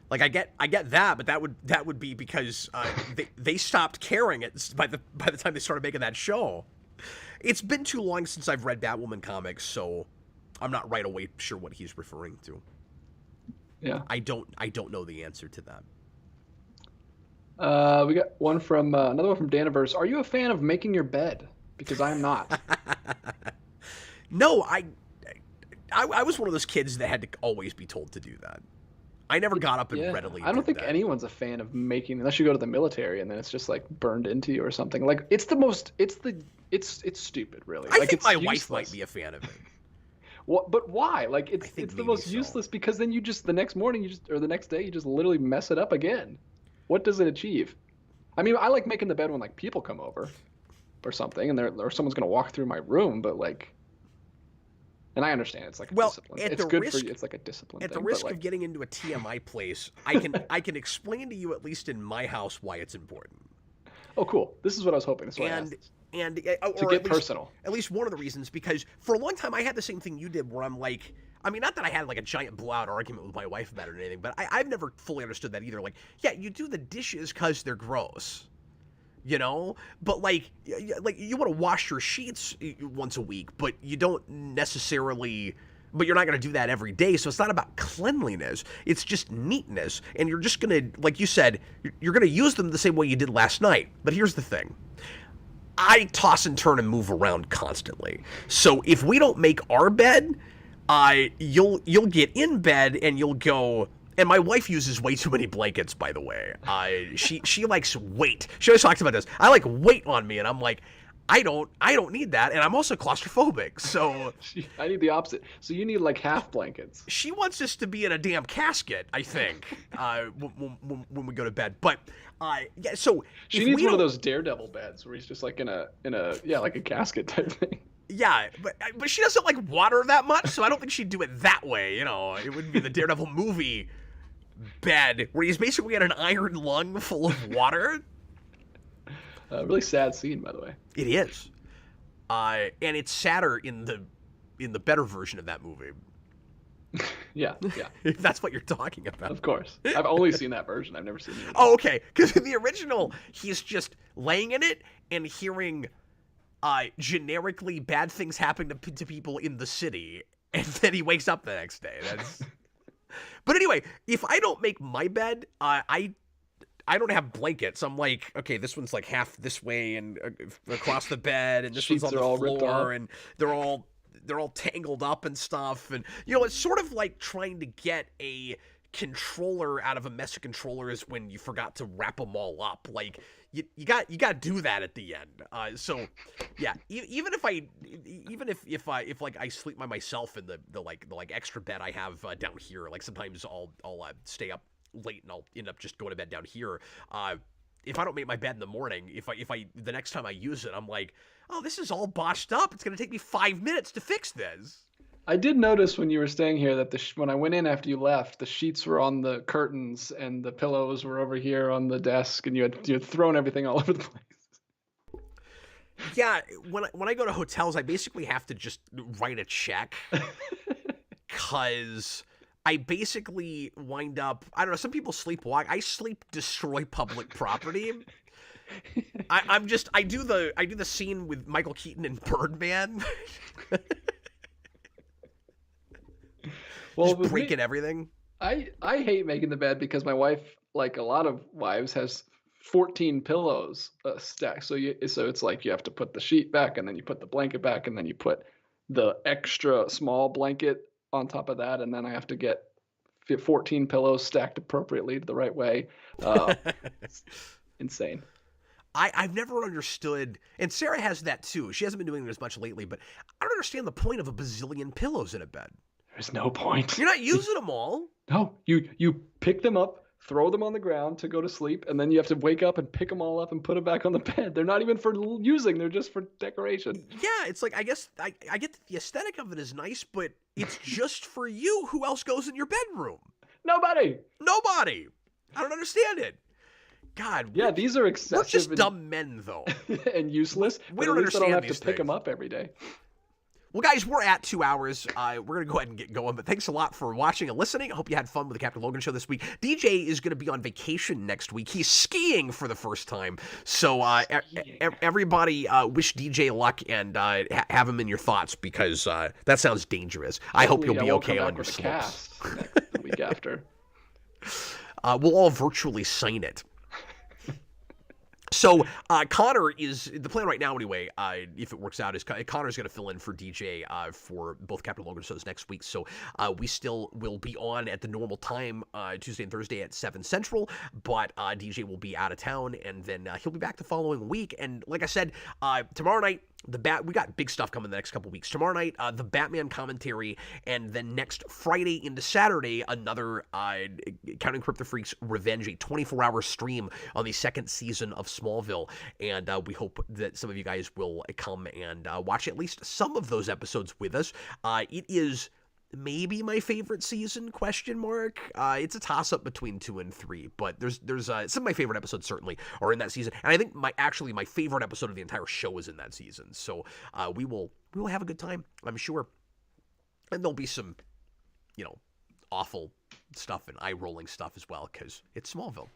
Speaker 1: like I get that, but that would be because they stopped caring by the time they started making that show. It's been too long since I've read Batwoman comics, so I'm not right away sure what he's referring to.
Speaker 2: Yeah.
Speaker 1: I don't know the answer to that.
Speaker 2: We got one from another one from Daniverse. Are you a fan of making your bed? Because I'm not.
Speaker 1: No, I was one of those kids that had to always be told to do that. I never got up and readily.
Speaker 2: I don't think
Speaker 1: that.
Speaker 2: anyone's a fan of making, unless you go to the military and then it's just like burned into you or something. Like it's stupid, really.
Speaker 1: I
Speaker 2: like,
Speaker 1: think
Speaker 2: it's
Speaker 1: my
Speaker 2: useless.
Speaker 1: wife might be a fan of it.
Speaker 2: Well, but why? Like it's the most useless, because then you just the next morning or the next day you just literally mess it up again. What does it achieve? I mean, I like making the bed when like people come over or something, and or someone's gonna walk through my room, but like. And I understand it's like a discipline. It's good for you. It's like a discipline.
Speaker 1: At the risk of getting into a TMI place, I can explain to you, at least in my house, why it's important.
Speaker 2: Oh, cool! This is what I was hoping. That's why I asked.
Speaker 1: To
Speaker 2: get personal.
Speaker 1: At least one of the reasons, because for a long time I had the same thing you did, where I'm like, I mean, not that I had like a giant blowout argument with my wife about it or anything, but I've never fully understood that either. Like, yeah, you do the dishes because they're gross. You know, but like you want to wash your sheets once a week, but you don't necessarily, but you're not going to do that every day. So it's not about cleanliness. It's just neatness. And you're just going to, like you said, you're going to use them the same way you did last night. But here's the thing. I toss and turn and move around constantly. So if we don't make our bed, you'll get in bed and you'll go. And my wife uses way too many blankets, by the way. She likes weight. She always talks about this. I like weight on me, and I'm like, I don't need that, and I'm also claustrophobic. So
Speaker 2: I need the opposite. So you need like half blankets.
Speaker 1: She wants us to be in a damn casket, I think, when we go to bed. But yeah, so
Speaker 2: she needs one of those Daredevil beds where he's just like in a like a casket type thing.
Speaker 1: Yeah, but she doesn't like water that much, so I don't think she'd do it that way. You know, it wouldn't be the Daredevil movie bed where he's basically got an iron lung full of water.
Speaker 2: Really sad scene, by the way.
Speaker 1: It is, and it's sadder in the better version of that movie.
Speaker 2: Yeah.
Speaker 1: If that's what you're talking about.
Speaker 2: Of course. I've only seen that version. I've never seen the original.
Speaker 1: Oh, okay. Because in the original, he's just laying in it and hearing generically bad things happen to people in the city, and then he wakes up the next day. But anyway, if I don't make my bed, I don't have blankets. I'm like, okay, this one's like half this way and across the bed, and this one's on the floor, and they're all tangled up and stuff. And it's sort of like trying to get a controller out of a mess of controllers when you forgot to wrap them all up. Like you got to do that at the end. So yeah, even if I sleep by myself in the extra bed I have down here, like sometimes I'll stay up late and I'll end up just going to bed down here. If I don't make my bed in the morning, if I the next time I use it, I'm like, oh, this is all botched up. It's going to take me 5 minutes to fix this.
Speaker 2: I did notice when you were staying here that when I went in after you left, the sheets were on the curtains and the pillows were over here on the desk, and you had thrown everything all over the place.
Speaker 1: Yeah, when I go to hotels, I basically have to just write a check because I basically wind up, I don't know, some people sleepwalk. I sleep destroy public property. I do the scene with Michael Keaton and Birdman.
Speaker 2: Well,
Speaker 1: just breaking everything.
Speaker 2: I hate making the bed because my wife, like a lot of wives, has 14 pillows stacked. So it's like you have to put the sheet back, and then you put the blanket back, and then you put the extra small blanket on top of that, and then I have to get 14 pillows stacked appropriately the right way. It's insane.
Speaker 1: I've never understood, and Sarah has that too. She hasn't been doing it as much lately, but I don't understand the point of a bazillion pillows in a bed.
Speaker 2: There's no point.
Speaker 1: You're not using them all.
Speaker 2: No, you pick them up, throw them on the ground to go to sleep, and then you have to wake up and pick them all up and put them back on the bed. They're not even for using; they're just for decoration.
Speaker 1: Yeah, it's like I guess I get the aesthetic of it is nice, but it's just for you. Who else goes in your bedroom?
Speaker 2: Nobody.
Speaker 1: I don't understand it. God.
Speaker 2: Yeah, these are excessive.
Speaker 1: We're just dumb men, though,
Speaker 2: and useless.
Speaker 1: We don't understand.
Speaker 2: I don't have
Speaker 1: these
Speaker 2: to pick
Speaker 1: things.
Speaker 2: them up every day.
Speaker 1: Well, guys, we're at 2 hours. We're going to go ahead and get going, but thanks a lot for watching and listening. I hope you had fun with the Captain Logan Show this week. DJ is going to be on vacation next week. He's skiing for the first time. So everybody wish DJ luck and have him in your thoughts because that sounds dangerous. I hope he'll be okay on your slopes.
Speaker 2: The week after.
Speaker 1: We'll all virtually sign it. So Connor is the plan right now anyway. If it works out, is Connor's going to fill in for DJ for both Captain Logan shows next week. So we still will be on at the normal time Tuesday and Thursday at 7 Central. But DJ will be out of town, and then he'll be back the following week. And like I said, tomorrow night. We got big stuff coming the next couple weeks. Tomorrow night, the Batman commentary, and then next Friday into Saturday, another Counting Crypto Freaks Revenge, a 24-hour stream on the second season of Smallville. And we hope that some of you guys will come and watch at least some of those episodes with us. It is maybe my favorite season, ? It's a toss-up between 2 and 3, but there's some of my favorite episodes certainly are in that season, and I think my favorite episode of the entire show is in that season. So we will have a good time, I'm sure, and there'll be some awful stuff and eye-rolling stuff as well because it's Smallville.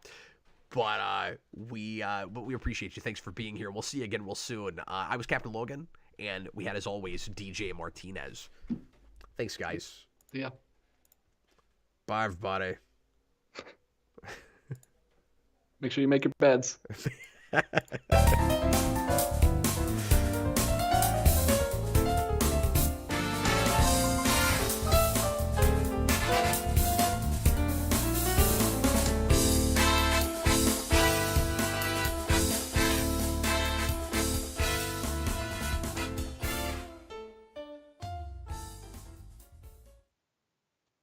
Speaker 1: But we appreciate you. Thanks for being here. We'll see you again real soon. I was Captain Logan, and we had, as always, DJ Martinez. Thanks, guys.
Speaker 2: Yeah.
Speaker 1: Bye, everybody.
Speaker 2: Make sure you make your beds.